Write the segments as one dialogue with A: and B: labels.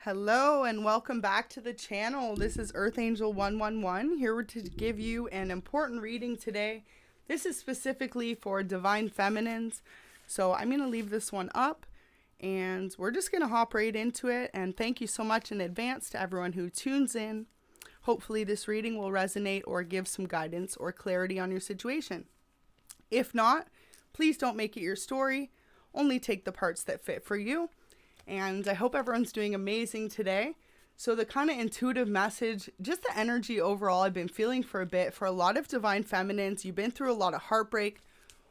A: Hello and welcome back to the channel. This is Earth Angel 111 here to give you an important reading today. This is specifically for divine feminines. So I'm going to leave this one up and we're just going to hop right into it. And thank you so much in advance to everyone who tunes in. Hopefully this reading will resonate or give some guidance or clarity on your situation. If not, please don't make it your story. Only take the parts that fit for you. And I hope everyone's doing amazing today. So the kind of intuitive message, just the energy overall I've been feeling for a bit, for a lot of divine feminines, you've been through a lot of heartbreak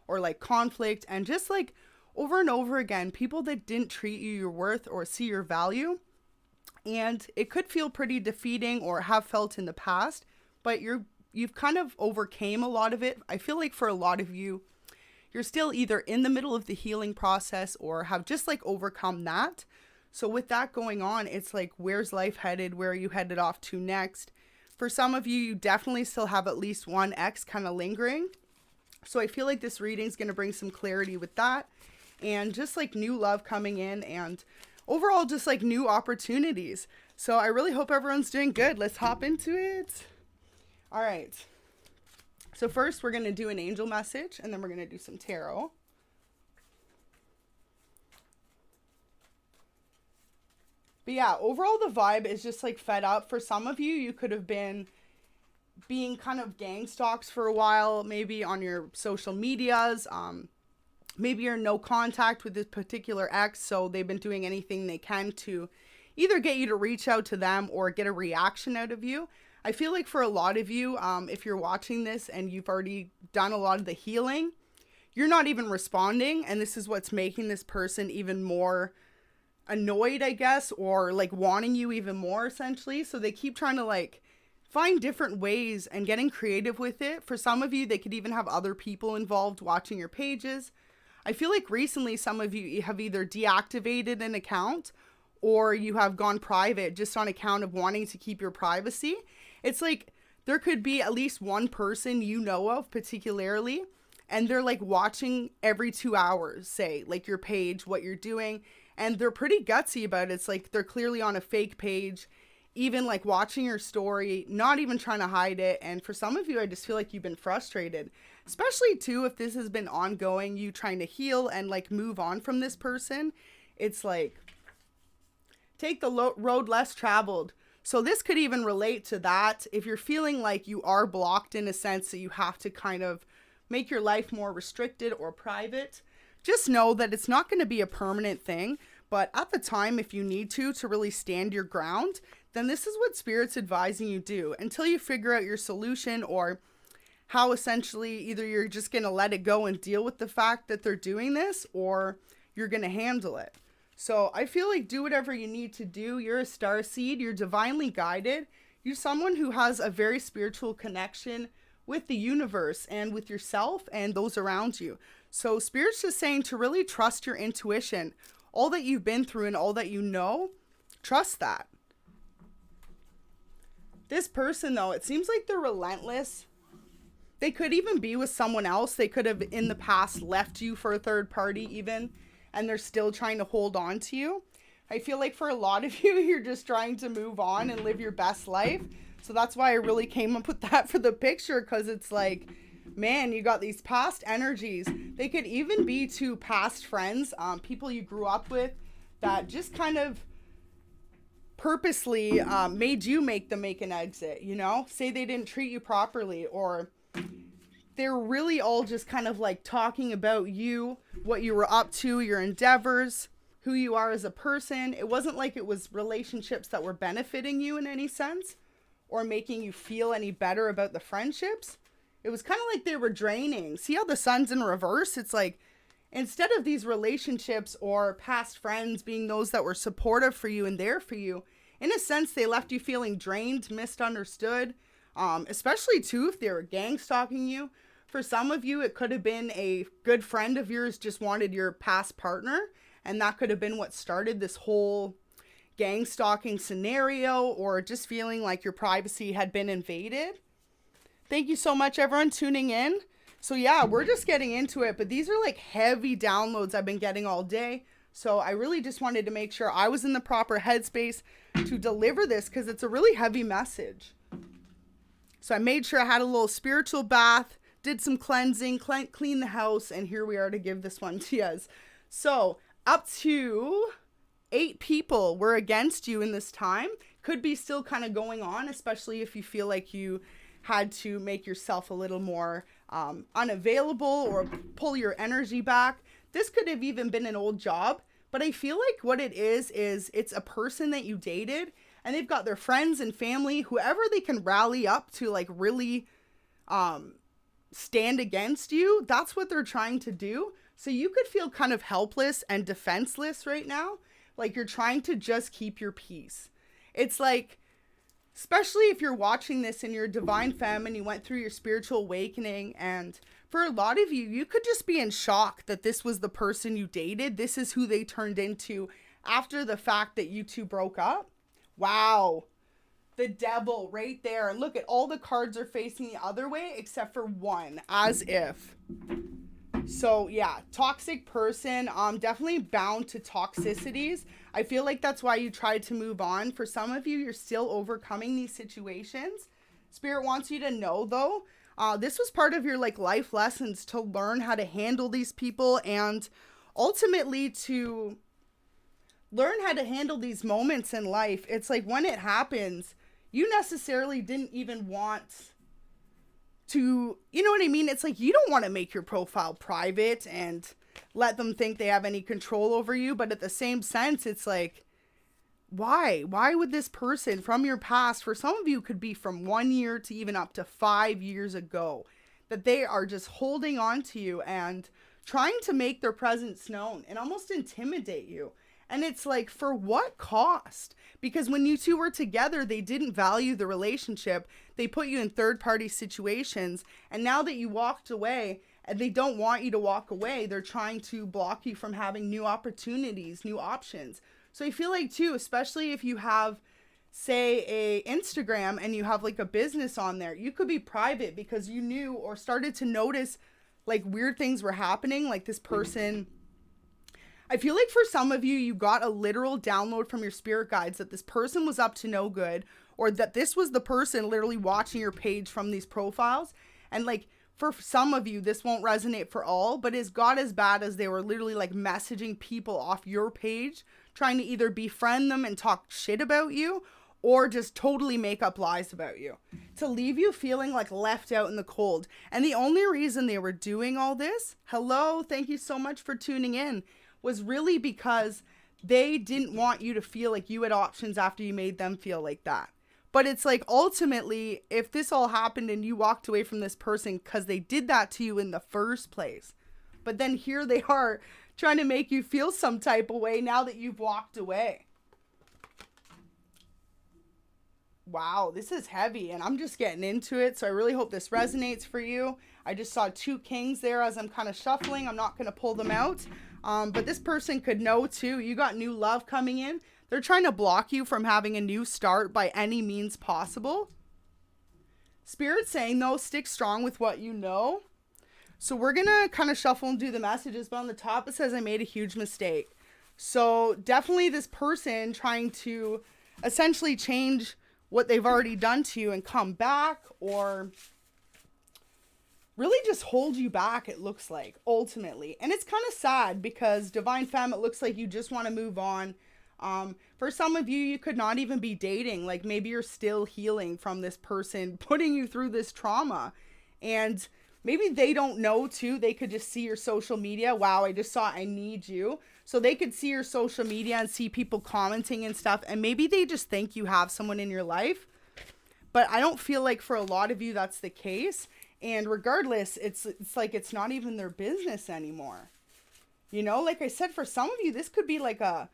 A: or like conflict and just like over and over again, people that didn't treat you your worth or see your value. And it could feel pretty defeating or have felt in the past, but you've kind of overcame a lot of it. I feel like for a lot of you, you're still either in the middle of the healing process or have just like overcome that. So with that going on, it's like, where's life headed? Where are you headed off to next? For some of you, you definitely still have at least one ex kind of lingering. So I feel like this reading is going to bring some clarity with that and just like new love coming in and overall just like new opportunities. So I really hope everyone's doing good. Let's hop into it. All right. So first we're going to do an angel message and then we're going to do some tarot. But yeah, overall the vibe is just like fed up. For some of you, you could have been being kind of gang stalked for a while, maybe on your social medias. Maybe you're in no contact with this particular ex, so they've been doing anything they can to either get you to reach out to them or get a reaction out of you. I feel like for a lot of you, if you're watching this and you've already done a lot of the healing, you're not even responding. And this is what's making this person even more annoyed, I guess, or like wanting you even more essentially. So they keep trying to like find different ways and getting creative with it. For some of you, they could even have other people involved watching your pages. I feel like recently some of you have either deactivated an account or you have gone private just on account of wanting to keep your privacy. It's like there could be at least one person you know of particularly, and they're like watching every 2 hours, say, like your page, what you're doing, and they're pretty gutsy about it. It's like they're clearly on a fake page, even like watching your story, not even trying to hide it. And for some of you, I just feel like you've been frustrated, especially too if this has been ongoing, you trying to heal and like move on from this person. It's like, take the road less traveled. So this could even relate to that. If you're feeling like you are blocked in a sense that you have to kind of make your life more restricted or private, just know that it's not going to be a permanent thing. But at the time, if you need to really stand your ground, then this is what Spirit's advising you do until you figure out your solution or how essentially either you're just going to let it go and deal with the fact that they're doing this or you're going to handle it. So I feel like do whatever you need to do. You're a star seed. You're divinely guided. You're someone who has a very spiritual connection with the universe and with yourself and those around you. So Spirit's just saying to really trust your intuition. All that you've been through and all that you know, trust that. This person, though, it seems like they're relentless. They could even be with someone else. They could have in the past left you for a third party even, and they're still trying to hold on to you. I feel like for a lot of you, you're just trying to move on and live your best life. So that's why I really came up with that for the picture, because it's like, man, you got these past energies. They could even be to past friends, people you grew up with that just kind of purposely made you make them make an exit, you know? Say they didn't treat you properly, or they're really all just kind of like talking about you, what you were up to, your endeavors, who you are as a person. It wasn't like it was relationships that were benefiting you in any sense or making you feel any better about the friendships. It was kind of like they were draining. See how the sun's in reverse? It's like, instead of these relationships or past friends being those that were supportive for you and there for you, in a sense, they left you feeling drained, misunderstood, especially too if they were gang stalking you. For some of you, it could have been a good friend of yours just wanted your past partner, and that could have been what started this whole gang stalking scenario, or just feeling like your privacy had been invaded. Thank you so much, everyone, tuning in. So yeah, we're just getting into it, but these are like heavy downloads I've been getting all day. So I really just wanted to make sure I was in the proper headspace to deliver this, because it's a really heavy message. So I made sure I had a little spiritual bath, did some cleansing, clean the house, and here we are to give this one to you. So up to 8 people were against you in this time. Could be still kind of going on, especially if you feel like you had to make yourself a little more unavailable or pull your energy back. This could have even been an old job, but I feel like what it is it's a person that you dated, and they've got their friends and family, whoever they can rally up to like really stand against you. That's what they're trying to do. So you could feel kind of helpless and defenseless right now. Like you're trying to just keep your peace. It's like, especially if you're watching this and you're a divine femme and you went through your spiritual awakening, and for a lot of you, you could just be in shock that this was the person you dated. This is who they turned into after the fact that you two broke up. Wow. The devil right there. And look at all the cards are facing the other way except for one, as if. So yeah, toxic person, definitely bound to toxicities. I feel like that's why you tried to move on. For some of you, you're still overcoming these situations. Spirit wants you to know though, this was part of your like life lessons to learn how to handle these people, and ultimately to learn how to handle these moments in life. It's like when it happens, you necessarily didn't even want to, you know what I mean? It's like you don't want to make your profile private and let them think they have any control over you. But at the same sense, it's like, why? Why would this person from your past, for some of you could be from 1 year to even up to 5 years ago, that they are just holding on to you and trying to make their presence known and almost intimidate you. And it's like, for what cost? Because when you two were together, they didn't value the relationship. They put you in third-party situations. And now that you walked away, and they don't want you to walk away, they're trying to block you from having new opportunities, new options. So I feel like too, especially if you have, say, a Instagram and you have like a business on there, you could be private because you knew or started to notice like weird things were happening. Like this person, I feel like for some of you, you got a literal download from your spirit guides that this person was up to no good, or that this was the person literally watching your page from these profiles. And like, for some of you, this won't resonate for all, but it's got as bad as they were literally like messaging people off your page, trying to either befriend them and talk shit about you, or just totally make up lies about you to leave you feeling like left out in the cold. And the only reason they were doing all this, hello, thank you so much for tuning in, was really because they didn't want you to feel like you had options after you made them feel like that. But it's like, ultimately, if this all happened and you walked away from this person because they did that to you in the first place, but then here they are trying to make you feel some type of way now that you've walked away. Wow, this is heavy, and I'm just getting into it, so I really hope this resonates for you. I just saw 2 kings there as I'm kind of shuffling. I'm not going to pull them out, but this person could know too. You got new love coming in. They're trying to block you from having a new start by any means possible. Spirit's saying, though, stick strong with what you know. So we're going to kind of shuffle and do the messages, but on the top it says, I made a huge mistake. So definitely this person trying to essentially change what they've already done to you and come back, or really just hold you back, it looks like, ultimately. And it's kind of sad because Divine Femme, it looks like you just want to move on. For some of you, you could not even be dating. Like maybe you're still healing from this person putting you through this trauma, and maybe they don't know too. They could just see your social media. Wow, I just saw I need you. So they could see your social media and see people commenting and stuff, and maybe they just think you have someone in your life. But I don't feel like for a lot of you that's the case. And regardless, it's like it's not even their business anymore. You know, like I said, for some of you, this could be like a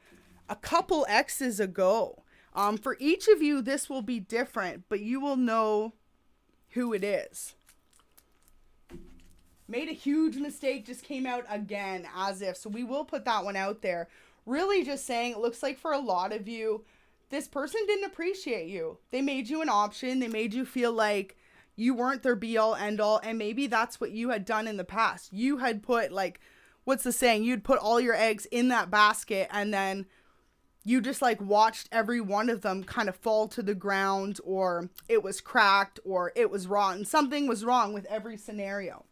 A: couple X's ago. For each of you, this will be different, but you will know who it is. Made a huge mistake, just came out again, as if. So we will put that one out there. Really just saying, it looks like for a lot of you, this person didn't appreciate you. They made you an option. They made you feel like you weren't their be all end all. And maybe that's what you had done in the past. You had put like what's the saying? You'd put all your eggs in that basket and then you just like watched every one of them kind of fall to the ground, or it was cracked, or it was rotten. Something was wrong with every scenario.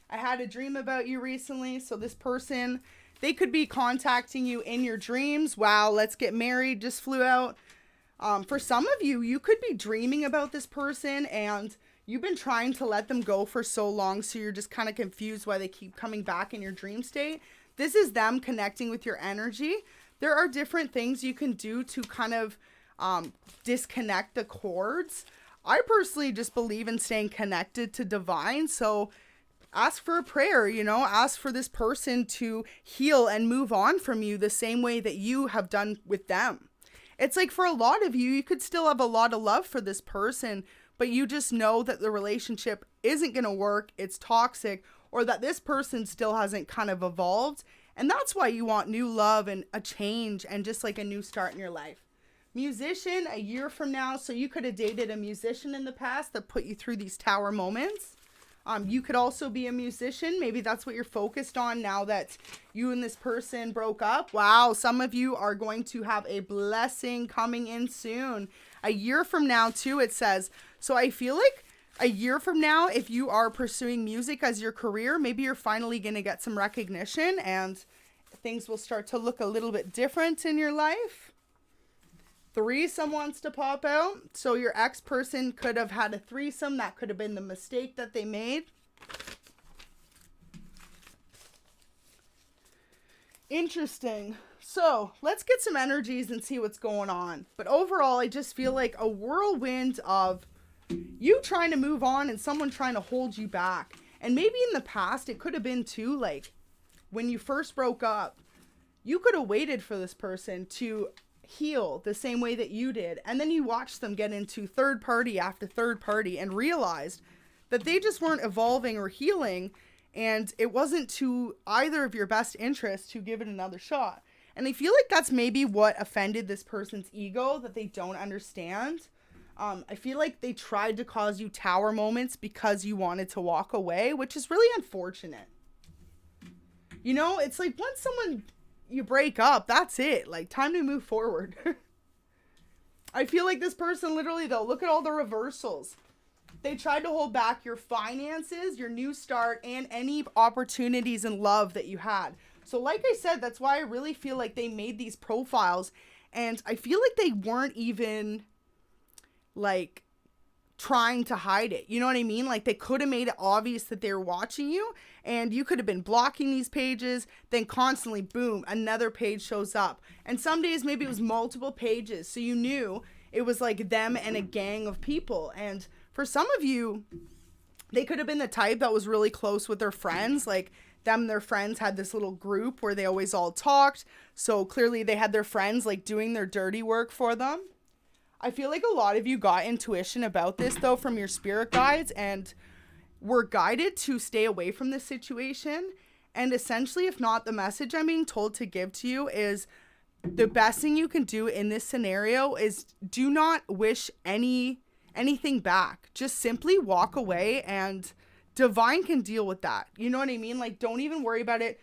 A: I had a dream about you recently. So this person, they could be contacting you in your dreams. Wow, let's get married just flew out. For some of you, you could be dreaming about this person and you've been trying to let them go for so long. So you're just kind of confused why they keep coming back in your dream state. This is them connecting with your energy. There are different things you can do to kind of disconnect the cords. I personally just believe in staying connected to divine. So ask for a prayer, ask for this person to heal and move on from you the same way that you have done with them. It's like for a lot of you, you could still have a lot of love for this person, but you just know that the relationship isn't going to work. It's toxic, or that this person still hasn't kind of evolved. And that's why you want new love and a change and just like a new start in your life. Musician, a year from now. So you could have dated a musician in the past that put you through these tower moments. You could also be a musician. Maybe that's what you're focused on now that you and this person broke up. Wow, some of you are going to have a blessing coming in soon. A year from now too, it says. So I feel like a year from now, if you are pursuing music as your career, maybe you're finally going to get some recognition and things will start to look a little bit different in your life. Threesome wants to pop out. So your ex-person could have had a threesome. That could have been the mistake that they made. Interesting. So let's get some energies and see what's going on. But overall, I just feel like a whirlwind of you trying to move on and someone trying to hold you back. And maybe in the past, it could have been too, like when you first broke up, you could have waited for this person to heal the same way that you did. And then you watched them get into third party after third party and realized that they just weren't evolving or healing. And it wasn't to either of your best interests to give it another shot. And I feel like that's maybe what offended this person's ego, that they don't understand. I feel like they tried to cause you tower moments because you wanted to walk away, which is really unfortunate. It's like once you break up, that's it. Like, time to move forward. I feel like this person literally, though, look at all the reversals. They tried to hold back your finances, your new start, and any opportunities in love that you had. So like I said, that's why I really feel like they made these profiles. And I feel like they weren't even like trying to hide it. You know what I mean? Like, they could have made it obvious that they were watching you, and you could have been blocking these pages. Then constantly, boom, another page shows up. And some days maybe it was multiple pages. So you knew it was like them and a gang of people. And for some of you, they could have been the type that was really close with their friends. Like, them and their friends had this little group where they always all talked. So clearly they had their friends like doing their dirty work for them. I feel like a lot of you got intuition about this, though, from your spirit guides and were guided to stay away from this situation. And essentially, if not, the message I'm being told to give to you is the best thing you can do in this scenario is do not wish anything back. Just simply walk away, and divine can deal with that. You know what I mean? Like, don't even worry about it.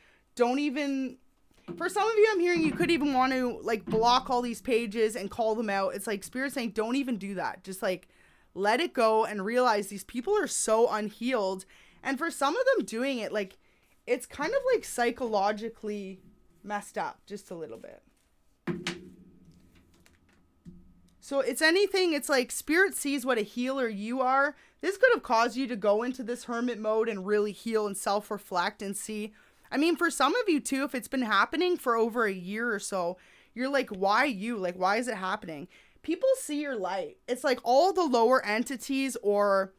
A: For some of you, I'm hearing you could even want to like block all these pages and call them out. It's like Spirit saying, don't even do that. Just like let it go and realize these people are so unhealed. And for some of them doing it, like it's kind of like psychologically messed up just a little bit. So it's like Spirit sees what a healer you are. This could have caused you to go into this hermit mode and really heal and self-reflect and see. I mean, for some of you too, if it's been happening for over a year or so, you're like, why you? Like, why is it happening? People see your light. It's like all the lower entities or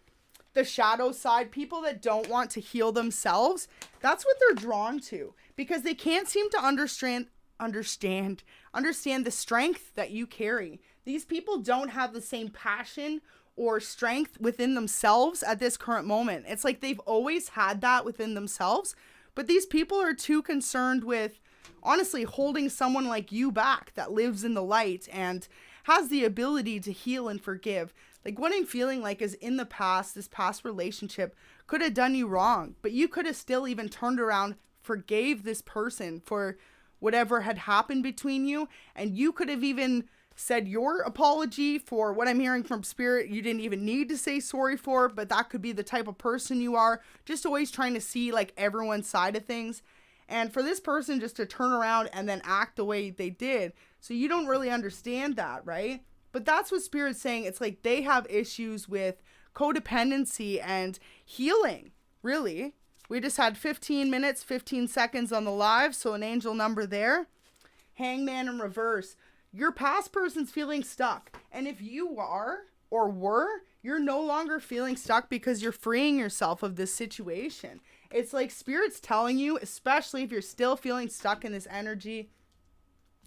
A: the shadow side, people that don't want to heal themselves, that's what they're drawn to, because they can't seem to understand the strength that you carry. These people don't have the same passion or strength within themselves at this current moment. It's like they've always had that within themselves. But these people are too concerned with, honestly, holding someone like you back that lives in the light and has the ability to heal and forgive. Like, what I'm feeling like is in the past, this past relationship could have done you wrong, but you could have still even turned around, forgave this person for whatever had happened between you. And you could have even said your apology for what I'm hearing from Spirit. You didn't even need to say sorry for, but that could be the type of person you are, just always trying to see like everyone's side of things. And for this person just to turn around and then act the way they did, so you don't really understand that, right? But that's what Spirit's saying. It's like they have issues with codependency and healing, really. We just had 15 minutes, 15 seconds on the live, so an angel number there. Hangman in reverse. Your past person's feeling stuck. And if you are or were, you're no longer feeling stuck because you're freeing yourself of this situation. It's like Spirit's telling you, especially if you're still feeling stuck in this energy,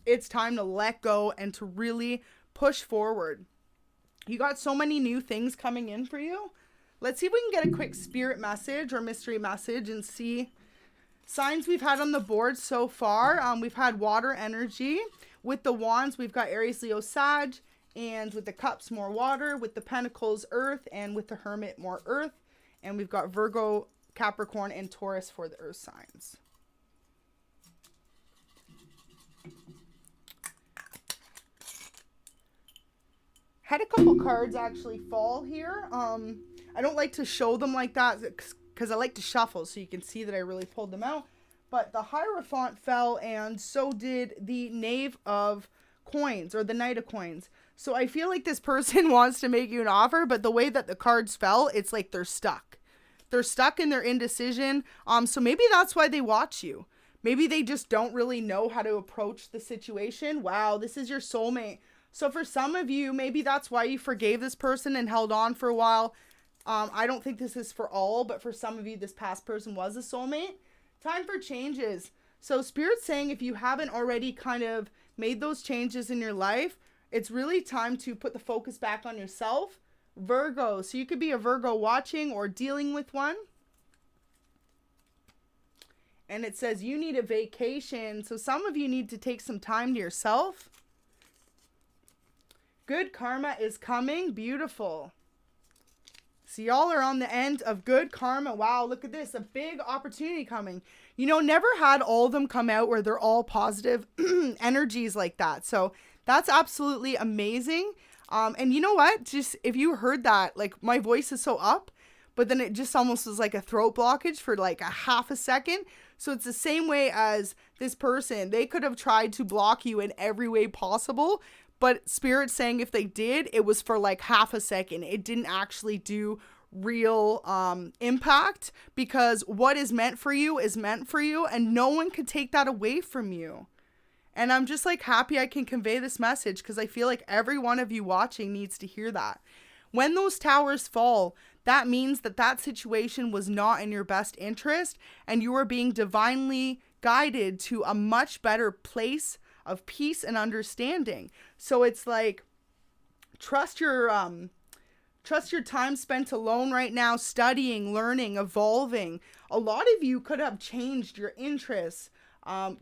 A: it's time to let go and to really push forward. You got so many new things coming in for you. Let's see if we can get a quick Spirit message or mystery message and see signs we've had on the board so far. We've had water energy. With the wands, we've got Aries, Leo, Sag. And with the cups, more water. With the pentacles, earth. And with the hermit, more earth. And we've got Virgo, Capricorn, and Taurus for the earth signs. Had a couple cards actually fall here. I don't like to show them like that because I like to shuffle so you can see that I really pulled them out. But the Hierophant fell, and so did the Knave of Coins, or the Knight of Coins. So I feel like this person wants to make you an offer, but the way that the cards fell, it's like they're stuck. They're stuck in their indecision. So maybe that's why they watch you. Maybe they just don't really know how to approach the situation. Wow, this is your soulmate. So for some of you, maybe that's why you forgave this person and held on for a while. I don't think this is for all, but for some of you, this past person was a soulmate. Time for changes. So Spirit's saying if you haven't already kind of made those changes in your life, it's really time to put the focus back on yourself. Virgo. So you could be a Virgo watching or dealing with one. And it says you need a vacation. So some of you need to take some time to yourself. Good karma is coming. Beautiful. So y'all are on the end of good karma. Wow, look at this. A big opportunity coming. You know, never had all of them come out where they're all positive energies like that. So that's absolutely amazing. And you know what? Just if you heard that, like my voice is so up, but then it just almost was like a throat blockage for like a half a second. So it's the same way as this person. They could have tried to block you in every way possible. But Spirit's saying if they did, it was for like half a second. It didn't actually do real impact, because what is meant for you is meant for you, and no one can take that away from you. And I'm just like happy I can convey this message, because I feel like every one of you watching needs to hear that. When those towers fall, that means that that situation was not in your best interest, and you are being divinely guided to a much better place of peace and understanding. So it's like, trust your time spent alone right now, studying, learning, evolving. A lot of you could have changed your interests.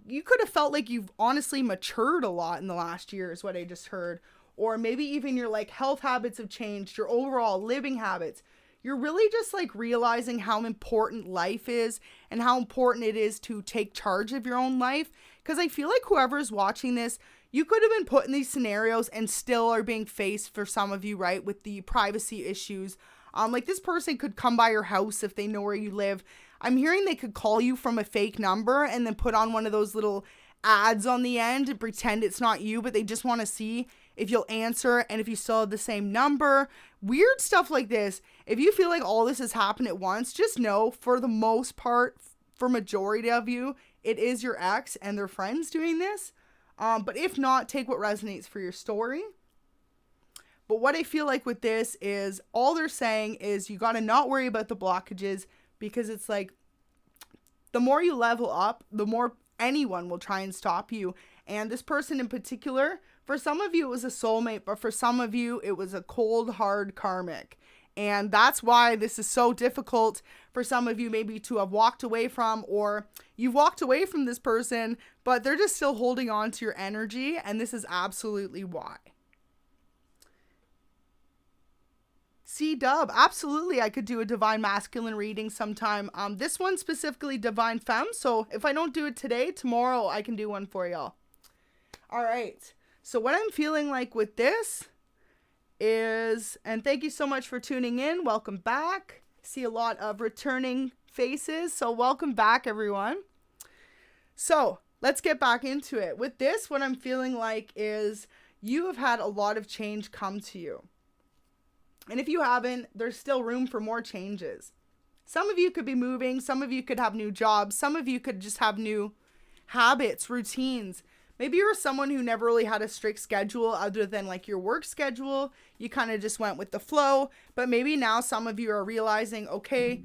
A: You could have felt like you've honestly matured a lot in the last year, is what I just heard. Or maybe even your like health habits have changed, your overall living habits. You're really just like realizing how important life is and how important it is to take charge of your own life. Because I feel like whoever's watching this, you could have been put in these scenarios and still are being faced, for some of you, right, with the privacy issues. Like this person could come by your house if they know where you live. I'm hearing they could call you from a fake number and then put on one of those little ads on the end and pretend it's not you, but they just want to see if you'll answer and if you still have the same number. Weird stuff like this. If you feel like all this has happened at once, just know for the most part, for majority of you, it is your ex and their friends doing this. But if not, take what resonates for your story. But what I feel like with this is all they're saying is you got to not worry about the blockages, because it's like the more you level up, the more anyone will try and stop you. And this person in particular, for some of you, it was a soulmate, but for some of you, it was a cold, hard karmic. And that's why this is so difficult for some of you maybe to have walked away from, or you've walked away from this person, but they're just still holding on to your energy. And this is absolutely why. C-Dub, absolutely. I could do a divine masculine reading sometime. This one specifically divine femme. So if I don't do it today, tomorrow I can do one for y'all. All right. So what I'm feeling like with this is, and thank you so much for tuning in. Welcome back. See a lot of returning faces. So welcome back, everyone. So let's get back into it. With this, what I'm feeling like is you have had a lot of change come to you. And if you haven't, there's still room for more changes. Some of you could be moving. Some of you could have new jobs. Some of you could just have new habits, routines. Maybe you're someone who never really had a strict schedule other than like your work schedule. You kind of just went with the flow. But maybe now some of you are realizing, okay,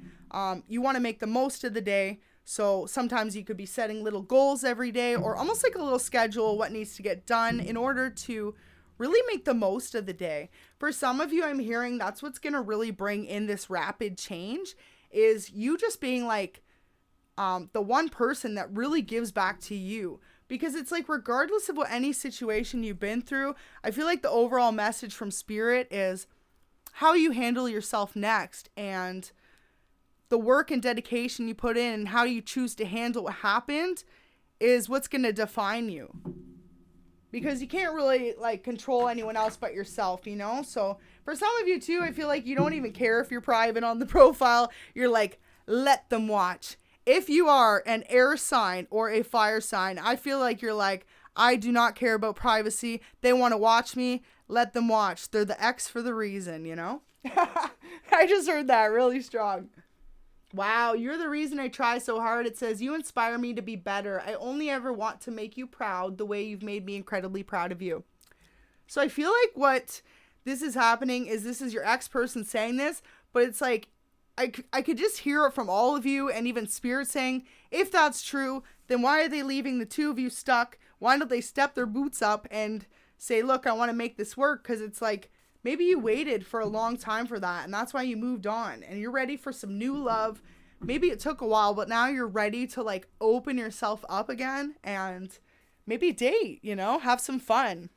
A: you want to make the most of the day. So sometimes you could be setting little goals every day or almost like a little schedule, what needs to get done in order to really make the most of the day. For some of you, I'm hearing that's what's going to really bring in this rapid change is you just being like the one person that really gives back to you. Because it's like regardless of what any situation you've been through, I feel like the overall message from Spirit is how you handle yourself next and the work and dedication you put in and how you choose to handle what happened is what's going to define you. Because you can't really like control anyone else but yourself, you know? So for some of you too, I feel like you don't even care if you're private on the profile. You're like, let them watch. If you are an air sign or a fire sign, I feel like you're like, I do not care about privacy. They want to watch me. Let them watch. They're the X for the reason, you know? I just heard that really strong. Wow, you're the reason I try so hard. It says, you inspire me to be better. I only ever want to make you proud the way you've made me incredibly proud of you. So I feel like what this is happening is this is your ex person saying this, but it's like, I could just hear it from all of you and even Spirit saying, if that's true, then why are they leaving the two of you stuck? Why don't they step their boots up and say, look, I want to make this work? Because it's like, maybe you waited for a long time for that, and that's why you moved on, and you're ready for some new love. Maybe it took a while, but now you're ready to like open yourself up again and maybe date, you know, have some fun.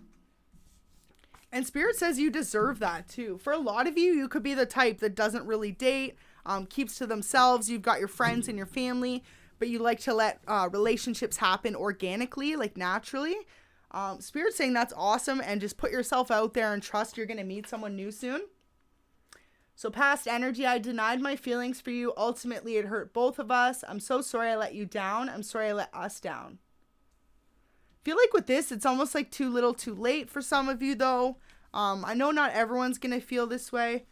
A: And Spirit says you deserve that too. For a lot of you, you could be the type that doesn't really date, keeps to themselves. You've got your friends and your family, but you like to let relationships happen organically, like naturally. Spirit's saying that's awesome, and just put yourself out there and trust you're going to meet someone new soon. So past energy, I denied my feelings for you. Ultimately, it hurt both of us. I'm so sorry I let you down. I'm sorry I let us down. I feel like with this, it's almost like too little too late for some of you though. I know not everyone's going to feel this way.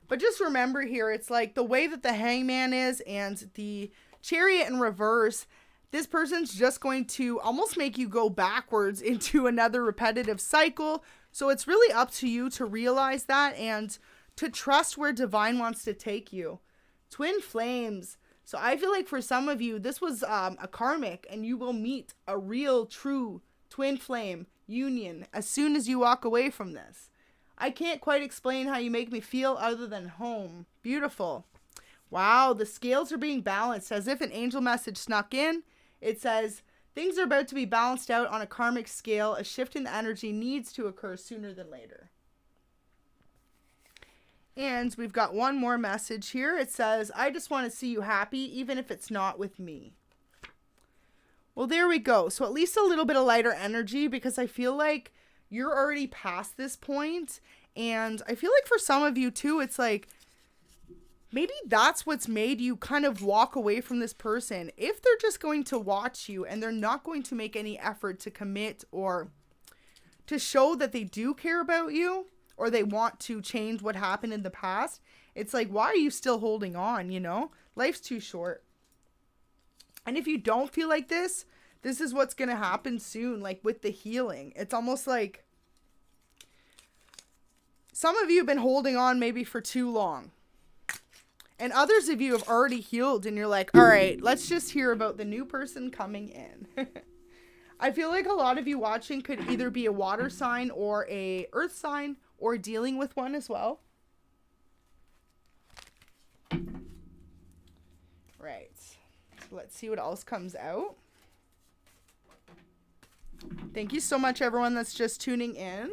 A: But just remember here, it's like the way that the Hangman is and the Chariot in reverse, this person's just going to almost make you go backwards into another repetitive cycle. So it's really up to you to realize that and to trust where divine wants to take you. Twin flames. So I feel like for some of you, this was a karmic, and you will meet a real, true twin flame union as soon as you walk away from this. I can't quite explain how you make me feel other than home. Beautiful. Wow, the scales are being balanced as if an angel message snuck in. It says, things are about to be balanced out on a karmic scale. A shift in the energy needs to occur sooner than later. And we've got one more message here. It says, I just want to see you happy, even if it's not with me. Well, there we go. So at least a little bit of lighter energy, because I feel like you're already past this point. And I feel like for some of you too, it's like, maybe that's what's made you kind of walk away from this person. If they're just going to watch you and they're not going to make any effort to commit or to show that they do care about you or they want to change what happened in the past, it's like, why are you still holding on, you know? Life's too short. And if you don't feel like this is what's going to happen soon, like with the healing. It's almost like some of you have been holding on maybe for too long. And others of you have already healed and you're like, all right, let's just hear about the new person coming in. I feel like a lot of you watching could either be a water sign or a earth sign or dealing with one as well. Right. Let's see what else comes out. Thank you so much, everyone that's just tuning in.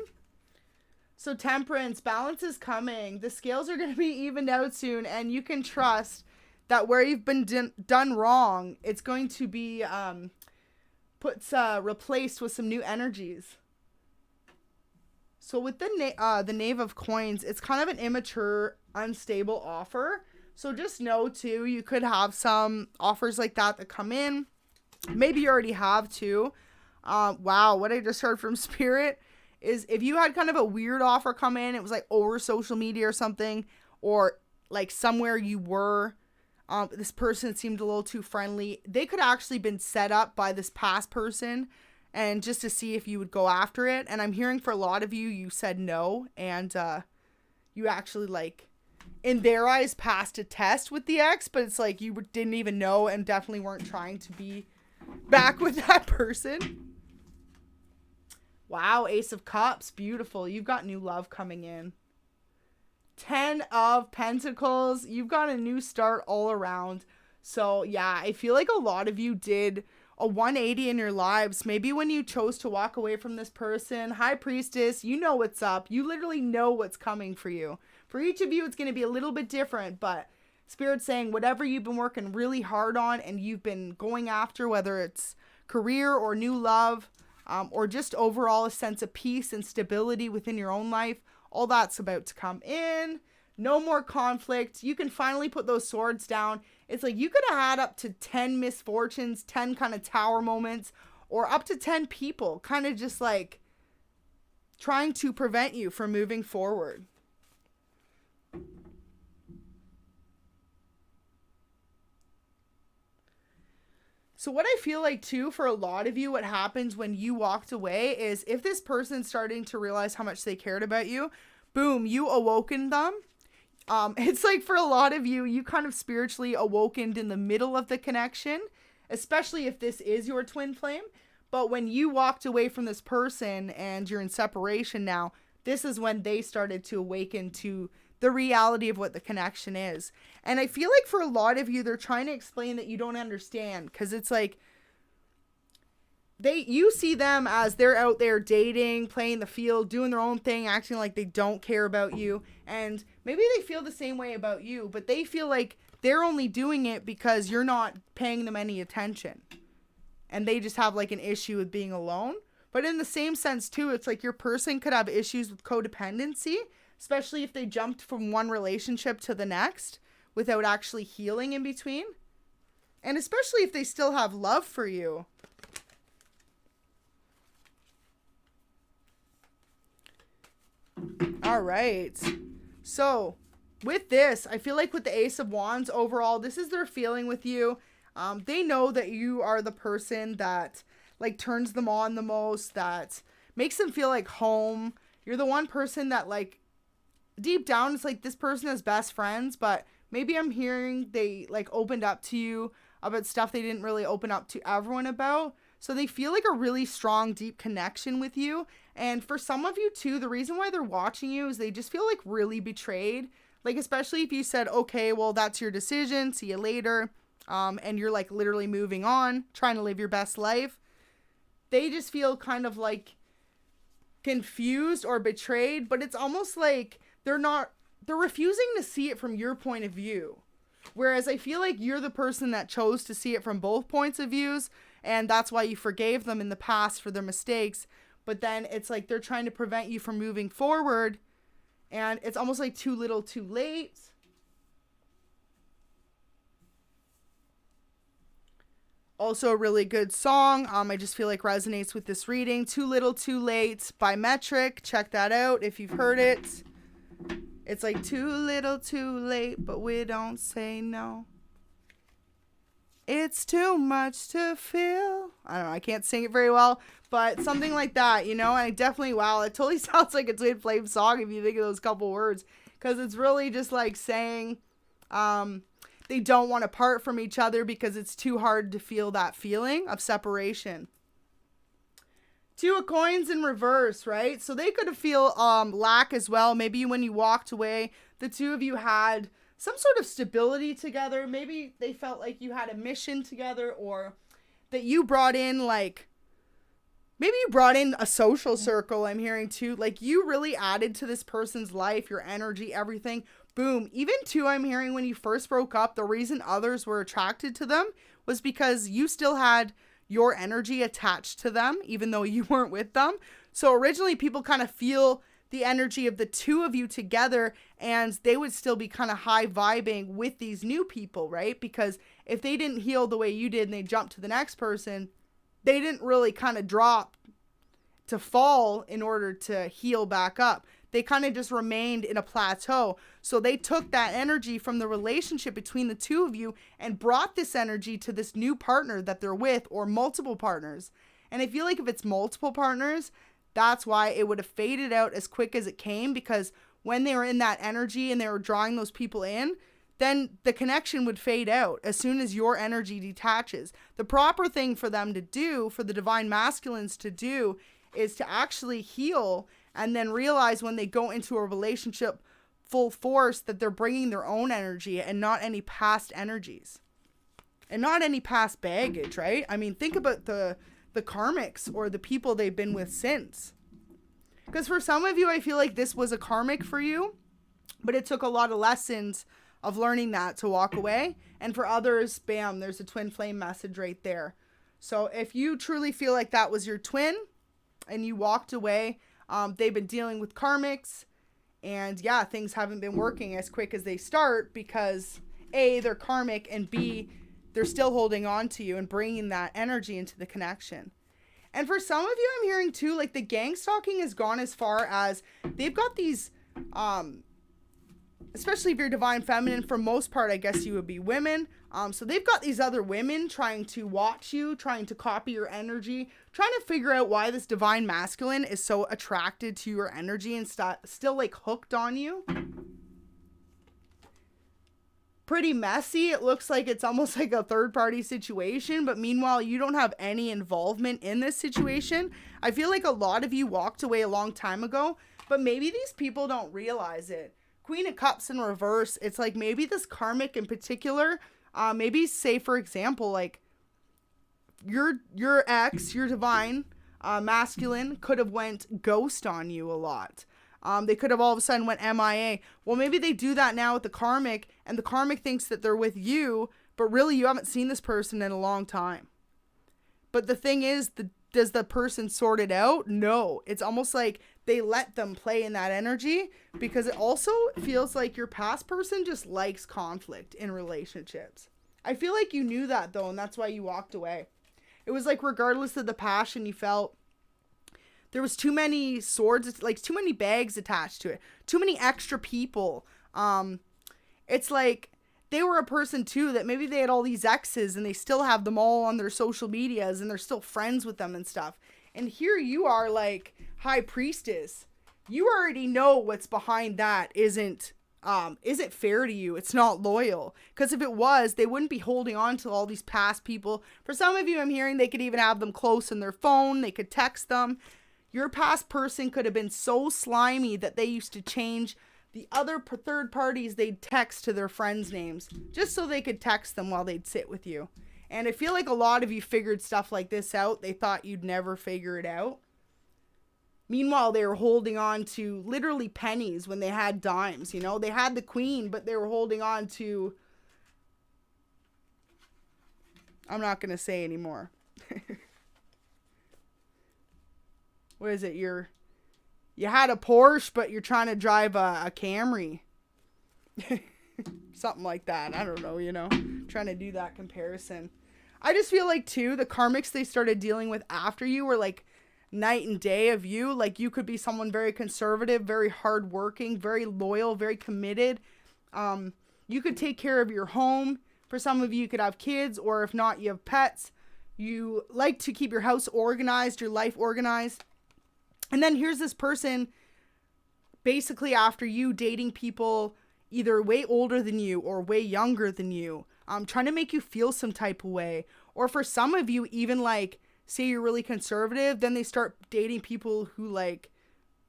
A: So Temperance, balance is coming. The scales are going to be evened out soon, and you can trust that where you've been done wrong, it's going to be replaced with some new energies. So with the Knave of Coins, it's kind of an immature, unstable offer. So just know too, you could have some offers like that come in. Maybe you already have too. Wow, what I just heard from Spirit is if you had kind of a weird offer come in, it was like over social media or something, or like somewhere you were, this person seemed a little too friendly. They could actually been set up by this past person and just to see if you would go after it. And I'm hearing for a lot of you, you said no. And you actually like, in their eyes, passed a test with the ex, but it's like you didn't even know and definitely weren't trying to be back with that person. Wow, Ace of Cups, beautiful. You've got new love coming in. 10 of Pentacles, you've got a new start all around. So yeah, I feel like a lot of you did a 180 in your lives. Maybe when you chose to walk away from this person. High Priestess, you know what's up. You literally know what's coming for you. For each of you, it's going to be a little bit different, but Spirit's saying whatever you've been working really hard on and you've been going after, whether it's career or new love, or just overall a sense of peace and stability within your own life, all that's about to come in. No more conflict. You can finally put those swords down. It's like you could have had up to 10 misfortunes, 10 kind of tower moments, or up to 10 people kind of just like trying to prevent you from moving forward. So what I feel like too, for a lot of you, what happens when you walked away is if this person's starting to realize how much they cared about you, boom, you awoken them. It's like for a lot of you, you kind of spiritually awokened in the middle of the connection, especially if this is your twin flame. But when you walked away from this person and you're in separation now, this is when they started to awaken to the reality of what the connection is. And I feel like for a lot of you, they're trying to explain that you don't understand, because it's like you see them as they're out there dating, playing the field, doing their own thing, acting like they don't care about you. And maybe they feel the same way about you, but they feel like they're only doing it because you're not paying them any attention. And they just have like an issue with being alone. But in the same sense too, it's like your person could have issues with codependency, especially if they jumped from one relationship to the next without actually healing in between. And especially if they still have love for you. All right. So with this, I feel like with the Ace of Wands overall, this is their feeling with you. They know that you are the person that like turns them on the most, that makes them feel like home. You're the one person that like deep down, it's like this person has best friends, but maybe I'm hearing they like opened up to you about stuff they didn't really open up to everyone about. So they feel like a really strong, deep connection with you. And for some of you too, the reason why they're watching you is they just feel like really betrayed. Like, especially if you said, okay, well, that's your decision, see you later. And you're like literally moving on, trying to live your best life. They just feel kind of like confused or betrayed, but it's almost like they're refusing to see it from your point of view. Whereas I feel like you're the person that chose to see it from both points of views, and that's why you forgave them in the past for their mistakes. But then it's like they're trying to prevent you from moving forward, and it's almost like too little too late. Also a really good song. I just feel like resonates with this reading. Too Little Too Late by Metric. Check that out if you've heard it. It's like too little too late, but we don't say no. It's too much to feel. I don't know, I can't sing it very well, but something like that, you know? And I definitely, wow, it totally sounds like a Twin Flame song if you think of those couple words. Because it's really just like saying they don't want to part from each other because it's too hard to feel that feeling of separation. Two of Coins in reverse, right? So they could feel lack as well. Maybe when you walked away, the two of you had some sort of stability together. Maybe they felt like you had a mission together, or that you brought in like maybe you brought in a social circle, I'm hearing too. Like, you really added to this person's life, your energy, everything. Boom. Even too, I'm hearing when you first broke up, the reason others were attracted to them was because you still had your energy attached to them, even though you weren't with them. So originally people kind of feel the energy of the two of you together, and they would still be kind of high vibing with these new people, right? Because if they didn't heal the way you did and they jumped to the next person, they didn't really kind of drop to fall in order to heal back up. They kind of just remained in a plateau. So they took that energy from the relationship between the two of you and brought this energy to this new partner that they're with, or multiple partners. And I feel like if it's multiple partners, that's why it would have faded out as quick as it came, because when they were in that energy and they were drawing those people in, then the connection would fade out as soon as your energy detaches. The proper thing for them to do, for the divine masculines to do, is to actually heal and then realize when they go into a relationship full force that they're bringing their own energy and not any past energies and not any past baggage, right? I mean, think about the karmics or the people they've been with since. Because for some of you, I feel like this was a karmic for you, but it took a lot of lessons of learning that to walk away. And for others, bam, there's a twin flame message right there. So if you truly feel like that was your twin and you walked away, they've been dealing with karmics, and yeah, things haven't been working as quick as they start because A, they're karmic, and B, they're still holding on to you and bringing that energy into the connection. And for some of you, I'm hearing too, like the gang stalking has gone as far as they've got these, especially if you're divine feminine, for most part, I guess you would be women. So they've got these other women trying to watch you, trying to copy your energy, trying to figure out why this divine masculine is so attracted to your energy and still like hooked on you. Pretty messy. It looks like it's almost like a third party situation, but meanwhile, you don't have any involvement in this situation. I feel like a lot of you walked away a long time ago, but maybe these people don't realize it. Queen of Cups in reverse. It's like maybe this karmic in particular, maybe say for example, like your ex, your divine masculine could have went ghost on you a lot. They could have all of a sudden went MIA. Well, maybe they do that now with the karmic, and the karmic thinks that they're with you, but really you haven't seen this person in a long time. But the thing is, does the person sort it out? No. It's almost like they let them play in that energy, because it also feels like your past person just likes conflict in relationships. I feel like you knew that though, and that's why you walked away. It was like, regardless of the passion you felt, there was too many swords, like too many bags attached to it, too many extra people. It's like they were a person too that maybe they had all these exes and they still have them all on their social medias and they're still friends with them and stuff. And here you are, like high priestess. You already know what's behind that isn't fair to you. It's not loyal. Because if it was, they wouldn't be holding on to all these past people. For some of you, I'm hearing they could even have them close in their phone. They could text them. Your past person could have been so slimy that they used to change the other third parties they'd text to their friends' names just so they could text them while they'd sit with you. And I feel like a lot of you figured stuff like this out. They thought you'd never figure it out. Meanwhile, they were holding on to literally pennies when they had dimes, you know? They had the queen, but they were holding on to... I'm not going to say anymore. What is it? You had a Porsche, but you're trying to drive a Camry. Something like that. I don't know, you know, trying to do that comparison. I just feel like too, the karmics they started dealing with after you were like night and day of you. Like you could be someone very conservative, very hardworking, very loyal, very committed. You could take care of your home. For some of you, you could have kids, or if not, you have pets. You like to keep your house organized, your life organized. And then here's this person basically after you dating people either way older than you or way younger than you, trying to make you feel some type of way. Or for some of you, even like, say you're really conservative, then they start dating people who like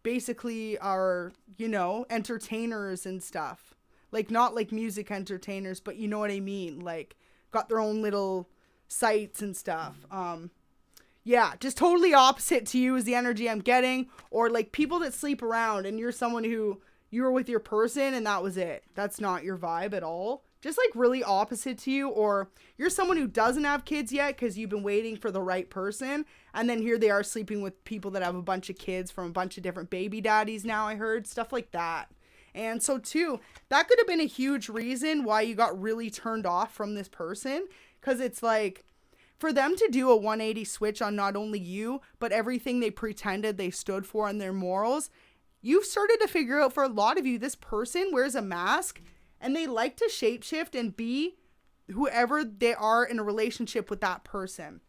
A: basically are, you know, entertainers and stuff. Like not like music entertainers, but you know what I mean? Like got their own little sites and stuff. Yeah, just totally opposite to you is the energy I'm getting. Or like people that sleep around and you're someone who you were with your person and that was it. That's not your vibe at all. Just like really opposite to you. Or you're someone who doesn't have kids yet because you've been waiting for the right person. And then here they are sleeping with people that have a bunch of kids from a bunch of different baby daddies now, I heard. Stuff like that. And so too, that could have been a huge reason why you got really turned off from this person. Because it's like, for them to do a 180 switch on not only you, but everything they pretended they stood for and their morals, you've started to figure out for a lot of you, this person wears a mask and they like to shapeshift and be whoever they are in a relationship with that person.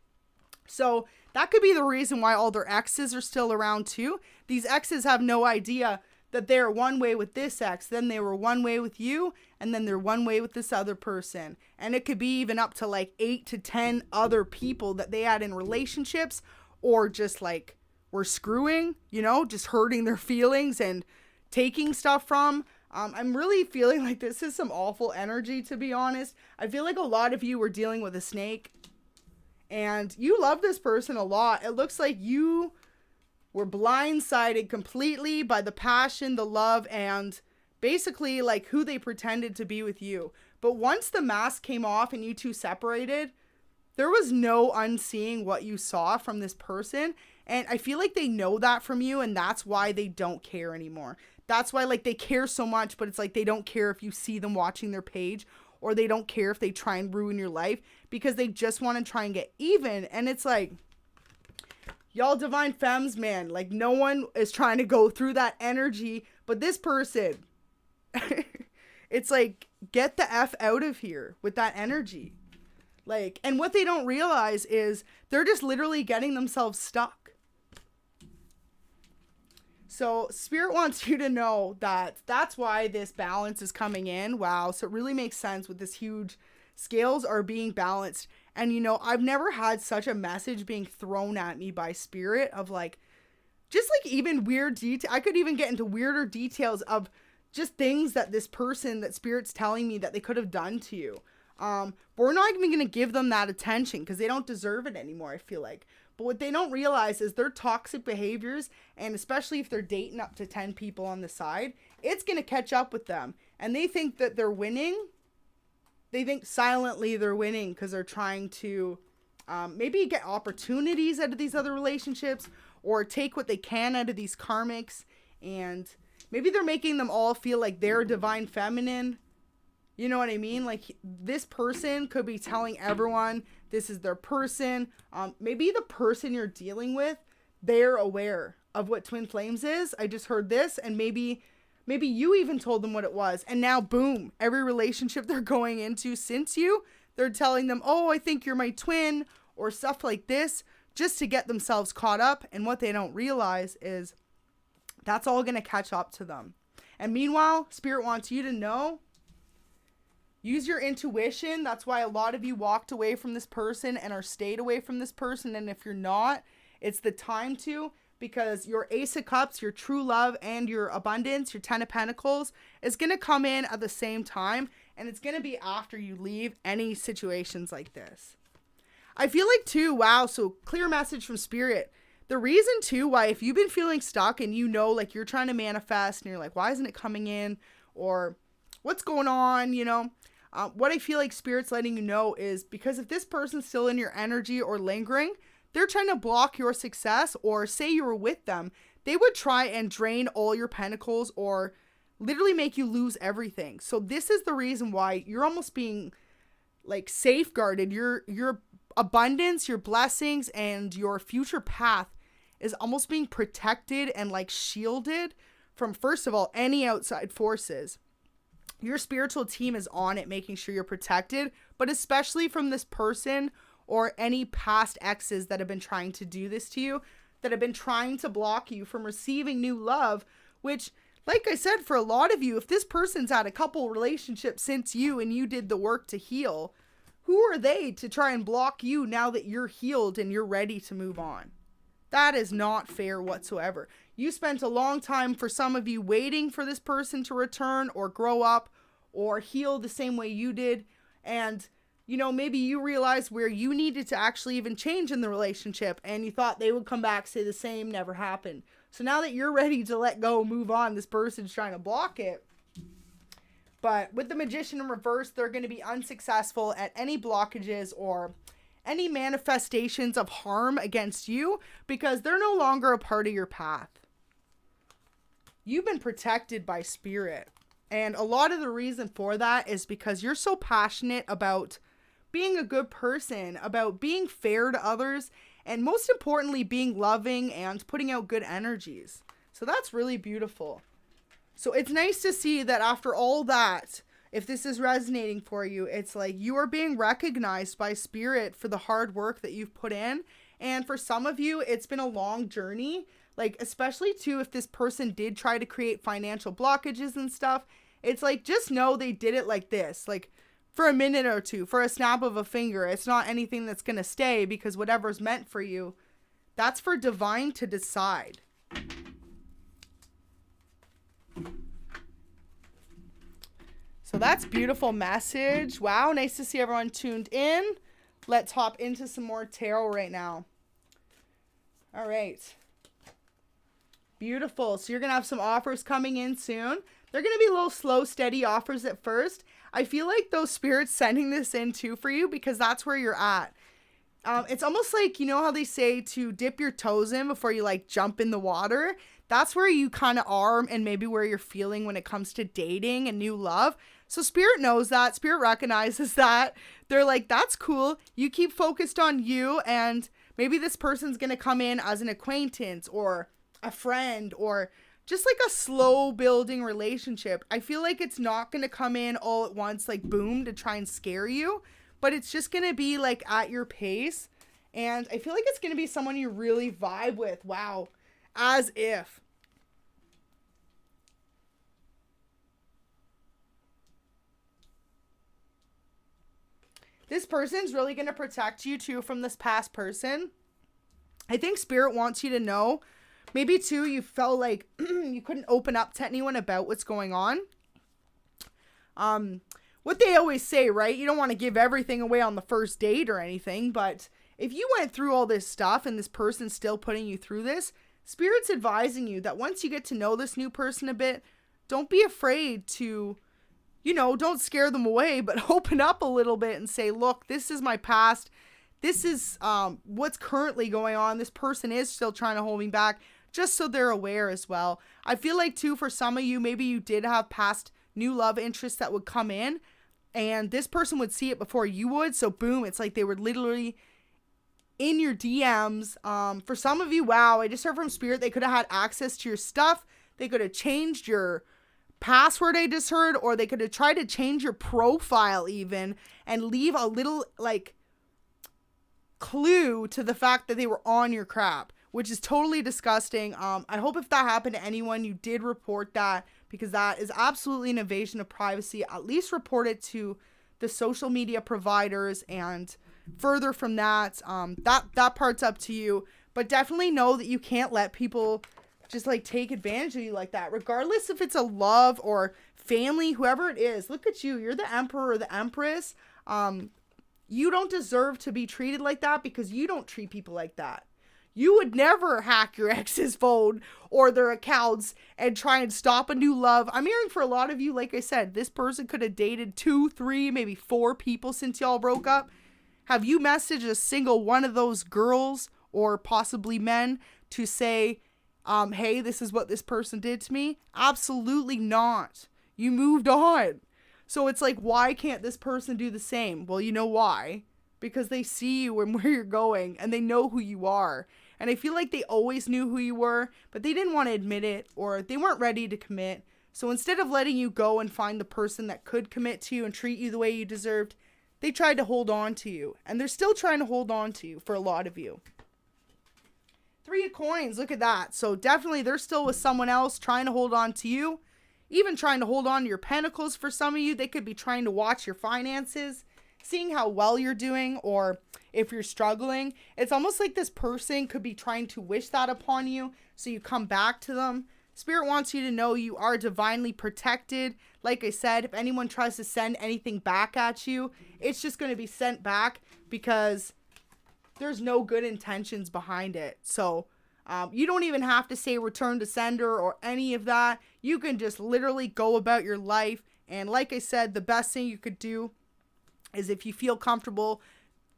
A: So that could be the reason why all their exes are still around too. These exes have no idea that they're one way with this ex, then they were one way with you, and then they're one way with this other person. And it could be even up to like 8 to 10 other people that they had in relationships, or just like were screwing, you know, just hurting their feelings and taking stuff from. I'm really feeling like this is some awful energy, to be honest. I feel like a lot of you were dealing with a snake and you love this person a lot. It looks like you were blindsided completely by the passion, the love, and basically like who they pretended to be with you. But once the mask came off and you two separated, there was no unseeing what you saw from this person. And I feel like they know that from you, and that's why they don't care anymore. That's why like they care so much, but it's like they don't care if you see them watching their page, or they don't care if they try and ruin your life, because they just want to try and get even. And it's like, y'all divine femmes, man, like no one is trying to go through that energy, but this person, it's like, get the F out of here with that energy. Like, and what they don't realize is they're just literally getting themselves stuck. So Spirit wants you to know that that's why this balance is coming in. Wow. So it really makes sense with this huge scales are being balanced. And, you know, I've never had such a message being thrown at me by Spirit of like, just like even weird detail. I could even get into weirder details of just things that this person that Spirit's telling me that they could have done to you. But we're not even going to give them that attention because they don't deserve it anymore, I feel like. But what they don't realize is their toxic behaviors, and especially if they're dating up to 10 people on the side, it's going to catch up with them. And they think that they're winning. They think silently they're winning because they're trying to maybe get opportunities out of these other relationships, or take what they can out of these karmics. And maybe they're making them all feel like they're divine feminine. You know what I mean? Like, this person could be telling everyone this is their person. Maybe the person you're dealing with, they're aware of what twin flames is. I just heard this, and maybe you even told them what it was. And now, boom, every relationship they're going into since you, they're telling them, oh, I think you're my twin, or stuff like this, just to get themselves caught up. And what they don't realize is that's all going to catch up to them. And meanwhile, Spirit wants you to know, use your intuition. That's why a lot of you walked away from this person and are stayed away from this person. And if you're not, it's the time to, because your Ace of Cups, your true love, and your abundance, your 10 of Pentacles, is going to come in at the same time. And it's going to be after you leave any situations like this. I feel like too, wow, so clear message from Spirit. The reason too why, if you've been feeling stuck and you know, like you're trying to manifest and you're like, why isn't it coming in? Or what's going on, you know? What I feel like Spirit's letting you know is because if this person's still in your energy or lingering, they're trying to block your success, or say you were with them, they would try and drain all your pentacles or literally make you lose everything. So this is the reason why you're almost being like safeguarded. Your abundance, your blessings, and your future path is almost being protected and like shielded from, first of all, any outside forces. Your spiritual team is on it, making sure you're protected, but especially from this person or any past exes that have been trying to do this to you, that have been trying to block you from receiving new love, which, like I said, for a lot of you, if this person's had a couple relationships since you and you did the work to heal, who are they to try and block you now that you're healed and you're ready to move on? That is not fair whatsoever. You spent a long time, for some of you, waiting for this person to return or grow up or heal the same way you did. And, you know, maybe you realized where you needed to actually even change in the relationship and you thought they would come back, say the same, never happened. So now that you're ready to let go, move on, this person's trying to block it. But with the Magician in reverse, they're going to be unsuccessful at any blockages or any manifestations of harm against you because they're no longer a part of your path. You've been protected by spirit. And a lot of the reason for that is because you're so passionate about being a good person, about being fair to others, and most importantly, being loving and putting out good energies. So that's really beautiful. So it's nice to see that after all that, if this is resonating for you, it's like you are being recognized by spirit for the hard work that you've put in. And for some of you, it's been a long journey. Like, especially too, if this person did try to create financial blockages and stuff, it's like, just know they did it like this, like for a minute or two, for a snap of a finger. It's not anything that's going to stay because whatever's meant for you, that's for divine to decide. So that's beautiful message. Wow, nice to see everyone tuned in. Let's hop into some more tarot right now. All right. Beautiful. So you're going to have some offers coming in soon. They're going to be little slow, steady offers at first. I feel like those spirits sending this in too for you because that's where you're at. It's almost like, you know how they say to dip your toes in before you like jump in the water? That's where you kind of are and maybe where you're feeling when it comes to dating and new love. So Spirit knows that. Spirit recognizes that. They're like, that's cool. You keep focused on you, and maybe this person's going to come in as an acquaintance or a friend or just like a slow building relationship. I feel like it's not going to come in all at once, like boom, to try and scare you, but it's just going to be like at your pace. And I feel like it's going to be someone you really vibe with. Wow. As if. This person's really going to protect you too from this past person. I think Spirit wants you to know, maybe too, you felt like you couldn't open up to anyone about what's going on. What they always say, right? You don't want to give everything away on the first date or anything, but if you went through all this stuff and this person's still putting you through this, Spirit's advising you that once you get to know this new person a bit, don't be afraid to, you know, don't scare them away, but open up a little bit and say, look, this is my past. This is what's currently going on. This person is still trying to hold me back, just so they're aware as well. I feel like too, for some of you, maybe you did have past new love interests that would come in and this person would see it before you would. So boom, it's like they were literally in your DMs. For some of you, wow, I just heard from Spirit, they could have had access to your stuff. They could have changed your password, I just heard, or they could have tried to change your profile even and leave a little like clue to the fact that they were on your crap, which is totally disgusting. I hope if that happened to anyone, you did report that, because that is absolutely an invasion of privacy. At least report it to the social media providers, and further from that, that part's up to you. But definitely know that you can't let people just like take advantage of you like that, regardless if it's a love or family, whoever it is. Look at you. You're the emperor or the empress. You don't deserve to be treated like that because you don't treat people like that. You would never hack your ex's phone or their accounts and try and stop a new love. I'm hearing for a lot of you, like I said, this person could have dated 2, 3, maybe 4 people since y'all broke up. Have you messaged a single one of those girls or possibly men to say, hey, this is what this person did to me? Absolutely not. You moved on. So it's like, why can't this person do the same? Well, you know why? Because they see you and where you're going, and they know who you are. And I feel like they always knew who you were, but they didn't want to admit it, or they weren't ready to commit. So instead of letting you go and find the person that could commit to you and treat you the way you deserved, they tried to hold on to you. And they're still trying to hold on to you for a lot of you. 3 of coins, look at that. So definitely they're still with someone else trying to hold on to you. Even trying to hold on to your pentacles for some of you. They could be trying to watch your finances, seeing how well you're doing, or if you're struggling. It's almost like this person could be trying to wish that upon you, so you come back to them. Spirit wants you to know you are divinely protected. Like I said, if anyone tries to send anything back at you, it's just going to be sent back because there's no good intentions behind it. So you don't even have to say return to sender or any of that. You can just literally go about your life. And like I said, the best thing you could do is, if you feel comfortable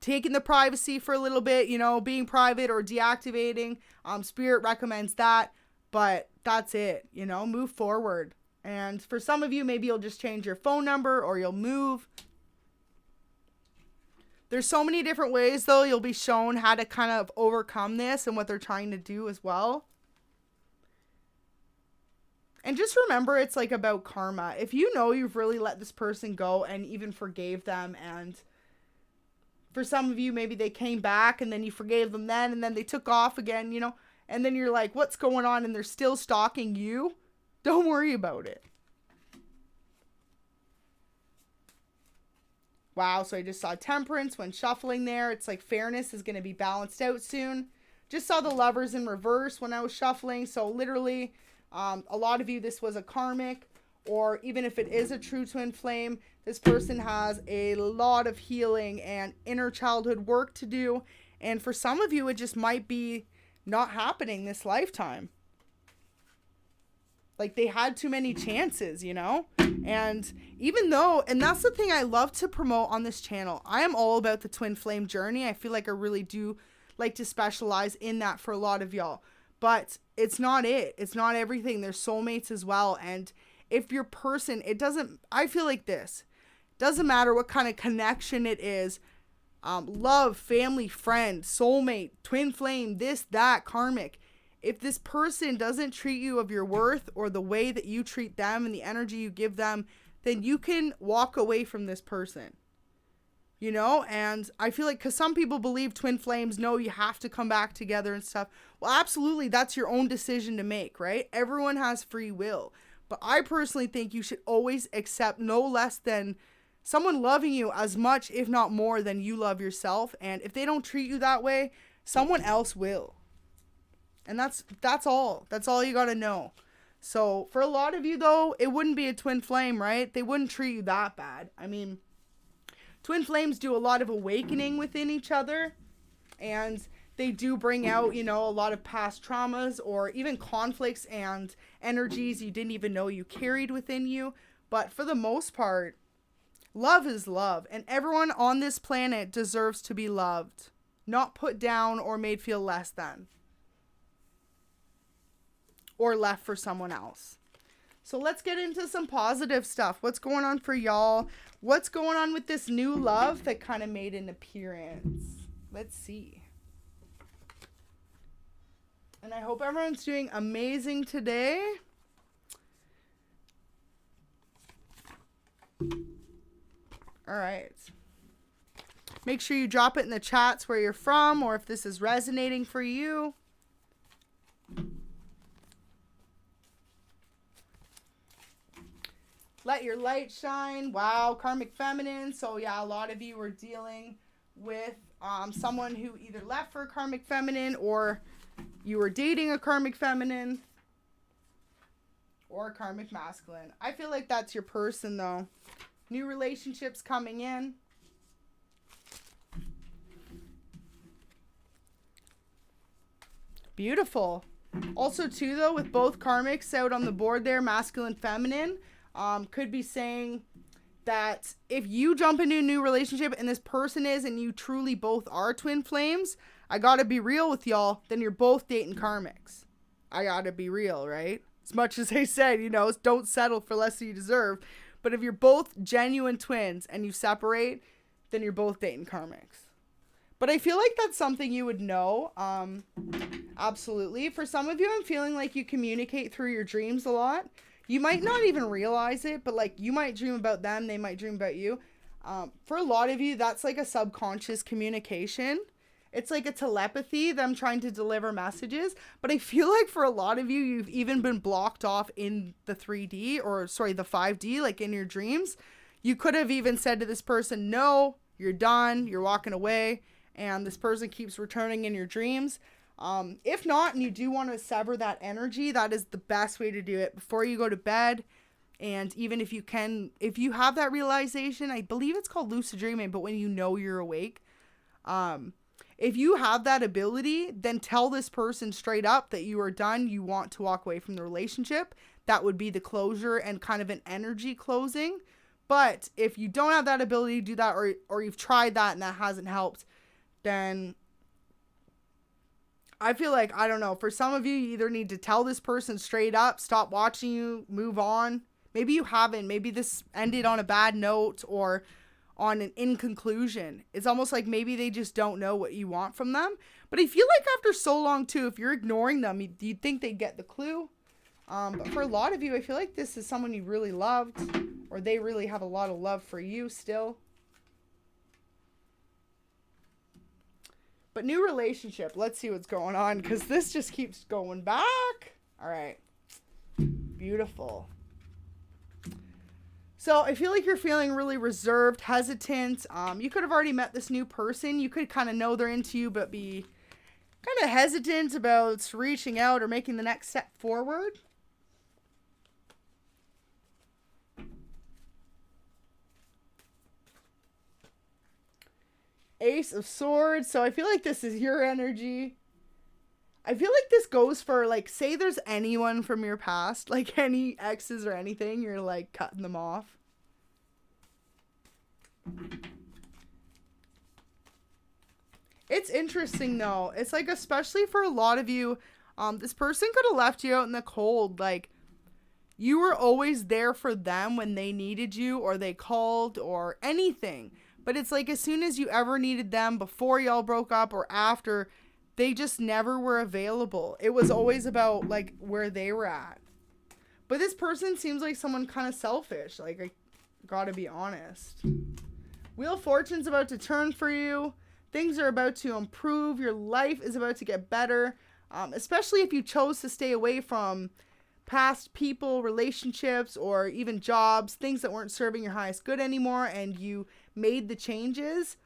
A: taking the privacy for a little bit, you know, being private or deactivating, Spirit recommends that. But that's it, you know, move forward. And for some of you, maybe you'll just change your phone number or you'll move. There's so many different ways, though, you'll be shown how to kind of overcome this and what they're trying to do as well. And just remember, it's like about karma. If you know you've really let this person go and even forgave them, and for some of you, maybe they came back and then you forgave them then, and then they took off again, you know, and then you're like, what's going on? And they're still stalking you. Don't worry about it. Wow, so I just saw Temperance when shuffling there. It's like fairness is going to be balanced out soon. Just saw the Lovers in reverse when I was shuffling. So literally, a lot of you, this was a karmic, or even if it is a true twin flame, this person has a lot of healing and inner childhood work to do. And for some of you, it just might be not happening this lifetime. Like they had too many chances, you know? And even though, and that's the thing I love to promote on this channel, I am all about the twin flame journey. I feel like I really do like to specialize in that for a lot of y'all. But it's not it. It's not everything. There's soulmates as well. And if your person, it doesn't, I feel like this, doesn't matter what kind of connection it is, love, family, friend, soulmate, twin flame, this, that, karmic. If this person doesn't treat you of your worth or the way that you treat them and the energy you give them, then you can walk away from this person. You know, and I feel like, because some people believe twin flames, no, you have to come back together and stuff. Well, absolutely, that's your own decision to make, right? Everyone has free will. But I personally think you should always accept no less than someone loving you as much, if not more, than you love yourself. And if they don't treat you that way, someone else will. And that's all. That's all you got to know. So for a lot of you, though, it wouldn't be a twin flame, right? They wouldn't treat you that bad. I mean, twin flames do a lot of awakening within each other. And they do bring out, you know, a lot of past traumas or even conflicts and energies you didn't even know you carried within you. But for the most part, love is love. And everyone on this planet deserves to be loved, not put down or made feel less than, or left for someone else. So let's get into some positive stuff. What's going on for y'all? What's going on with this new love that kind of made an appearance? Let's see. And I hope everyone's doing amazing today. All right. Make sure you drop it in the chats where you're from, or if this is resonating for you. Let your light shine. Wow, karmic feminine. So yeah, a lot of you were dealing with someone who either left for a karmic feminine, or you were dating a karmic feminine, or a karmic masculine. I feel like that's your person, though. New relationships coming in. Beautiful. Also, too, though, with both karmics out on the board there, masculine, feminine, could be saying that if you jump into a new relationship and this person is, and you truly both are twin flames, I gotta be real with y'all, then you're both dating karmics. I gotta be real, right? As much as I said, you know, don't settle for less than you deserve. But if you're both genuine twins and you separate, then you're both dating karmics. But I feel like that's something you would know. Absolutely. For some of you, I'm feeling like you communicate through your dreams a lot. You might not even realize it, but like you might dream about them, they might dream about you. For a lot of you, that's like a subconscious communication. It's like a telepathy, them trying to deliver messages. But I feel like for a lot of you, you've even been blocked off in the 3D, or sorry, the 5D, like in your dreams. You could have even said to this person, no, you're done, you're walking away. And this person keeps returning in your dreams. If not, and you do want to sever that energy, that is the best way to do it before you go to bed. And even if you can, if you have that realization, I believe it's called lucid dreaming, but when you know you're awake, if you have that ability, then tell this person straight up that you are done. You want to walk away from the relationship. That would be the closure and kind of an energy closing. But if you don't have that ability to do that, or you've tried that and that hasn't helped, then I feel like, I don't know, for some of you, you either need to tell this person straight up, stop watching you, move on. Maybe you haven't. Maybe this ended on a bad note or on an inconclusion. It's almost like maybe they just don't know what you want from them. But I feel like after so long too, if you're ignoring them, you'd think they'd get the clue. But for a lot of you, I feel like this is someone you really loved, or they really have a lot of love for you still. But new relationship, let's see what's going on, because this just keeps going back. All right. Beautiful. So I feel like you're feeling really reserved, hesitant. You could have already met this new person. You could kind of know they're into you, but be kind of hesitant about reaching out or making the next step forward. Ace of Swords. So I feel like this is your energy. I feel like this goes for, like, say there's anyone from your past, like any exes or anything, you're like cutting them off. It's interesting though. It's like, especially for a lot of you, this person could have left you out in the cold. Like, you were always there for them when they needed you, or they called, or anything. But it's like, as soon as you ever needed them, before y'all broke up or after, they just never were available. It was always about, like, where they were at. But this person seems like someone kind of selfish. Like, I gotta be honest. Wheel of Fortune's about to turn for you. Things are about to improve. Your life is about to get better. Especially if you chose to stay away from past people, relationships, or even jobs, things that weren't serving your highest good anymore, and you made the changes.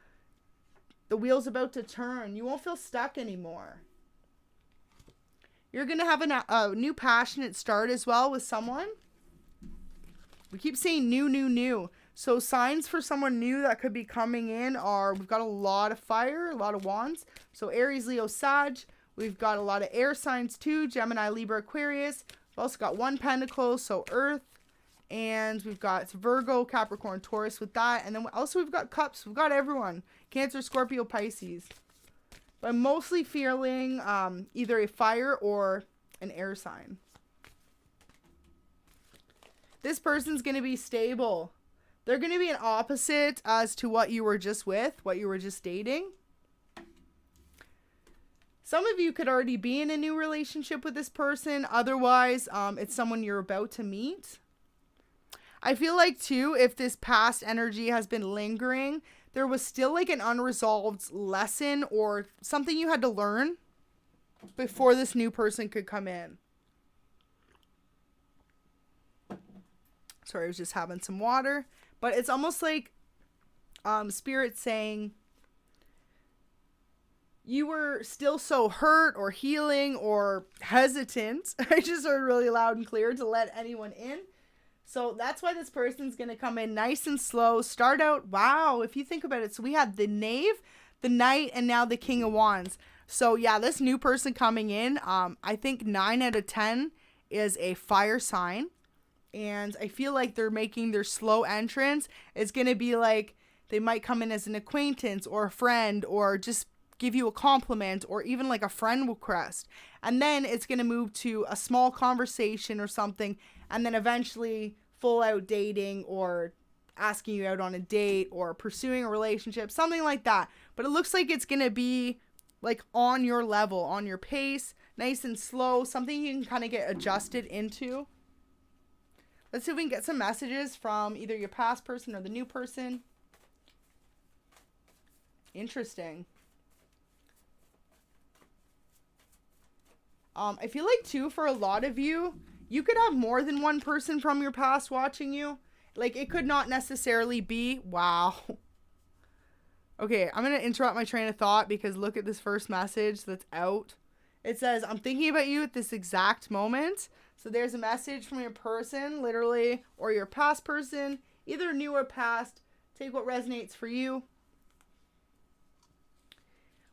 A: The wheel's about to turn. You won't feel stuck anymore. You're going to have a new passionate start as well with someone. We keep saying new. So signs for someone new that could be coming in are, we've got a lot of fire, a lot of wands. So Aries, Leo, Sag. We've got a lot of air signs too. Gemini, Libra, Aquarius. We've also got one pentacle, so Earth. And we've got Virgo, Capricorn, Taurus with that. And then also we've got cups. We've got everyone. Cancer, Scorpio, Pisces. But I'm mostly feeling either a fire or an air sign. This person's going to be stable. They're going to be an opposite as to what you were just with, what you were just dating. Some of you could already be in a new relationship with this person. Otherwise, it's someone you're about to meet. I feel like, too, if this past energy has been lingering, there was still like an unresolved lesson or something you had to learn before this new person could come in. Sorry, I was just having some water. But it's almost like Spirit saying you were still so hurt or healing or hesitant. I just heard really loud and clear to let anyone in. So that's why this person's going to come in nice and slow. Start out, wow, if you think about it. So we had the Knave, the Knight, and now the King of Wands. So yeah, this new person coming in, I think 9 out of 10 is a fire sign. And I feel like they're making their slow entrance. It's going to be like they might come in as an acquaintance or a friend or just give you a compliment or even like a friend request. And then it's going to move to a small conversation or something. And then eventually full out dating or asking you out on a date or pursuing a relationship, something like that. But it looks like it's going to be like on your level, on your pace, nice and slow, something you can kind of get adjusted into. Let's see if we can get some messages from either your past person or the new person. Interesting. I feel like too, for a lot of you, you could have more than one person from your past watching you. Like, it could not necessarily be, wow. Okay, I'm going to interrupt my train of thought because look at this first message that's out. It says, I'm thinking about you at this exact moment. So there's a message from your person, literally, or your past person, either new or past. Take what resonates for you.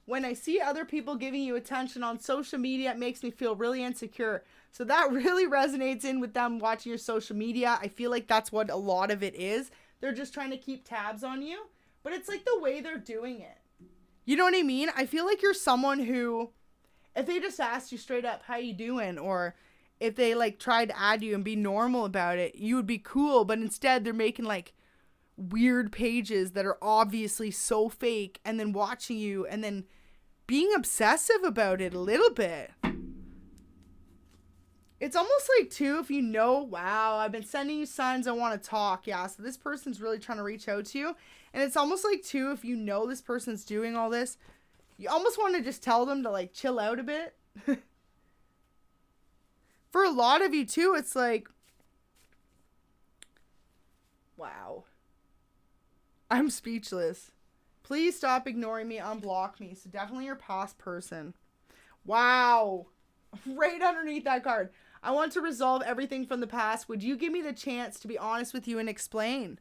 A: When I see other people giving you attention on social media, it makes me feel really insecure. So that really resonates in with them watching your social media. I feel like that's what a lot of it is. They're just trying to keep tabs on you. But it's like the way they're doing it. You know what I mean? I feel like you're someone who, if they just asked you straight up, how you doing? Or if they like tried to add you and be normal about it, you would be cool. But instead they're making like weird pages that are obviously so fake and then watching you and then being obsessive about it a little bit. It's almost like too, if you know, wow, I've been sending you signs, I want to talk. Yeah, so this person's really trying to reach out to you. And it's almost like too, if you know this person's doing all this, you almost want to just tell them to like chill out a bit. For a lot of you too, it's like, wow. I'm speechless. Please stop ignoring me, unblock me. So definitely your past person. Wow. Right underneath that card. I want to resolve everything from the past. Would you give me the chance to be honest with you and explain?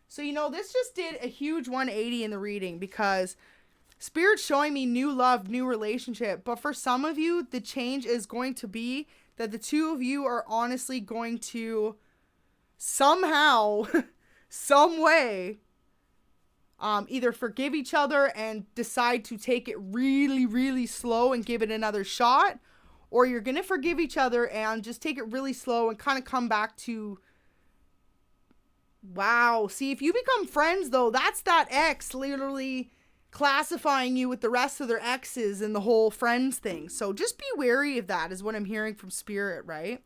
A: So, you know, this just did a huge 180 in the reading because Spirit's showing me new love, new relationship. But for some of you, the change is going to be that the two of you are honestly going to somehow, some way, either forgive each other and decide to take it really, really slow and give it another shot, or you're going to forgive each other and just take it really slow and kind of come back to, wow. See, if you become friends though, that's that ex literally classifying you with the rest of their exes and the whole friends thing. So just be wary of that is what I'm hearing from Spirit, right?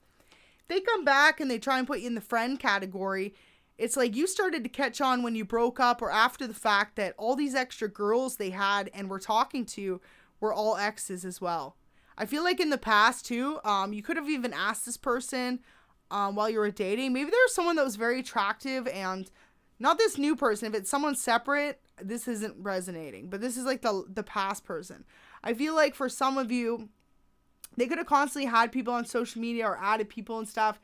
A: If they come back and they try and put you in the friend category, it's like you started to catch on when you broke up or after the fact that all these extra girls they had and were talking to were all exes as well. I feel like in the past too, you could have even asked this person while you were dating. Maybe there was someone that was very attractive and not this new person. If it's someone separate, this isn't resonating. But this is like the past person. I feel like for some of you, they could have constantly had people on social media or added people and stuff.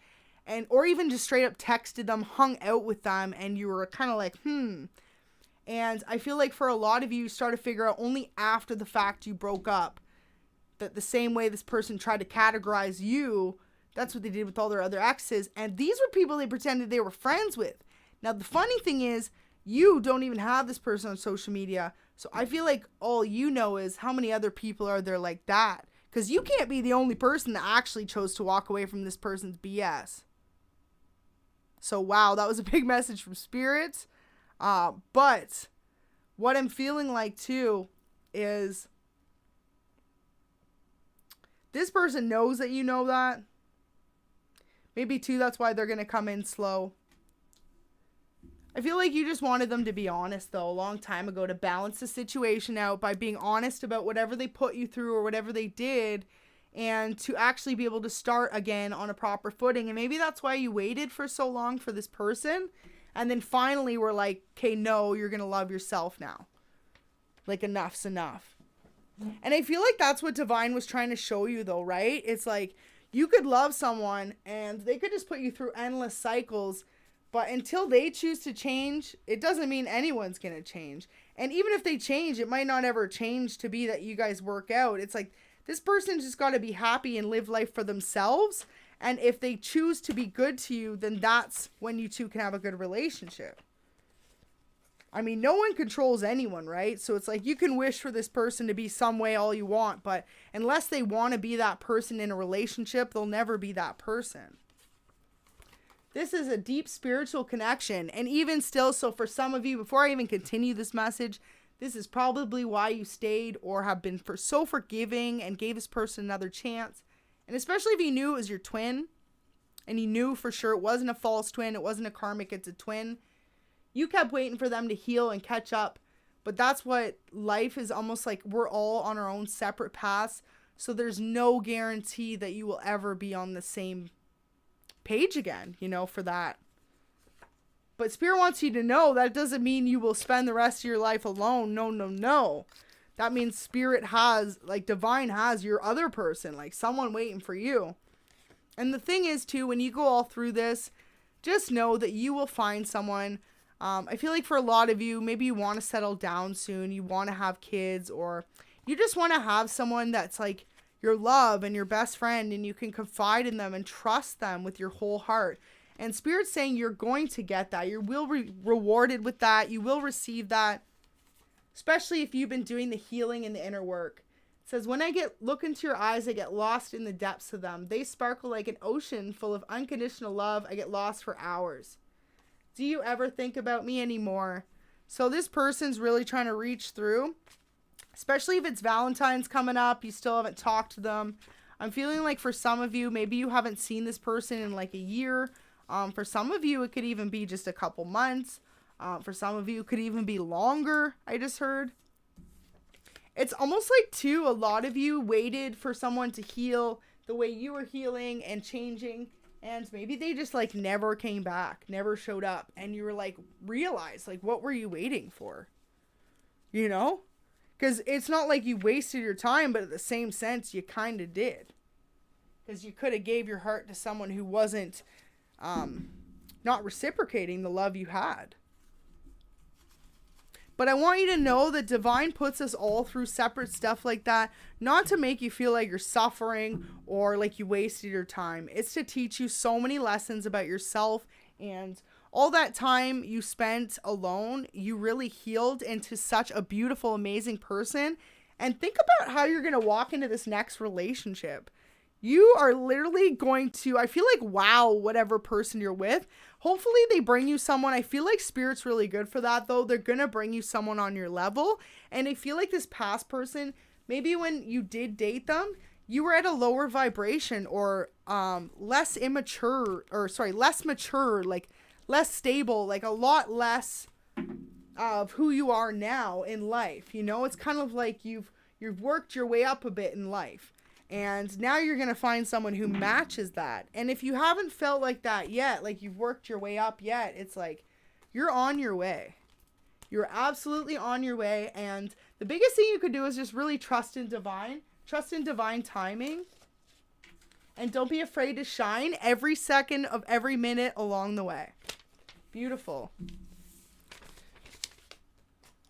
A: And or even just straight up texted them, hung out with them, and you were kind of like, And I feel like for a lot of you start to figure out only after the fact you broke up that the same way this person tried to categorize you, that's what they did with all their other exes. And these were people they pretended they were friends with. Now, the funny thing is, you don't even have this person on social media. So I feel like all you know is how many other people are there like that. Because you can't be the only person that actually chose to walk away from this person's BS. So, wow, that was a big message from Spirit. But what I'm feeling like, too, is this person knows that you know that. Maybe, too, that's why they're going to come in slow. I feel like you just wanted them to be honest, though, a long time ago to balance the situation out by being honest about whatever they put you through or whatever they did, and to actually be able to start again on a proper footing. And maybe that's why you waited for so long for this person. And then finally we're like, okay, no, you're going to love yourself now. Like, enough's enough. And I feel like that's what Divine was trying to show you, though, right? It's like you could love someone and they could just put you through endless cycles. But until they choose to change, it doesn't mean anyone's going to change. And even if they change, it might not ever change to be that you guys work out. It's like, this person's just got to be happy and live life for themselves. And if they choose to be good to you, then that's when you two can have a good relationship. I mean, no one controls anyone, right? So it's like you can wish for this person to be some way all you want. But unless they want to be that person in a relationship, they'll never be that person. This is a deep spiritual connection. And even still, so for some of you, before I even continue this message, this is probably why you stayed or have been so forgiving and gave this person another chance. And especially if you knew it was your twin and you knew for sure it wasn't a false twin, it wasn't a karmic, it's a twin. You kept waiting for them to heal and catch up. But that's what life is almost like. We're all on our own separate paths. So there's no guarantee that you will ever be on the same page again, you know, for that. But Spirit wants you to know that doesn't mean you will spend the rest of your life alone. No, no, no. that means spirit has, like divine has your other person, like someone waiting for you. And the thing is too, when you go all through this, just know that you will find someone. I feel like for a lot of you, maybe you want to settle down soon, you want to have kids, or you just want to have someone that's like your love and your best friend, and you can confide in them and trust them with your whole heart. And Spirit's saying you're going to get that. You will be rewarded with that. You will receive that, especially if you've been doing the healing and the inner work. It says, when I look into your eyes, I get lost in the depths of them. They sparkle like an ocean full of unconditional love. I get lost for hours. Do you ever think about me anymore? So this person's really trying to reach through, especially if it's Valentine's coming up. You still haven't talked to them. I'm feeling like for some of you, maybe you haven't seen this person in like a year. For some of you, it could even be just a couple months. For some of you, it could even be longer, I just heard. It's almost like, too, a lot of you waited for someone to heal the way you were healing and changing. And maybe they just, like, never came back, never showed up. And you were, like, realized, like, what were you waiting for? You know? Because it's not like you wasted your time, but at the same sense, you kind of did. Because you could have gave your heart to someone who wasn't not reciprocating the love you had. But I want you to know that Divine puts us all through separate stuff like that, not to make you feel like you're suffering or like you wasted your time. It's to teach you so many lessons about yourself, and all that time you spent alone, you really healed into such a beautiful, amazing person. And think about how you're going to walk into this next relationship. You are literally going to, I feel like, wow, whatever person you're with. Hopefully they bring you someone. I feel like Spirit's really good for that, though. They're going to bring you someone on your level. And I feel like this past person, maybe when you did date them, you were at a lower vibration, or less mature, like less stable, like a lot less of who you are now in life. You know, it's kind of like you've worked your way up a bit in life. And now you're going to find someone who matches that. And if you haven't felt like that yet, like you've worked your way up yet, it's like you're on your way. You're absolutely on your way. And the biggest thing you could do is just really trust in divine timing. And don't be afraid to shine every second of every minute along the way. Beautiful.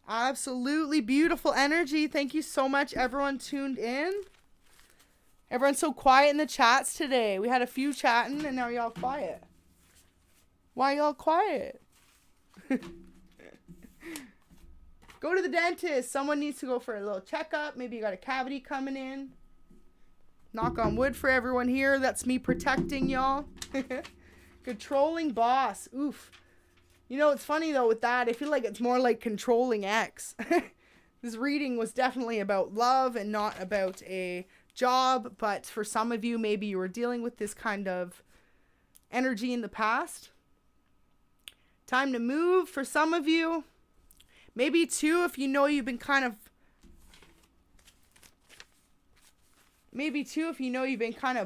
A: Absolutely beautiful energy. Thank you so much, everyone tuned in. Everyone's so quiet in the chats today. We had a few chatting, and now y'all quiet. Why y'all quiet? Go to the dentist. Someone needs to go for a little checkup. Maybe you got a cavity coming in. Knock on wood for everyone here. That's me protecting y'all. Controlling boss. Oof. You know, it's funny, though, with that. I feel like it's more like controlling ex. This reading was definitely about love and not about a job, but for some of you, maybe you were dealing with this kind of energy in the past. Time to move for some of you. Maybe too, if you know you've been kind of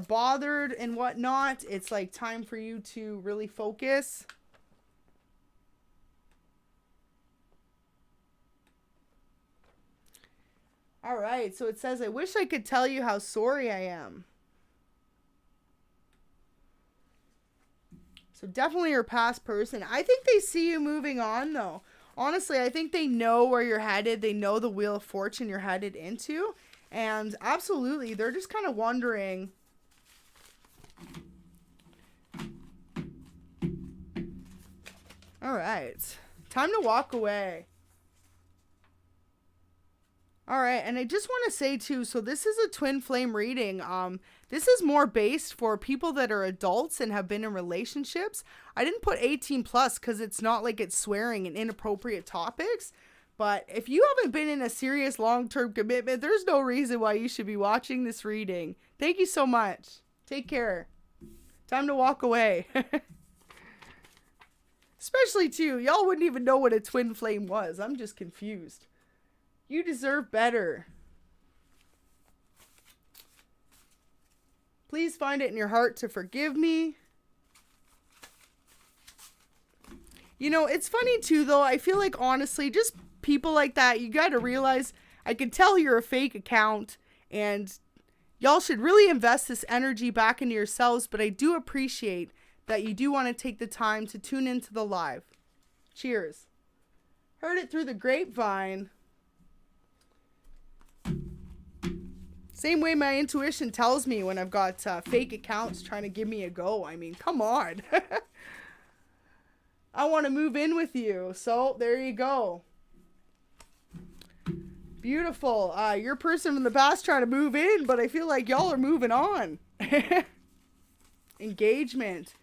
A: bothered and whatnot, it's like time for you to really focus. All right, so it says, I wish I could tell you how sorry I am. So definitely your past person. I think they see you moving on, though. Honestly, I think they know where you're headed. They know the Wheel of Fortune you're headed into. And absolutely, they're just kind of wondering. All right, time to walk away. All right, and I just want to say too, so this is a twin flame reading. This is more based for people that are adults and have been in relationships. I didn't put 18 plus because it's not like it's swearing and inappropriate topics. But if you haven't been in a serious long-term commitment, there's no reason why you should be watching this reading. Thank you so much. Take care. Time to walk away. Especially too, y'all wouldn't even know what a twin flame was. I'm just confused. You deserve better. Please find it in your heart to forgive me. You know, it's funny too, though. I feel like, honestly, just people like that, you got to realize I can tell you're a fake account, and y'all should really invest this energy back into yourselves, but I do appreciate that you do want to take the time to tune into the live. Cheers. Heard it through the grapevine. Same way my intuition tells me when I've got fake accounts trying to give me a go. I mean, come on. I want to move in with you. So there you go. Beautiful. Your person from the past trying to move in, but I feel like y'all are moving on. Engagement.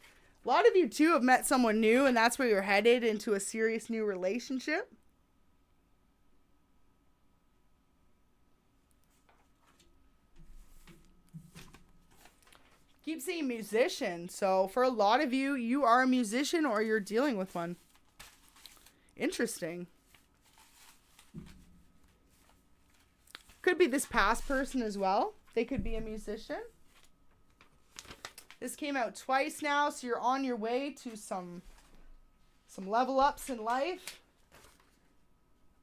A: A lot of you too have met someone new, and that's where you're headed, into a serious new relationship. Keep seeing musician. So for a lot of you, you are a musician or you're dealing with one. Interesting. Could be this past person as well. They could be a musician. This came out twice now, so you're on your way to some level ups in life.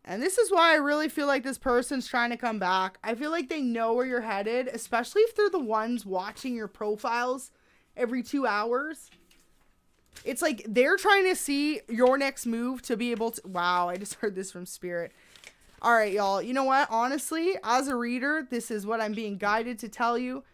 A: And this is why I really feel like this person's trying to come back. I feel like they know where you're headed, especially if they're the ones watching your profiles every 2 hours. It's like they're trying to see your next move to be able to... Wow, I just heard this from Spirit. All right, y'all. You know what? Honestly, as a reader, this is what I'm being guided to tell you.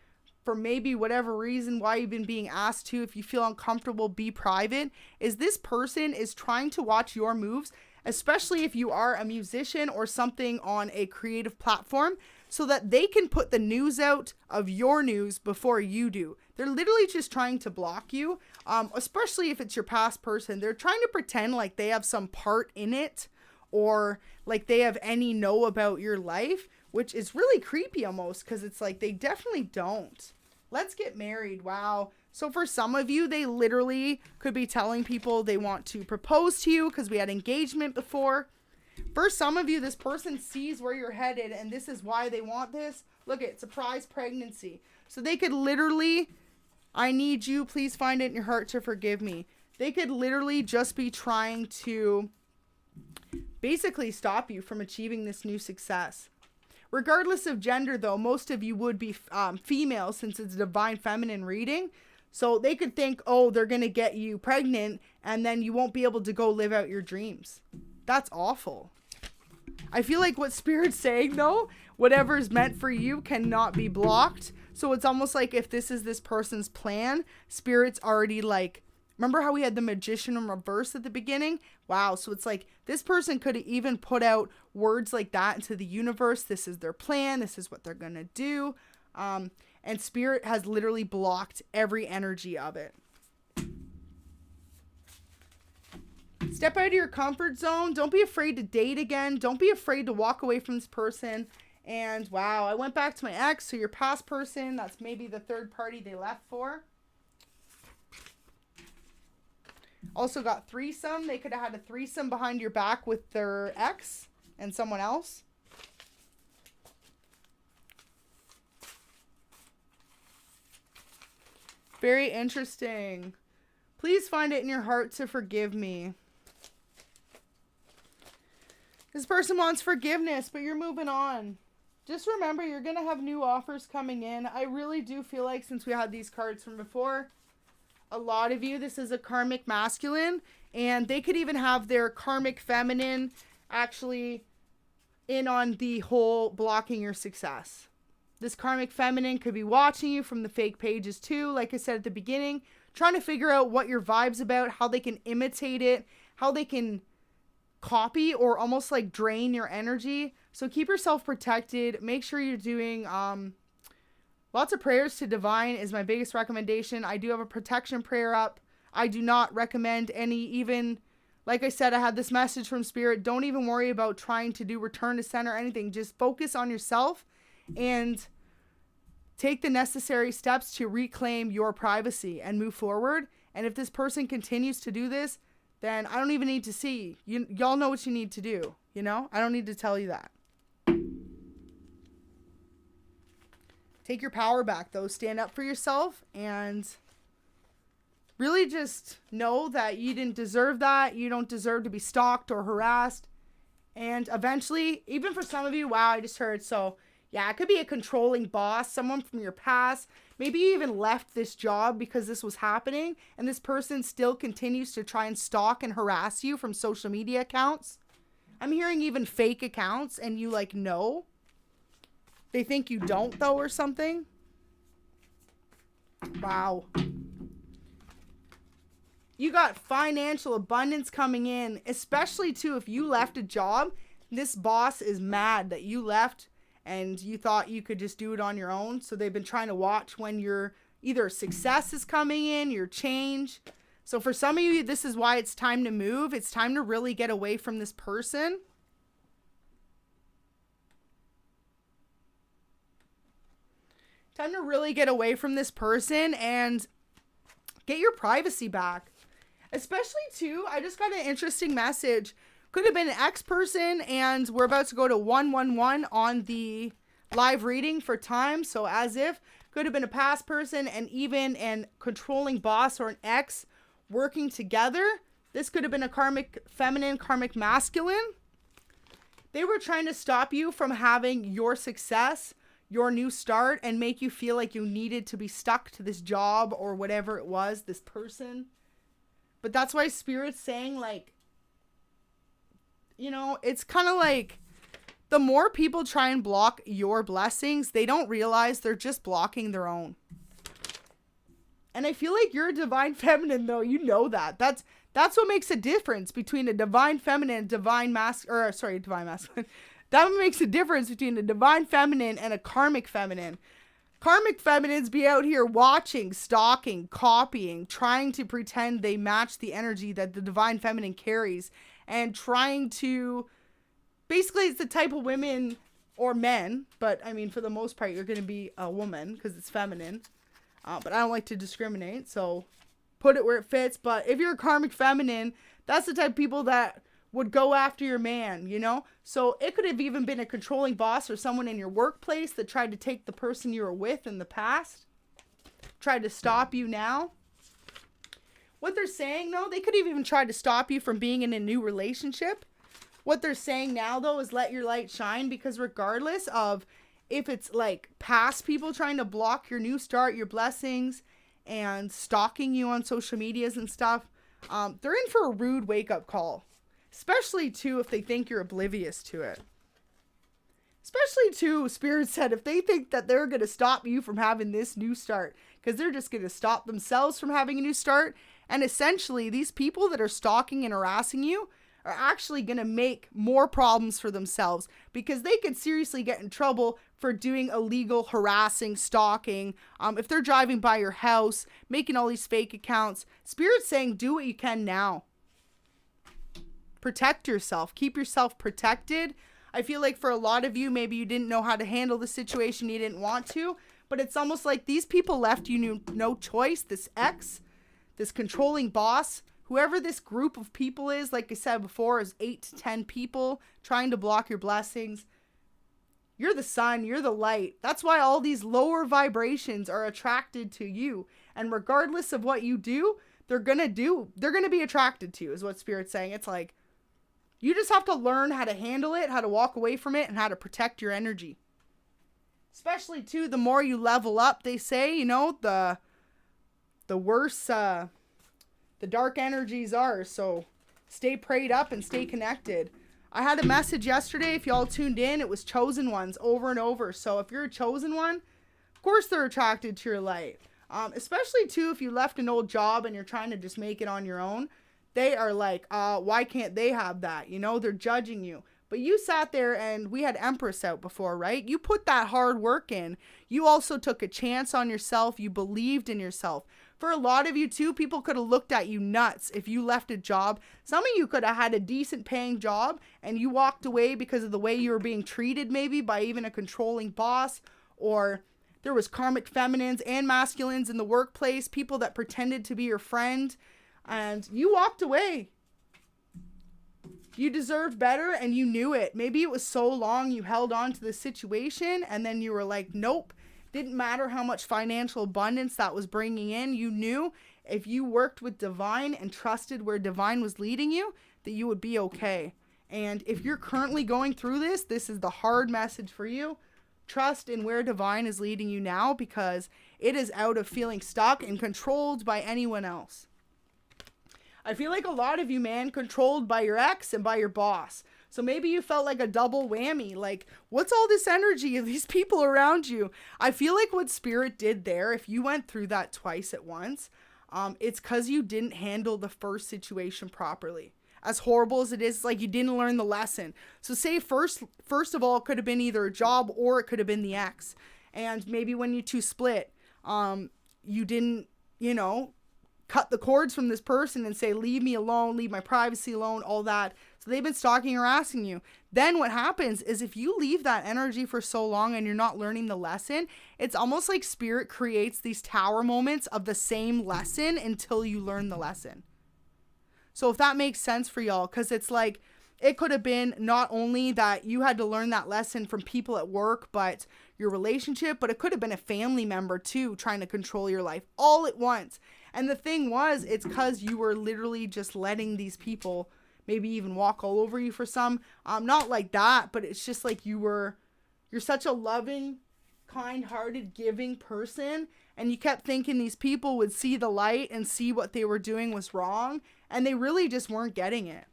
A: For maybe whatever reason why you've been being asked to, if you feel uncomfortable, be private, is this person is trying to watch your moves, especially if you are a musician or something on a creative platform, so that they can put the news out of your news before you do. They're literally just trying to block you, especially if it's your past person. They're trying to pretend like they have some part in it, or like they have any know about your life, which is really creepy almost, because it's like they definitely don't. Let's get married. Wow. So for some of you, they literally could be telling people they want to propose to you, because we had engagement before. For some of you, this person sees where you're headed, and this is why they want this. Look at surprise pregnancy. So they could literally, I need you, please find it in your heart to forgive me. They could literally just be trying to basically stop you from achieving this new success. Regardless of gender, though, most of you would be female, since it's a divine feminine reading. So they could think, oh, they're going to get you pregnant, and then you won't be able to go live out your dreams. That's awful. I feel like what Spirit's saying, though, whatever is meant for you cannot be blocked. So it's almost like if this is this person's plan, Spirit's already like... Remember how we had the Magician in reverse at the beginning? Wow. So it's like this person could even put out words like that into the universe. This is their plan. This is what they're going to do. And Spirit has literally blocked every energy of it. Step out of your comfort zone. Don't be afraid to date again. Don't be afraid to walk away from this person. And wow, I went back to my ex. So your past person, that's maybe the third party they left for. Also got threesome. They could have had a threesome behind your back with their ex and someone else. Very interesting. Please find it in your heart to forgive me. This person wants forgiveness, but you're moving on. Just remember, you're going to have new offers coming in. I really do feel like, since we had these cards from before, a lot of you, this is a karmic masculine, and they could even have their karmic feminine actually in on the whole blocking your success. This karmic feminine could be watching you from the fake pages too, like I said at the beginning, trying to figure out what your vibe's about, how they can imitate it, how they can copy or almost like drain your energy. So keep yourself protected. Make sure you're doing lots of prayers to divine is my biggest recommendation. I do have a protection prayer up. I do not recommend any, even, like I said, I had this message from Spirit. Don't even worry about trying to do return to center or anything. Just focus on yourself and take the necessary steps to reclaim your privacy and move forward. And if this person continues to do this, then I don't even need to see. Y'all know what you need to do. You know, I don't need to tell you that. Take your power back, though. Stand up for yourself and really just know that you didn't deserve that. You don't deserve to be stalked or harassed. And eventually, even for some of you, wow, I just heard, so yeah, it could be a controlling boss, someone from your past. Maybe you even left this job because this was happening, and this person still continues to try and stalk and harass you from social media accounts. I'm hearing even fake accounts, and you like know. They think you don't though or something. Wow. You got financial abundance coming in, especially too if you left a job. This boss is mad that you left and you thought you could just do it on your own. So they've been trying to watch when your either success is coming in, your change. So for some of you, this is why it's time to move. It's time to really get away from this person. Time to really get away from this person and get your privacy back. Especially too, I just got an interesting message. Could have been an ex-person, and we're about to go to 111 on the live reading for time. So as if, could have been a past person and even an controlling boss or an ex working together. This could have been a karmic feminine, karmic masculine. They were trying to stop you from having your success, your new start, and make you feel like you needed to be stuck to this job or whatever it was, this person. But that's why Spirit's saying, like, you know, it's kind of like the more people try and block your blessings, they don't realize they're just blocking their own. And I feel like you're a divine feminine, though. You know that. That's what makes a difference between a divine feminine and divine masculine. That makes a difference between a divine feminine and a karmic feminine. Karmic feminines be out here watching, stalking, copying, trying to pretend they match the energy that the divine feminine carries, and trying to, basically it's the type of women or men, but I mean for the most part you're going to be a woman because it's feminine, but I don't like to discriminate, so put it where it fits. But if you're a karmic feminine, that's the type of people that would go after your man, you know? So it could have even been a controlling boss or someone in your workplace that tried to take the person you were with in the past, tried to stop you now. What they're saying, though, they could have even tried to stop you from being in a new relationship. What they're saying now, though, is let your light shine, because regardless of if it's like past people trying to block your new start, your blessings, and stalking you on social medias and stuff, they're in for a rude wake-up call. Especially, too, if they think you're oblivious to it. Especially, too, Spirit said, if they think that they're going to stop you from having this new start. Because they're just going to stop themselves from having a new start. And essentially, these people that are stalking and harassing you are actually going to make more problems for themselves. Because they could seriously get in trouble for doing illegal harassing, stalking. If they're driving by your house, making all these fake accounts. Spirit's saying, do what you can now. Protect yourself. Keep yourself protected. I feel like for a lot of you, maybe you didn't know how to handle the situation. You didn't want to. But it's almost like these people left you no choice. This ex, this controlling boss, whoever this group of people is, like I said before, is 8 to 10 people trying to block your blessings. You're the sun. You're the light. That's why all these lower vibrations are attracted to you. And regardless of what you do, they're going to be attracted to you, is what Spirit's saying. It's like, you just have to learn how to handle it, how to walk away from it, and how to protect your energy. Especially, too, the more you level up, they say, you know, the worse the dark energies are. So stay prayed up and stay connected. I had a message yesterday, if y'all tuned in, it was chosen ones over and over. So if you're a chosen one, of course they're attracted to your light. Especially, too, if you left an old job and you're trying to just make it on your own. They are like, why can't they have that? You know, they're judging you. But you sat there, and we had Empress out before, right? You put that hard work in. You also took a chance on yourself. You believed in yourself. For a lot of you, too, people could have looked at you nuts if you left a job. Some of you could have had a decent paying job, and you walked away because of the way you were being treated, maybe by even a controlling boss, or there was karmic feminines and masculines in the workplace, people that pretended to be your friend. And you walked away. You deserved better, and you knew it. Maybe it was so long you held on to the situation, and then you were like, nope. Didn't matter how much financial abundance that was bringing in. You knew if you worked with divine and trusted where divine was leading you, that you would be okay. And if you're currently going through this, this is the hard message for you. Trust in where divine is leading you now, because it is out of feeling stuck and controlled by anyone else. I feel like a lot of you, man, controlled by your ex and by your boss. So maybe you felt like a double whammy. Like, what's all this energy of these people around you? I feel like what Spirit did there, if you went through that twice at once, it's because you didn't handle the first situation properly. As horrible as it is, like you didn't learn the lesson. So say first of all, it could have been either a job or it could have been the ex. And maybe when you two split, you didn't, cut the cords from this person and say, leave me alone, leave my privacy alone, all that. So they've been stalking, harassing you. Then what happens is if you leave that energy for so long and you're not learning the lesson, it's almost like Spirit creates these tower moments of the same lesson until you learn the lesson. So if that makes sense for y'all, because it's like, it could have been not only that you had to learn that lesson from people at work, but your relationship, but it could have been a family member too, trying to control your life all at once. And the thing was, it's because you were literally just letting these people maybe even walk all over you for some, not like that, but it's just like you're such a loving, kind-hearted, giving person. And you kept thinking these people would see the light and see what they were doing was wrong. And they really just weren't getting it.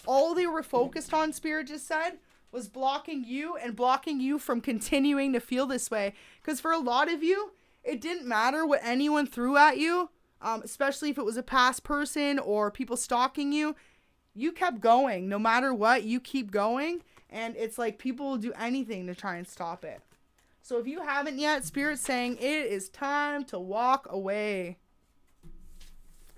A: All they were focused on, Spirit just said, was blocking you and blocking you from continuing to feel this way. Because for a lot of you, it didn't matter what anyone threw at you, especially if it was a past person or people stalking you. You kept going. No matter what, you keep going. And it's like people will do anything to try and stop it. So if you haven't yet, Spirit's saying it is time to walk away.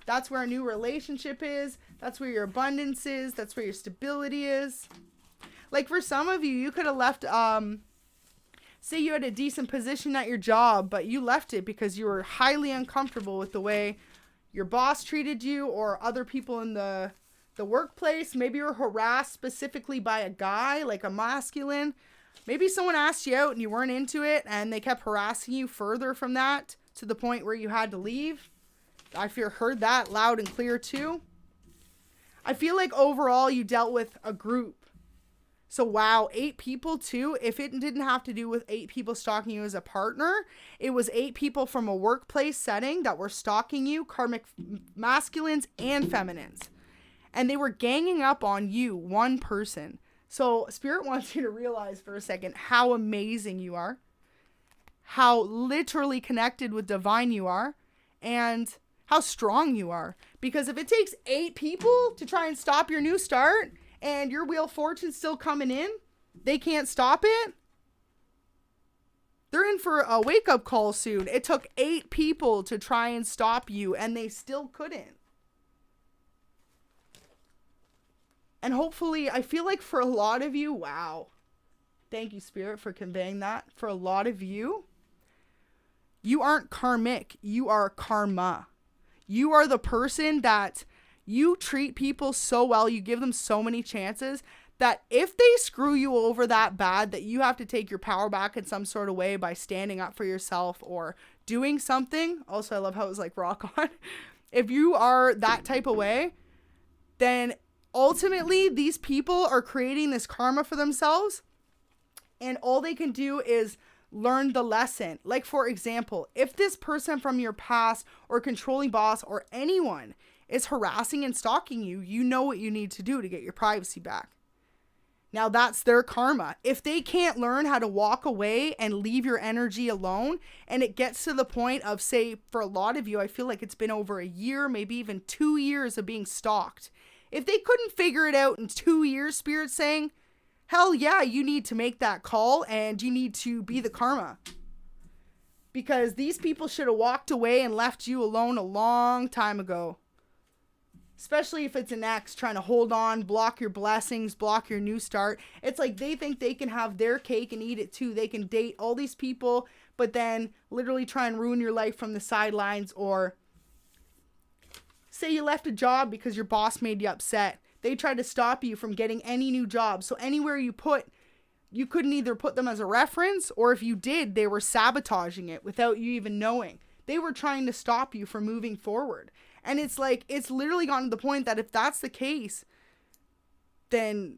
A: That's where a new relationship is. That's where your abundance is. That's where your stability is. Like for some of you, you could have left, say you had a decent position at your job, but you left it because you were highly uncomfortable with the way your boss treated you or other people in the workplace. Maybe you were harassed specifically by a guy, like a masculine. Maybe someone asked you out and you weren't into it and they kept harassing you further from that to the point where you had to leave. I heard that loud and clear too. I feel like overall you dealt with a group. So wow, 8 people too. If it didn't have to do with 8 people stalking you as a partner, it was 8 people from a workplace setting that were stalking you, karmic masculines and feminines. And they were ganging up on you, one person. So Spirit wants you to realize for a second how amazing you are, how literally connected with divine you are, and how strong you are. Because if it takes 8 people to try and stop your new start and your wheel of fortune's still coming in, they can't stop it. They're in for a wake-up call soon. It took 8 people to try and stop you and they still couldn't. And hopefully, I feel like for a lot of you, wow. Thank you, Spirit, for conveying that. For a lot of you, you aren't karmic. You are karma. You are the person that you treat people so well, you give them so many chances that if they screw you over that bad that you have to take your power back in some sort of way by standing up for yourself or doing something. Also, I love how it was like rock on. If you are that type of way, then ultimately these people are creating this karma for themselves and all they can do is learn the lesson. Like, for example, if this person from your past or controlling boss or anyone is harassing and stalking you, you know what you need to do to get your privacy back. Now that's their karma. If they can't learn how to walk away and leave your energy alone, and it gets to the point of, say, for a lot of you, I feel like it's been over a year, maybe even 2 years of being stalked. If they couldn't figure it out in 2 years, Spirit's saying, hell yeah, you need to make that call and you need to be the karma. Because these people should have walked away and left you alone a long time ago. Especially if it's an ex trying to hold on, block your blessings, block your new start. It's like they think they can have their cake and eat it too. They can date all these people, but then literally try and ruin your life from the sidelines. Or say you left a job because your boss made you upset. They tried to stop you from getting any new job. So anywhere you put, you couldn't either put them as a reference, or if you did, they were sabotaging it without you even knowing. They were trying to stop you from moving forward. And it's like, it's literally gotten to the point that if that's the case, then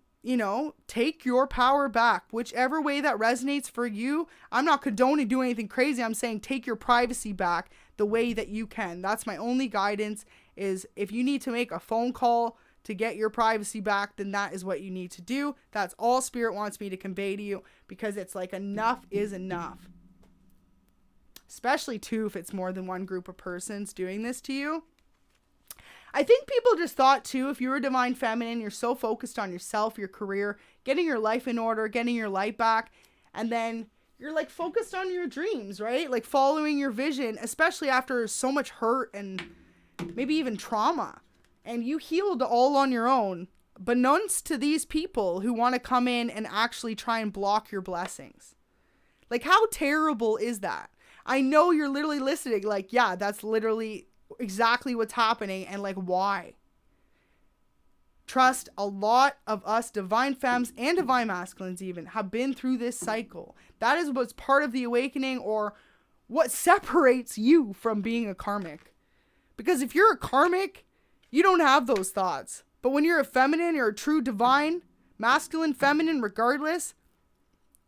A: take your power back, whichever way that resonates for you. I'm not condoning doing anything crazy. I'm saying take your privacy back the way that you can. That's my only guidance, is if you need to make a phone call to get your privacy back, then that is what you need to do. That's all Spirit wants me to convey to you, because it's like enough is enough. Especially too, if it's more than one group of persons doing this to you. I think people just thought too, if you're a divine feminine, you're so focused on yourself, your career, getting your life in order, getting your light back, and then you're like focused on your dreams, right? Like following your vision, especially after so much hurt and maybe even trauma, and you healed all on your own. Beknownst to these people who want to come in and actually try and block your blessings. Like, how terrible is that? I know you're literally listening like, yeah, that's literally exactly what's happening, and like, why? Trust, a lot of us divine femmes and divine masculines even have been through this cycle. That is what's part of the awakening, or what separates you from being a karmic. Because if you're a karmic, you don't have those thoughts. But when you're a feminine or a true divine, masculine, feminine, regardless,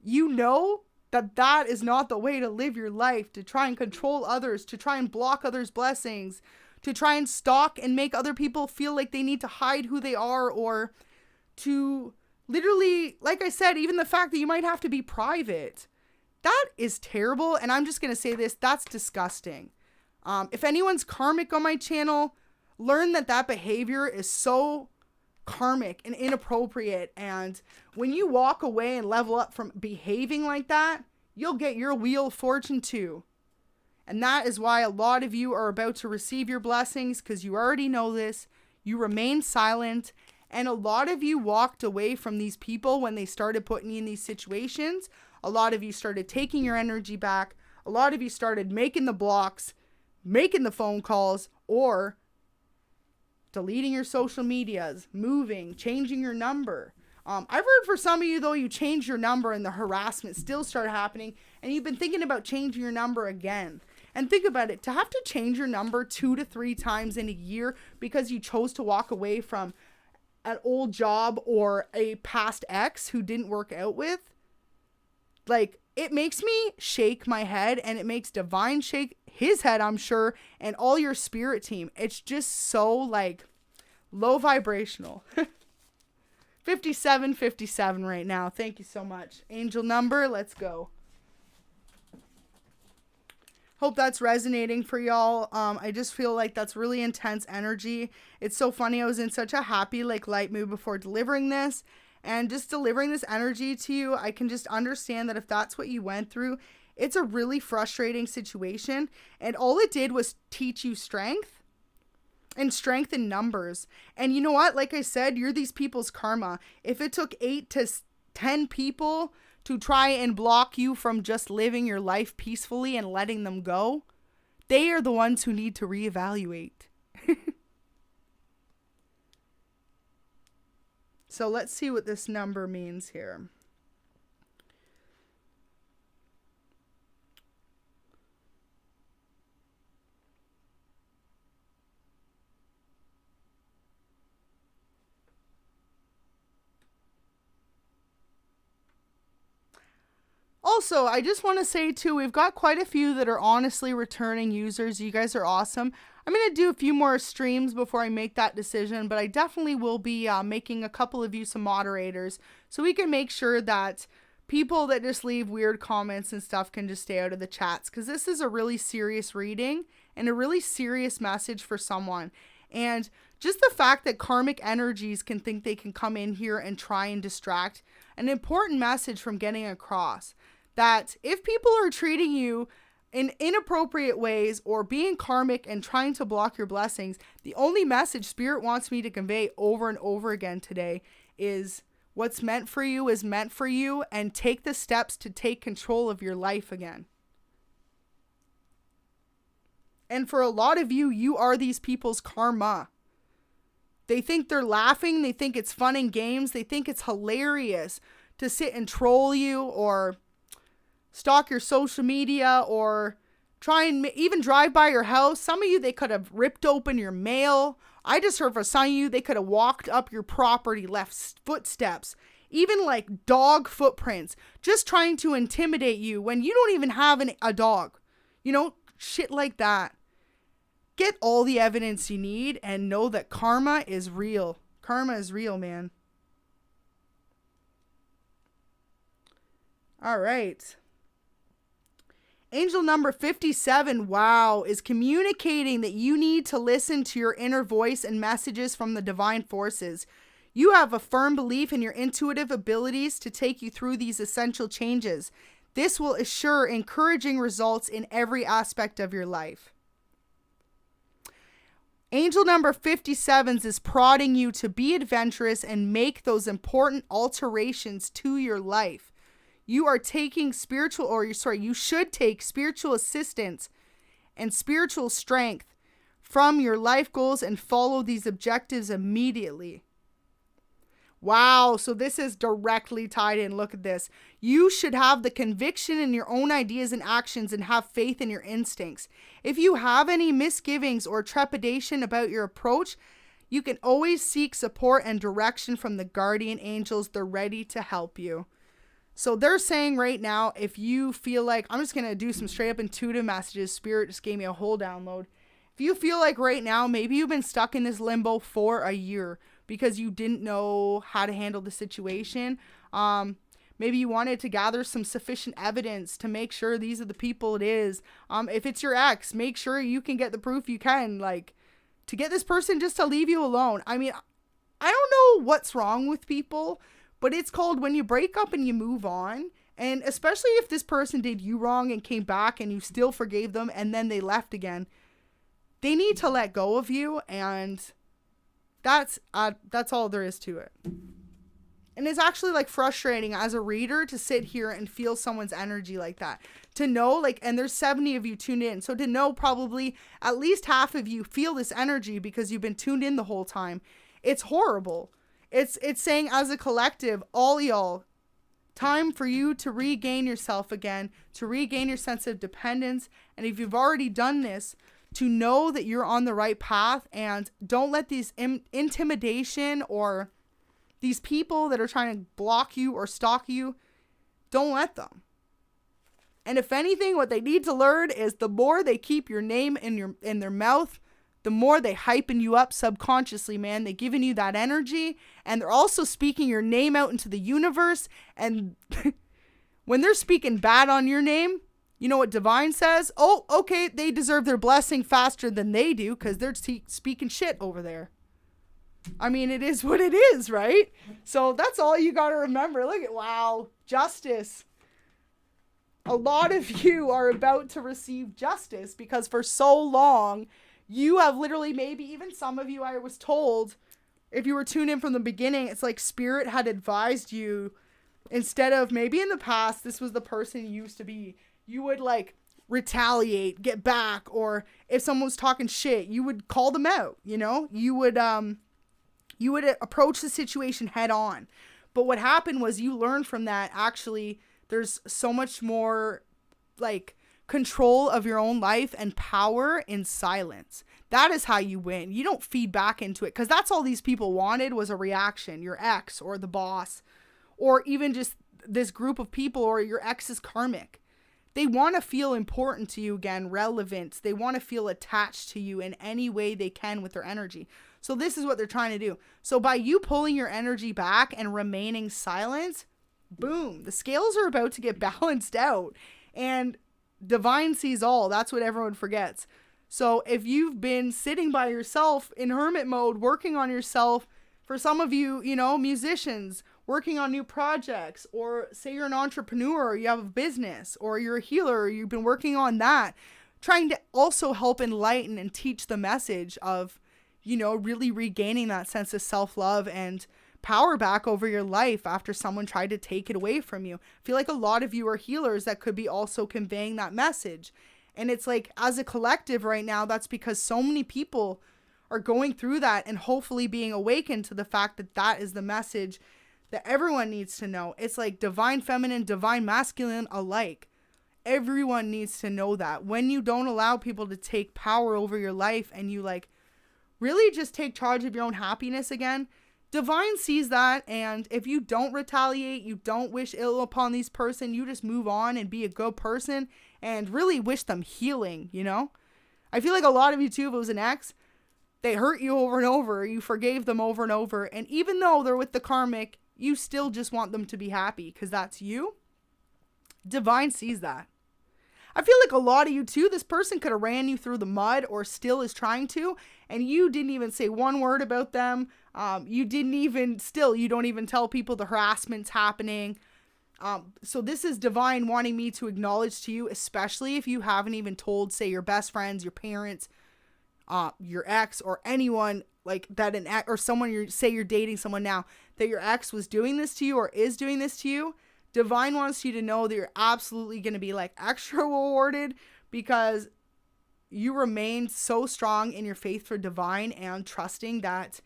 A: you know that that is not the way to live your life, to try and control others, to try and block others' blessings, to try and stalk and make other people feel like they need to hide who they are, or to literally, like I said, even the fact that you might have to be private. That is terrible, and I'm just going to say this, that's disgusting. If anyone's karmic on my channel, learn that that behavior is so karmic and inappropriate, and when you walk away and level up from behaving like that, you'll get your wheel of fortune too. And that is why a lot of you are about to receive your blessings, because you already know this. You remain silent, and a lot of you walked away from these people when they started putting you in these situations. A lot of you started taking your energy back. A lot of you started making the blocks, making the phone calls, or deleting your social medias, moving, changing your number. I've heard for some of you, though, you changed your number and the harassment still started happening, and you've been thinking about changing your number again. And think about it, to have to change your number 2 to 3 times in a year because you chose to walk away from an old job or a past ex who didn't work out with, like, it makes me shake my head, and it makes Divine shake his head, I'm sure, and all your spirit team. It's just so, like, low vibrational. 5757 right now. Thank you so much. Angel number, let's go. Hope that's resonating for y'all. I just feel like that's really intense energy. It's so funny. I was in such a happy, like, light mood before delivering this. And just delivering this energy to you, I can just understand that if that's what you went through, it's a really frustrating situation. And all it did was teach you strength, and strength in numbers. And you know what? Like I said, you're these people's karma. If it took 8 to 10 people to try and block you from just living your life peacefully and letting them go, they are the ones who need to reevaluate. So let's see what this number means here. Also, I just want to say too, we've got quite a few that are honestly returning users. You guys are awesome. I'm going to do a few more streams before I make that decision, but I definitely will be making a couple of you some moderators so we can make sure that people that just leave weird comments and stuff can just stay out of the chats, because this is a really serious reading and a really serious message for someone. And just the fact that karmic energies can think they can come in here and try and distract, an important message from getting across, that if people are treating you in inappropriate ways or being karmic and trying to block your blessings, the only message Spirit wants me to convey over and over again today is what's meant for you is meant for you, and take the steps to take control of your life again. And for a lot of you, you are these people's karma. They think they're laughing. They think it's fun and games. They think it's hilarious to sit and troll you or stalk your social media or try and even drive by your house. Some of you, they could have ripped open your mail. I just heard for some of you, they could have walked up your property, left footsteps, even like dog footprints, just trying to intimidate you when you don't even have a dog. You know, shit like that. Get all the evidence you need and know that karma is real. Karma is real, man. All right. Angel number 57, wow, is communicating that you need to listen to your inner voice and messages from the divine forces. You have a firm belief in your intuitive abilities to take you through these essential changes. This will assure encouraging results in every aspect of your life. Angel number 57 is prodding you to be adventurous and make those important alterations to your life. You are taking you should take spiritual assistance and spiritual strength from your life goals and follow these objectives immediately. Wow, so this is directly tied in. Look at this. You should have the conviction in your own ideas and actions and have faith in your instincts. If you have any misgivings or trepidation about your approach, you can always seek support and direction from the guardian angels. They're ready to help you. So they're saying right now, if you feel like, I'm just going to do some straight up intuitive messages. Spirit just gave me a whole download. If you feel like right now, maybe you've been stuck in this limbo for a year because you didn't know how to handle the situation. Maybe you wanted to gather some sufficient evidence to make sure these are the people it is. If it's your ex, make sure you can get the proof you can, like, to get this person just to leave you alone. I mean, I don't know what's wrong with people, but it's called when you break up and you move on. And especially if this person did you wrong and came back and you still forgave them and then they left again, they need to let go of you, and that's all there is to it. And it's actually like frustrating as a reader to sit here and feel someone's energy like that. To know, like, and there's 70 of you tuned in. So to know probably at least half of you feel this energy because you've been tuned in the whole time. It's horrible. It's saying as a collective, all y'all, time for you to regain yourself again, to regain your sense of dependence. And if you've already done this, to know that you're on the right path, and don't let these intimidation or these people that are trying to block you or stalk you, don't let them. And if anything, what they need to learn is the more they keep your name in their mouth, the more they hyping you up subconsciously, man. They're giving you that energy, and they're also speaking your name out into the universe. And when they're speaking bad on your name, you know what Divine says? Oh, okay, they deserve their blessing faster than they do because they're speaking shit over there. I mean, it is what it is, right? So that's all you got to remember. Look at, wow, justice. A lot of you are about to receive justice because for so long, you have literally, maybe even some of you, I was told, if you were tuned in from the beginning, it's like Spirit had advised you, instead of maybe in the past, this was the person you used to be, you would like retaliate, get back, or if someone was talking shit, you would call them out, you know? You would approach the situation head on. But what happened was you learned from that, actually, there's so much more like control of your own life and power in silence. That is how you win. You don't feed back into it, because that's all these people wanted was a reaction, your ex or the boss, or even just this group of people or your ex's karmic. They want to feel important to you again, relevant. They want to feel attached to you in any way they can with their energy. So this is what they're trying to do. So by you pulling your energy back and remaining silent, boom, the scales are about to get balanced out. And Divine sees all. That's what everyone forgets. So if you've been sitting by yourself in hermit mode, working on yourself, for some of you, you know, musicians, working on new projects, or say you're an entrepreneur, or you have a business, or you're a healer, or you've been working on that, trying to also help enlighten and teach the message of, you know, really regaining that sense of self-love and power back over your life after someone tried to take it away from you. I feel like a lot of you are healers that could be also conveying that message. And it's like, as a collective right now, that's because so many people are going through that and hopefully being awakened to the fact that that is the message that everyone needs to know. It's like divine feminine, divine masculine alike. Everyone needs to know that. When you don't allow people to take power over your life and you like really just take charge of your own happiness again. Divine sees that, and if you don't retaliate, you don't wish ill upon these person, you just move on and be a good person and really wish them healing, you know? I feel like a lot of you too, if it was an ex, they hurt you over and over, you forgave them over and over, and even though they're with the karmic, you still just want them to be happy because that's you. Divine sees that. I feel like a lot of you too, this person could have ran you through the mud or still is trying to, and you didn't even say one word about them. You don't even tell people the harassment's happening. So this is divine wanting me to acknowledge to you, especially if you haven't even told, say, your best friends, your parents, your ex, or anyone like that, an ex, or someone you're dating someone now, that your ex was doing this to you or is doing this to you. Divine wants you to know that you're absolutely going to be like extra rewarded because you remained so strong in your faith for divine and trusting that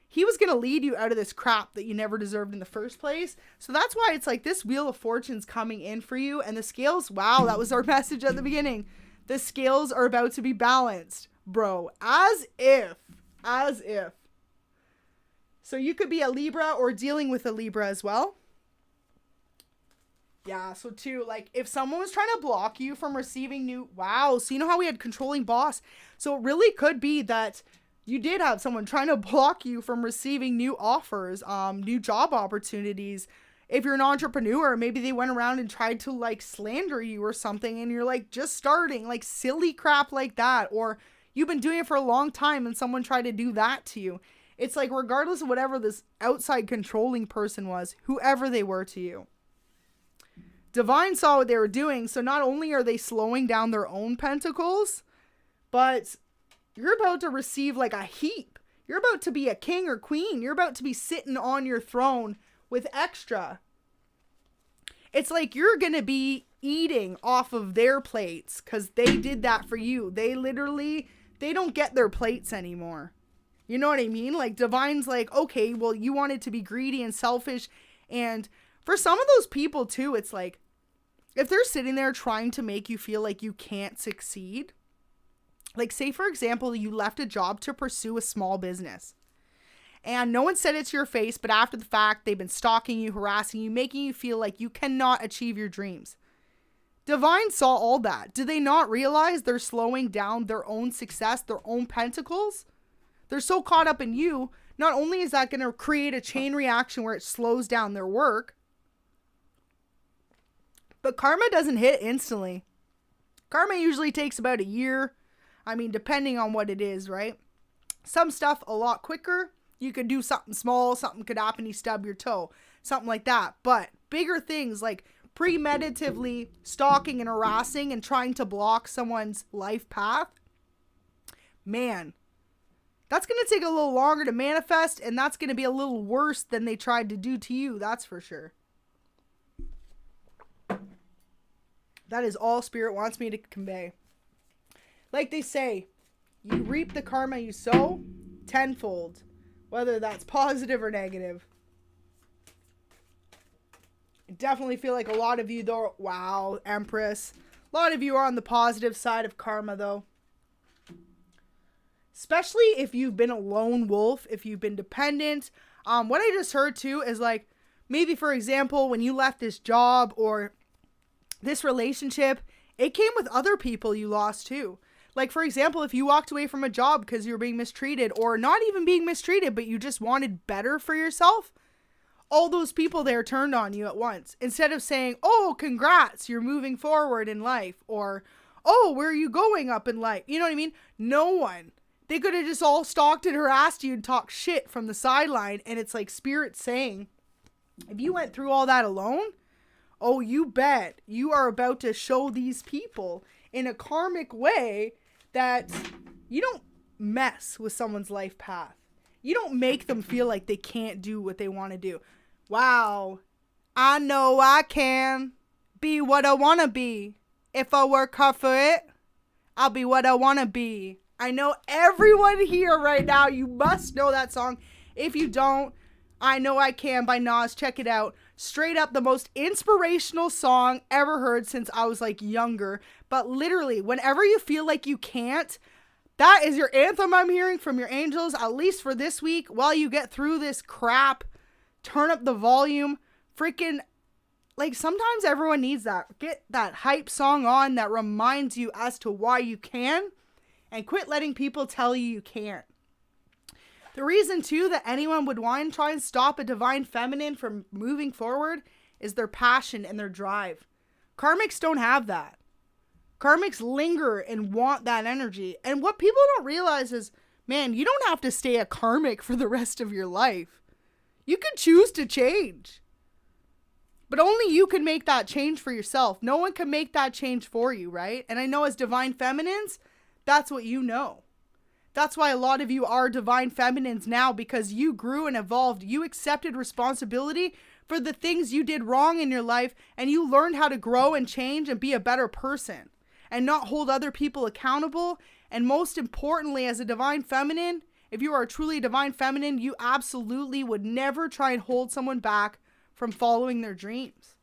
A: he was going to lead you out of this crap that you never deserved in the first place. So that's why it's like this Wheel of Fortune's coming in for you, and the scales, wow, that was our message at the beginning. The scales are about to be balanced, bro. As if. So you could be a Libra or dealing with a Libra as well. Yeah, so too, like, if someone was trying to block you from receiving so you know how we had controlling boss? So it really could be that you did have someone trying to block you from receiving new offers, new job opportunities. If you're an entrepreneur, maybe they went around and tried to, like, slander you or something, and you're, like, just starting, like, silly crap like that. Or you've been doing it for a long time, and someone tried to do that to you. It's like, regardless of whatever this outside controlling person was, whoever they were to you, Divine saw what they were doing, so not only are they slowing down their own pentacles, but you're about to receive like a heap. You're about to be a king or queen. You're about to be sitting on your throne with extra. It's like you're going to be eating off of their plates because they did that for you. They don't get their plates anymore. You know what I mean? Like Divine's like, okay, well, you wanted to be greedy and selfish. And for some of those people too, it's like, if they're sitting there trying to make you feel like you can't succeed, like say, for example, you left a job to pursue a small business and no one said it to your face, but after the fact, they've been stalking you, harassing you, making you feel like you cannot achieve your dreams. Divine saw all that. Did they not realize they're slowing down their own success, their own pentacles? They're so caught up in you. Not only is that going to create a chain reaction where it slows down their work, but karma doesn't hit instantly. Karma usually takes about a year. I mean, depending on what it is, right? Some stuff a lot quicker. You could do something small, something could happen, you stub your toe, something like that. But bigger things like premeditatively stalking and harassing and trying to block someone's life path, man, that's going to take a little longer to manifest, and that's going to be a little worse than they tried to do to you, that's for sure. That is all Spirit wants me to convey. Like they say, you reap the karma you sow tenfold, whether that's positive or negative. I definitely feel like a lot of you, though, wow, Empress. A lot of you are on the positive side of karma, though. Especially if you've been a lone wolf, if you've been dependent. What I just heard, too, is like, maybe, for example, when you left this job or this relationship, it came with other people you lost, too. Like, for example, if you walked away from a job because you were being mistreated, or not even being mistreated, but you just wanted better for yourself, all those people there turned on you at once. Instead of saying, oh, congrats, you're moving forward in life, or, oh, where are you going up in life? You know what I mean? No one. They could have just all stalked and harassed you and talked shit from the sideline, and it's like Spirit saying, if you went through all that alone, oh, you bet you are about to show these people in a karmic way that you don't mess with someone's life path. You don't make them feel like they can't do what they want to do. Wow, I know I can be what I want to be. If I work hard for it, I'll be what I want to be. I know everyone here right now, you must know that song. If you don't, I Know I Can by Nas. Check it out. Straight up the most inspirational song ever heard since I was like younger. But literally, whenever you feel like you can't, That is your anthem I'm hearing from your angels, at least for this week. While you get through this crap, turn up the volume. Freaking, like, sometimes everyone needs that. Get that hype song on that reminds you as to why you can, and quit letting people tell you you can't. The reason, too, that anyone would want to try and stop a divine feminine from moving forward is their passion and their drive. Karmics don't have that. Karmics linger and want that energy. And what people don't realize is, man, you don't have to stay a karmic for the rest of your life. You can choose to change. But only you can make that change for yourself. No one can make that change for you, right? And I know as divine feminines, that's what you know. That's why a lot of you are divine feminines now, because you grew and evolved. You accepted responsibility for the things you did wrong in your life, and you learned how to grow and change and be a better person and not hold other people accountable. And most importantly, as a divine feminine, if you are truly a divine feminine, you absolutely would never try and hold someone back from following their dreams.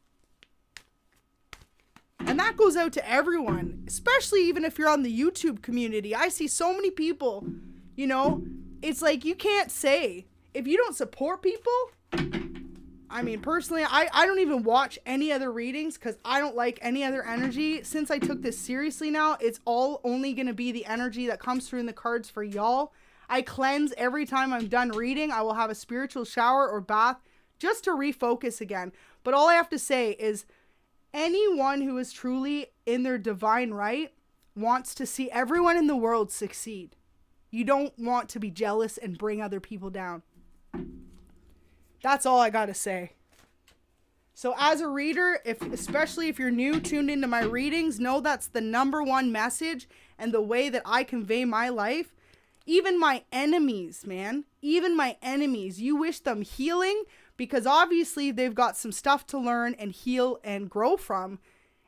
A: And that goes out to everyone, especially even if you're on the YouTube community. I see so many people, you know, it's like you can't say, if you don't support people, I mean, personally, I don't even watch any other readings because I don't like any other energy. Since I took this seriously now, it's all only going to be the energy that comes through in the cards for y'all. I cleanse every time I'm done reading. I will have a spiritual shower or bath just to refocus again. But all I have to say is, anyone who is truly in their divine right wants to see everyone in the world succeed. You don't want to be jealous and bring other people down. That's all I gotta say. So as a reader, especially if you're new, tuned into my readings, know that's the number one message and the way that I convey my life. Even my enemies, man, even my enemies, you wish them healing, because obviously they've got some stuff to learn and heal and grow from.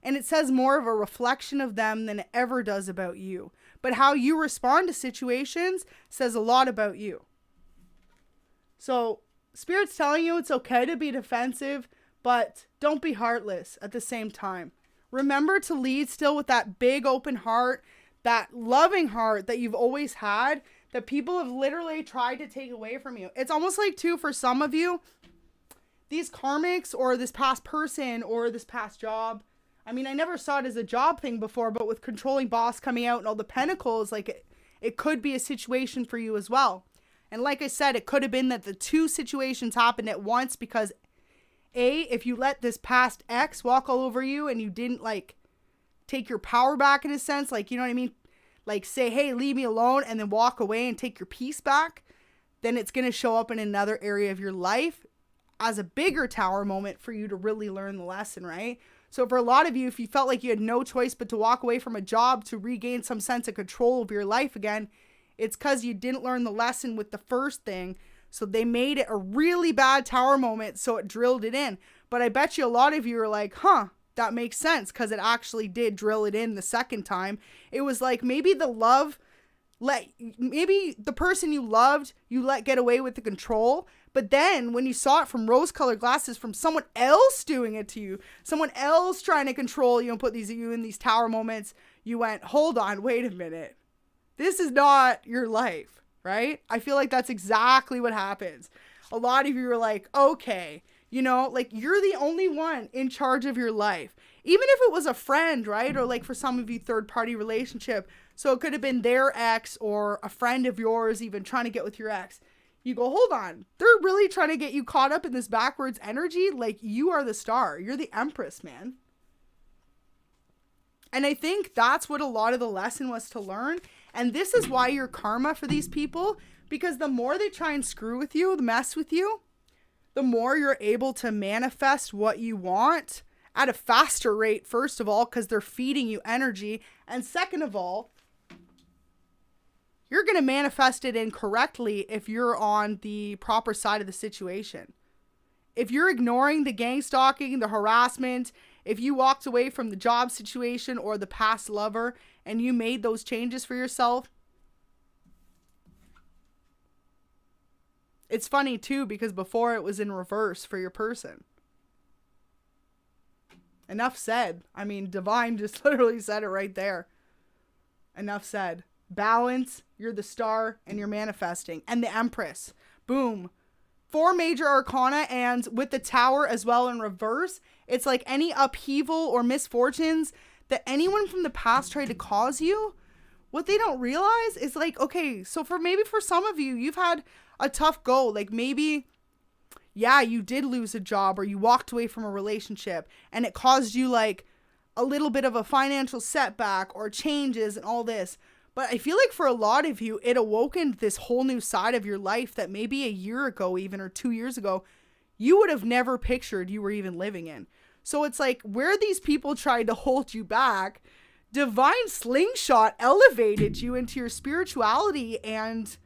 A: And it says more of a reflection of them than it ever does about you. But how you respond to situations says a lot about you. So Spirit's telling you it's okay to be defensive, but don't be heartless at the same time. Remember to lead still with that big open heart, that loving heart that you've always had, that people have literally tried to take away from you. It's almost like, too, for some of you, these karmics or this past person or this past job, I mean, I never saw it as a job thing before, but with controlling boss coming out and all the pentacles, like it could be a situation for you as well. And like I said, it could have been that the two situations happened at once because if you let this past ex walk all over you and you didn't like take your power back in a sense, like, you know what I mean? Like say, hey, leave me alone, and then walk away and take your peace back, then it's going to show up in another area of your life as a bigger tower moment for you to really learn the lesson, right? So for a lot of you, if you felt like you had no choice but to walk away from a job to regain some sense of control of your life again, it's because you didn't learn the lesson with the first thing. So they made it a really bad tower moment, so it drilled it in. But I bet you a lot of you are like, huh, that makes sense, because it actually did drill it in the second time. It was like maybe maybe the person you loved, you let get away with the control. But then when you saw it from rose-colored glasses from someone else doing it to you, someone else trying to control you and put you in these tower moments, you went, hold on, wait a minute. This is not your life, right? I feel like that's exactly what happens. A lot of you are like, okay, you know, like you're the only one in charge of your life. Even if it was a friend, right? Or like for some of you, third-party relationship. So it could have been their ex or a friend of yours even trying to get with your ex. You go, hold on. They're really trying to get you caught up in this backwards energy. Like you are the star. You're the empress, man. And I think that's what a lot of the lesson was to learn. And this is why you're karma for these people. Because the more they try and screw with you, mess with you, the more you're able to manifest what you want at a faster rate, first of all, because they're feeding you energy. And second of all, you're going to manifest it incorrectly if you're on the proper side of the situation. If you're ignoring the gang stalking, the harassment, if you walked away from the job situation or the past lover and you made those changes for yourself, it's funny too, because before it was in reverse for your person. Enough said. I mean, Divine just literally said it right there. Enough said. balance, you're the star, and you're manifesting. And the Empress. Boom. 4 major arcana, and with the Tower as well in reverse, it's like any upheaval or misfortunes that anyone from the past tried to cause you, what they don't realize is like, okay, so for some of you, you've had a tough go. Like maybe, yeah, you did lose a job or you walked away from a relationship and it caused you like a little bit of a financial setback or changes and all this. But I feel like for a lot of you, it awoken this whole new side of your life that maybe a year ago even, or 2 years ago, you would have never pictured you were even living in. So it's like where these people tried to hold you back, divine slingshot elevated you into your spirituality and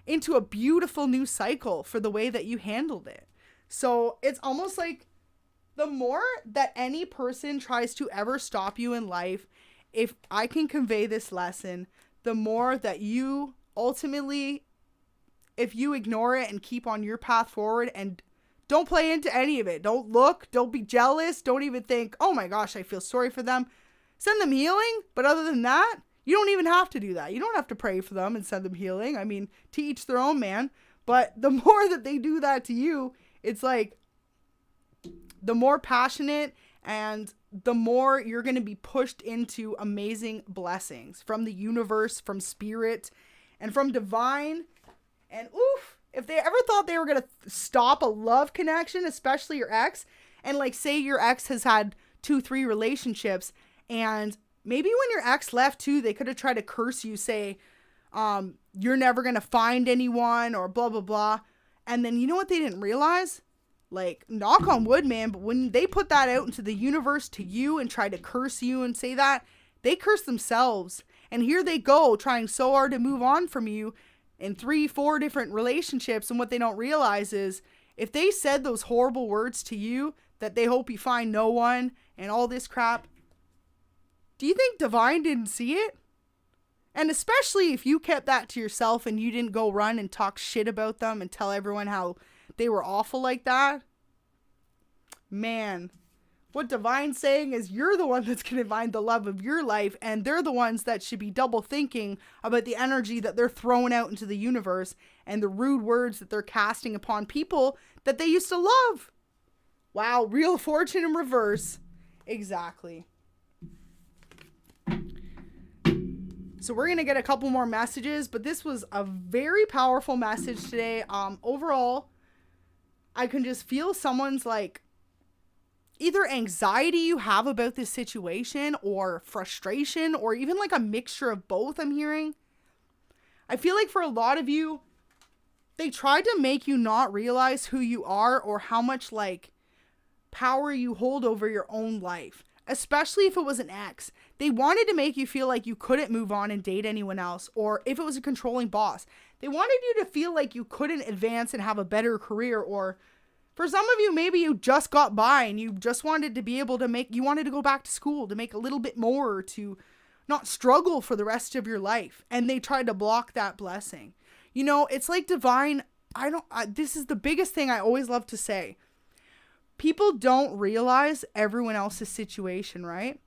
A: into a beautiful new cycle for the way that you handled it. So it's almost like the more that any person tries to ever stop you in life, if I can convey this lesson, the more that you ultimately, if you ignore it and keep on your path forward and don't play into any of it, don't look, don't be jealous, don't even think, oh my gosh, I feel sorry for them. Send them healing. But other than that, you don't even have to do that. You don't have to pray for them and send them healing. I mean, to each their own, man. But the more that they do that to you, it's like the more passionate and the more you're going to be pushed into amazing blessings from the universe, from spirit, and from divine. And oof, if they ever thought they were going to stop a love connection, especially your ex, and like say your ex has had 2-3 relationships, and maybe when your ex left too, they could have tried to curse you, say, you're never going to find anyone or blah, blah, blah. And then you know what they didn't realize? Like, knock on wood, man, but when they put that out into the universe to you and try to curse you and say that, they curse themselves. And here they go trying so hard to move on from you in 3-4 different relationships. And what they don't realize is if they said those horrible words to you that they hope you find no one and all this crap, do you think divine didn't see it? And especially if you kept that to yourself and you didn't go run and talk shit about them and tell everyone how they were awful like that. Man, what divine's saying is you're the one that's going to find the love of your life, and they're the ones that should be double thinking about the energy that they're throwing out into the universe and the rude words that they're casting upon people that they used to love. Wow, real fortune in reverse. Exactly. So we're going to get a couple more messages, but this was a very powerful message today. Overall, I can just feel someone's like either anxiety you have about this situation or frustration or even like a mixture of both I'm hearing. I feel like for a lot of you, they tried to make you not realize who you are or how much like power you hold over your own life, especially if it was an ex. They wanted to make you feel like you couldn't move on and date anyone else, or if it was a controlling boss, they wanted you to feel like you couldn't advance and have a better career, or for some of you, maybe you just got by and you just wanted to be able to you wanted to go back to school to make a little bit more, to not struggle for the rest of your life. And they tried to block that blessing. You know, it's like divine. This is the biggest thing I always love to say. People don't realize everyone else's situation, right?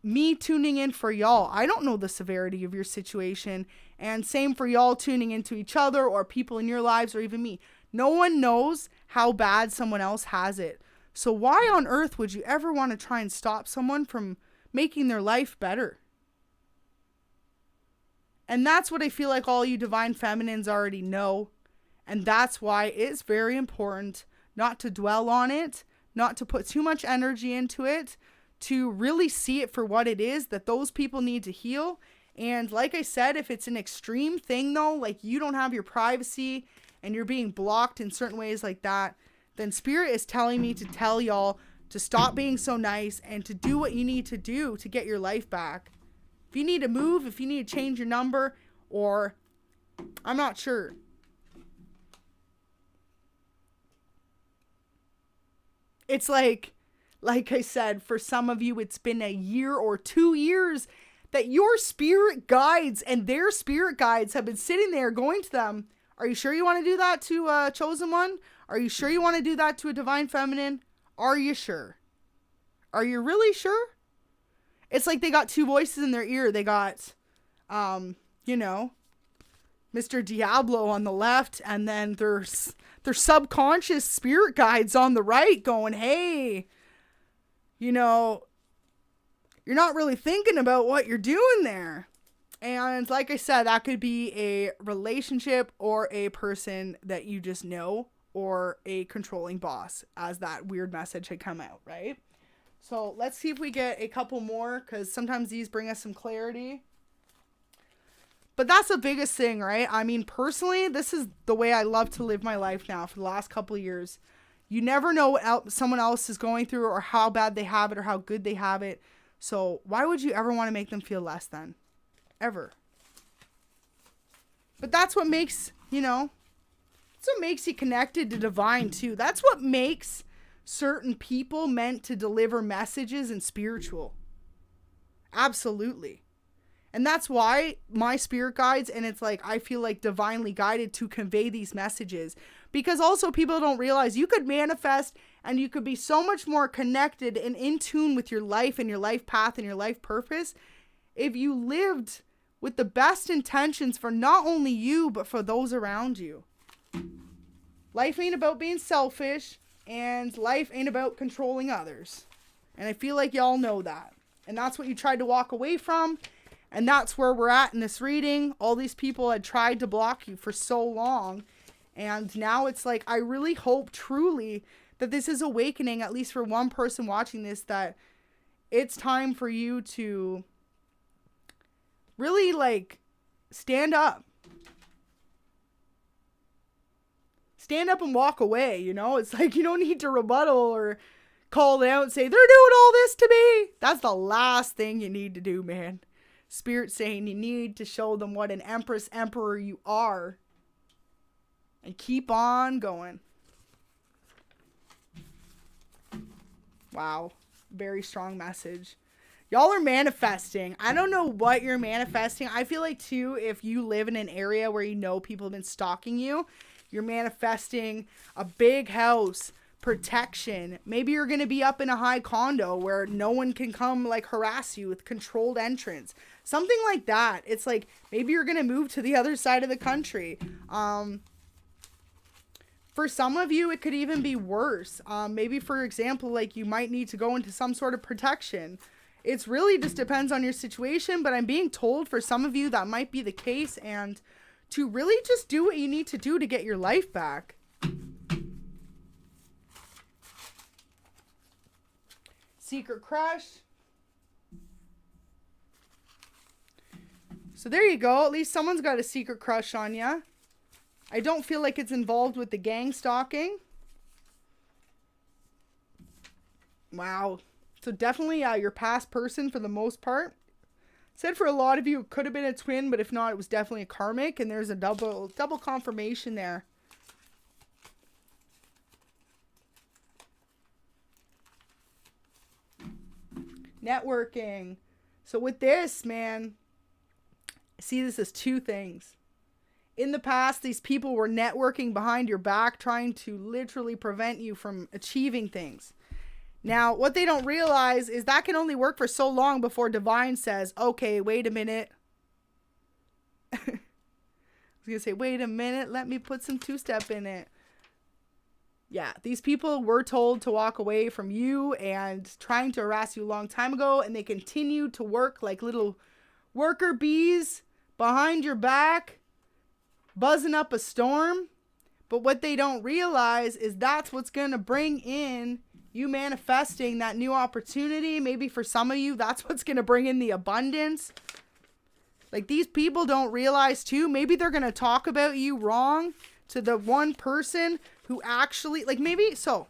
A: Me tuning in for y'all, I don't know the severity of your situation, and same for y'all tuning into each other or people in your lives or even me. No one knows how bad someone else has it. So why on earth would you ever want to try and stop someone from making their life better? And that's what I feel like all you divine feminines already know. And that's why it's very important not to dwell on it, not to put too much energy into it, to really see it for what it is that those people need to heal. And like I said, if it's an extreme thing though, like you don't have your privacy and you're being blocked in certain ways like that, then spirit is telling me to tell y'all to stop being so nice and to do what you need to do to get your life back. If you need to move, if you need to change your number, or I'm not sure. It's like I said, for some of you, it's been a year or 2 years that your spirit guides and their spirit guides have been sitting there going to them. Are you sure you want to do that to a chosen one? Are you sure you want to do that to a divine feminine? Are you sure? Are you really sure? It's like they got two voices in their ear. They got you know, Mr. Diablo on the left, and then there's their subconscious spirit guides on the right going, hey, you know, you're not really thinking about what you're doing there. And like I said, that could be a relationship or a person that you just know, or a controlling boss, as that weird message had come out, right? So let's see if we get a couple more, because sometimes these bring us some clarity. But that's the biggest thing, right? I mean, personally, this is the way I love to live my life now for the last couple of years. You never know what someone else is going through, or how bad they have it, or how good they have it. So why would you ever want to make them feel less than? Ever. But that's what makes, you know, that's what makes you connected to divine too. That's what makes certain people meant to deliver messages and spiritual. Absolutely. And that's why my spirit guides, and it's like, I feel like divinely guided to convey these messages. Because also people don't realize you could manifest, and you could be so much more connected and in tune with your life and your life path and your life purpose if you lived with the best intentions for not only you, but for those around you. Life ain't about being selfish, and life ain't about controlling others. And I feel like y'all know that. And that's what you tried to walk away from. And that's where we're at in this reading. All these people had tried to block you for so long. And now it's like, I really hope truly that this is awakening, at least for one person watching this, that it's time for you to really, like, stand up. Stand up and walk away, you know? It's like, you don't need to rebuttal or call out and say, they're doing all this to me. That's the last thing you need to do, man. Spirit saying you need to show them what an emperor you are. And keep on going. Wow. Very strong message. Y'all are manifesting. I don't know what you're manifesting. I feel like, too, if you live in an area where you know people have been stalking you, you're manifesting a big house, protection. Maybe you're going to be up in a high condo where no one can come, like, harass you with controlled entrance. Something like that. It's like, maybe you're going to move to the other side of the country. For some of you, it could even be worse. Maybe, for example, like, you might need to go into some sort of protection. It's really just depends on your situation, but I'm being told for some of you that might be the case, and to really just do what you need to do to get your life back. Secret crush. So there you go. At least someone's got a secret crush on you. I don't feel like it's involved with the gang stalking. Wow. So definitely your past person for the most part. Said for a lot of you it could have been a twin, but if not, it was definitely a karmic, and there's a double confirmation there. Networking. So with this, man, I see this as two things. In the past, these people were networking behind your back, trying to literally prevent you from achieving things. Now, what they don't realize is that can only work for so long before divine says, okay, wait a minute. I was going to say, wait a minute, let me put some two-step in it. Yeah, these people were told to walk away from you and trying to harass you a long time ago, and they continue to work like little worker bees behind your back, buzzing up a storm. But what they don't realize is that's what's going to bring in you manifesting that new opportunity. Maybe for some of you, that's what's going to bring in the abundance. Like, these people don't realize too, maybe they're going to talk about you wrong to the one person who actually, like, maybe, so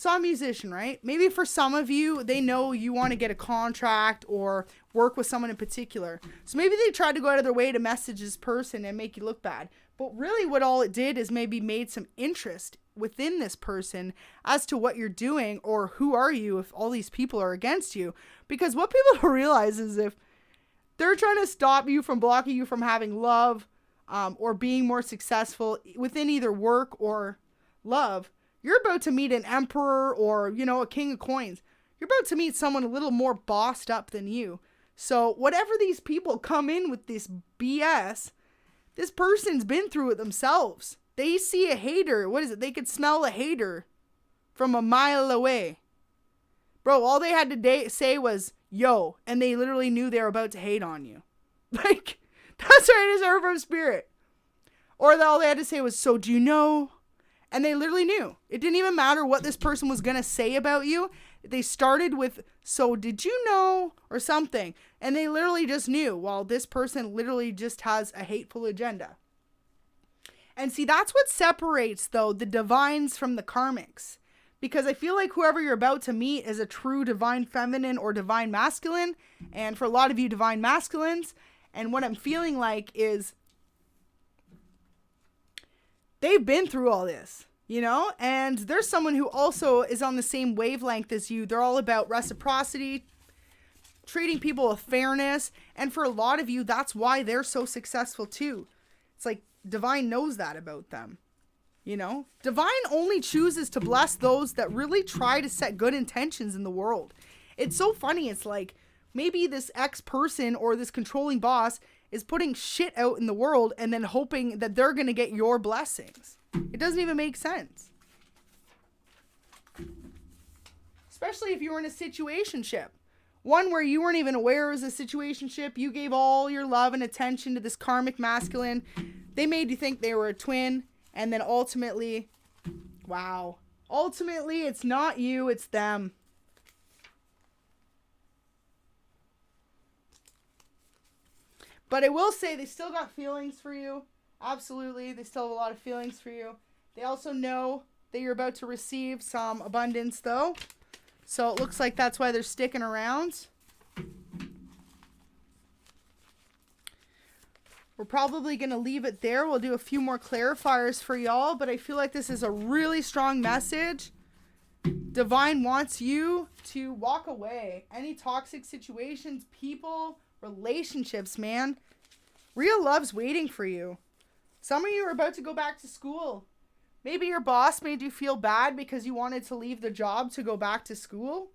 A: I'm a musician, right? Maybe for some of you, they know you want to get a contract or work with someone in particular. So maybe they tried to go out of their way to message this person and make you look bad. But really what all it did is maybe made some interest within this person as to what you're doing, or who are you if all these people are against you. Because what people don't realize is if they're trying to stop you from blocking you from having love, or being more successful within either work or love, you're about to meet an emperor or, you know, a king of coins. You're about to meet someone a little more bossed up than you. So whatever these people come in with this BS, this person's been through it themselves. They see a hater. What is it? They could smell a hater from a mile away. Bro, all they had to say was, yo, and they literally knew they were about to hate on you. Like, that's right, it is a from spirit. Or all they had to say was, so do you know? And they literally knew. It didn't even matter what this person was going to say about you. They started with, so did you know? Or something. And they literally just knew, well, this person literally just has a hateful agenda. And see, that's what separates, though, the divines from the karmics. Because I feel like whoever you're about to meet is a true divine feminine or divine masculine. And for a lot of you, divine masculines. And what I'm feeling like is they've been through all this, you know? And there's someone who also is on the same wavelength as you. They're all about reciprocity, treating people with fairness. And for a lot of you, that's why they're so successful too. It's like divine knows that about them. You know, divine only chooses to bless those that really try to set good intentions in the world. It's so funny. It's like maybe this ex-person or this controlling boss is putting shit out in the world and then hoping that they're going to get your blessings. It doesn't even make sense. Especially if you were in a situationship. One where you weren't even aware it was a situationship. You gave all your love and attention to this karmic masculine. They made you think they were a twin. And then ultimately, wow. Ultimately, it's not you, it's them. But I will say they still got feelings for you. Absolutely. They still have a lot of feelings for you. They also know that you're about to receive some abundance, though. So it looks like that's why they're sticking around. We're probably going to leave it there. We'll do a few more clarifiers for y'all, but I feel like this is a really strong message. Divine wants you to walk away. Any toxic situations, people, relationships, man. Real love's waiting for you. Some of you are about to go back to school. Maybe your boss made you feel bad because you wanted to leave the job to go back to school.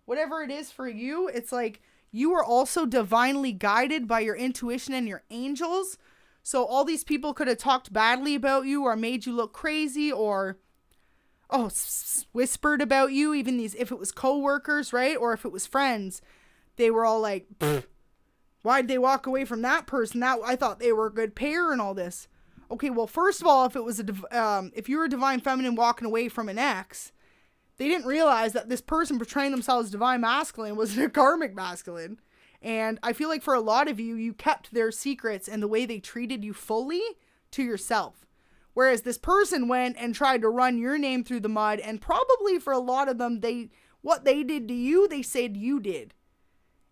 A: Whatever it is for you, it's like you are also divinely guided by your intuition and your angels. So all these people could have talked badly about you or made you look crazy or whispered about you. Even these, if it was coworkers, right? Or if it was friends, they were all like, why'd they walk away from that person? That I thought they were a good pair and all this. Okay, well, first of all, if it was if you were a divine feminine walking away from an ex, they didn't realize that this person portraying themselves as divine masculine was a karmic masculine. And I feel like for a lot of you, you kept their secrets and the way they treated you fully to yourself. Whereas this person went and tried to run your name through the mud. And probably for a lot of them, what they did to you, they said you did.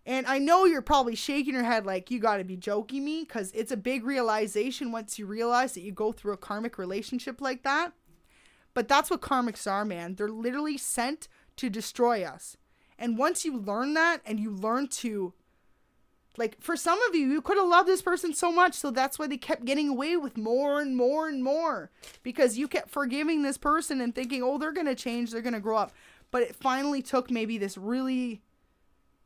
A: And I know you're probably shaking your head like, you got to be joking me. Because it's a big realization once you realize that you go through a karmic relationship like that. But that's what karmics are, man. They're literally sent to destroy us. And once you learn that and you learn to, like, for some of you, you could have loved this person so much. So that's why they kept getting away with more and more and more. Because you kept forgiving this person and thinking, oh, they're going to change. They're going to grow up. But it finally took maybe this really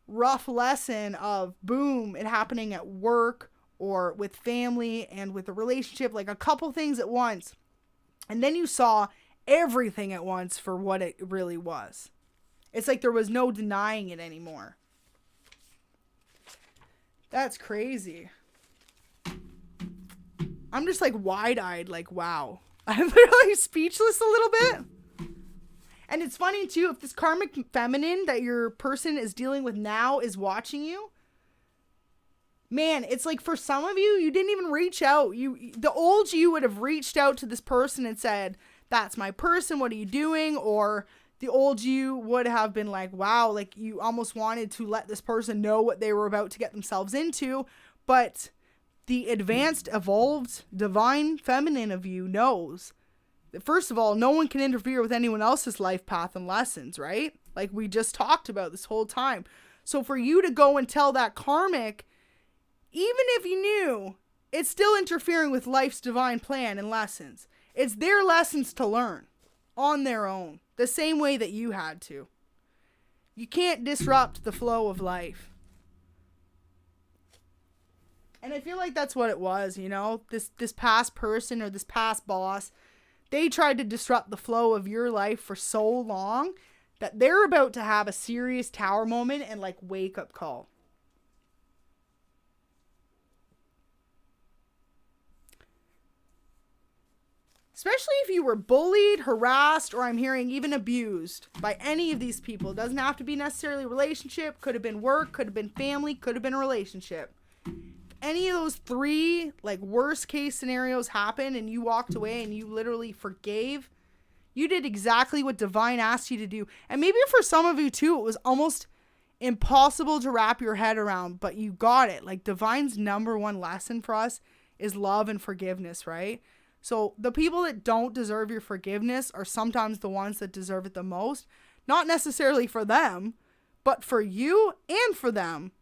A: rough lesson of, boom, it happening at work or with family and with a relationship. Like a couple things at once. And then you saw everything at once for what it really was. It's like there was no denying it anymore. That's crazy. I'm just like wide-eyed, like, wow. I'm literally speechless a little bit. And it's funny too, if this karmic feminine that your person is dealing with now is watching you, man, it's like for some of you, you didn't even reach out. The old you would have reached out to this person and said, that's my person, what are you doing? Or the old you would have been like, wow, like you almost wanted to let this person know what they were about to get themselves into. But the advanced, evolved, divine feminine of you knows that, first of all, no one can interfere with anyone else's life path and lessons, right? Like we just talked about this whole time. So for you to go and tell that karmic, even if you knew, it's still interfering with life's divine plan and lessons. It's their lessons to learn on their own, the same way that you had to. You can't disrupt the flow of life. And I feel like that's what it was, you know, this past person or this past boss, they tried to disrupt the flow of your life for so long that they're about to have a serious tower moment and like wake up call. Especially if you were bullied, harassed, or I'm hearing even abused by any of these people. It doesn't have to be necessarily a relationship. Could have been work, could have been family, could have been a relationship. Any of those three, like, worst case scenarios happened and you walked away and you literally forgave, you did exactly what divine asked you to do. And maybe for some of you too, it was almost impossible to wrap your head around, but you got it. Like, divine's number one lesson for us is love and forgiveness, right? So the people that don't deserve your forgiveness are sometimes the ones that deserve it the most. Not necessarily for them, but for you and for them.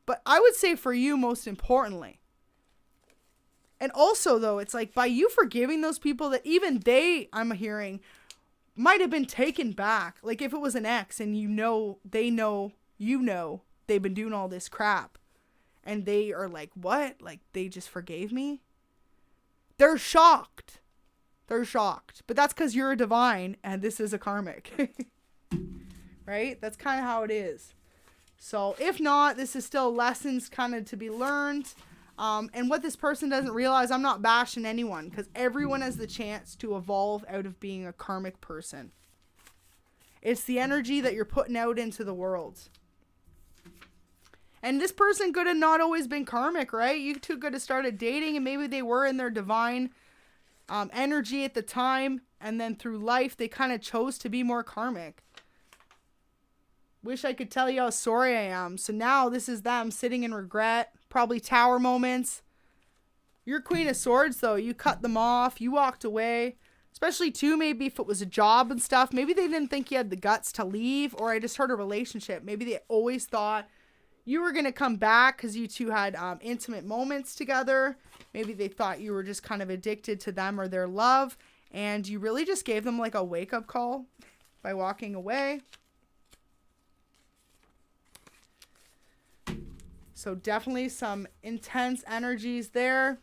A: But I would say for you most importantly. And also, though, it's like by you forgiving those people that even they, I'm hearing, might have been taken back. Like if it was an ex and you know, they know, you know, they've been doing all this crap. And they are like, what? Like they just forgave me? They're shocked. They're shocked. But that's because you're a divine and this is a karmic. Right? That's kind of how it is. So if not, this is still lessons kind of to be learned. And what this person doesn't realize, I'm not bashing anyone because everyone has the chance to evolve out of being a karmic person. It's the energy that you're putting out into the world. And this person could have not always been karmic, right? You two could have started dating and maybe they were in their divine energy at the time. And then through life, they kind of chose to be more karmic. Wish I could tell you how sorry I am. So now this is them sitting in regret. Probably tower moments. You're Queen of Swords, though. You cut them off. You walked away. Especially, too, maybe if it was a job and stuff. Maybe they didn't think you had the guts to leave. Or I just heard a relationship. Maybe they always thought you were going to come back because you two had intimate moments together. Maybe they thought you were just kind of addicted to them or their love. And you really just gave them like a wake-up call by walking away. So definitely some intense energies there.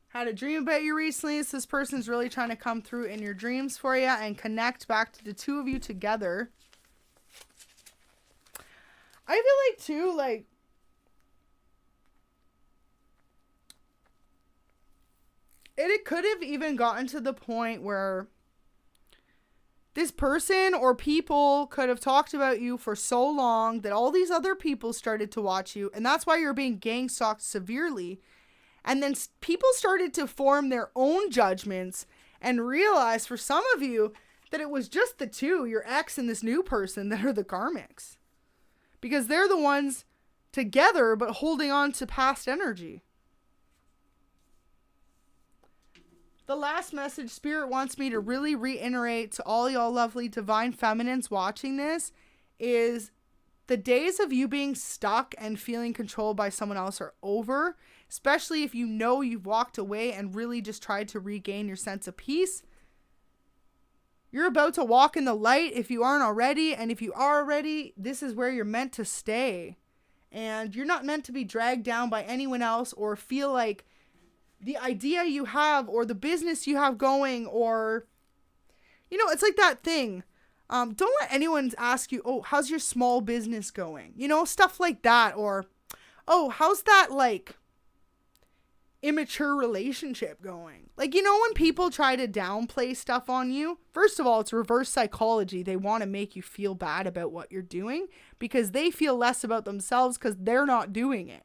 A: Had a dream about you recently. So this person's really trying to come through in your dreams for you and connect back to the two of you together. I feel like too, like, it could have even gotten to the point where this person or people could have talked about you for so long that all these other people started to watch you. And that's why you're being gang stalked severely. And then people started to form their own judgments and realize for some of you that it was just the two, your ex and this new person, that are the karmics. Because they're the ones together but holding on to past energy. The last message Spirit wants me to really reiterate to all y'all lovely divine feminines watching this is the days of you being stuck and feeling controlled by someone else are over, especially if you know you've walked away and really just tried to regain your sense of peace. You're about to walk in the light if you aren't already, and if you are already, this is where you're meant to stay. And you're not meant to be dragged down by anyone else or feel like the idea you have or the business you have going or, you know, it's like that thing. Don't let anyone ask you, oh, how's your small business going? You know, stuff like that. Or, oh, how's that like immature relationship going? Like, you know, when people try to downplay stuff on you, first of all, it's reverse psychology. They want to make you feel bad about what you're doing because they feel less about themselves because they're not doing it.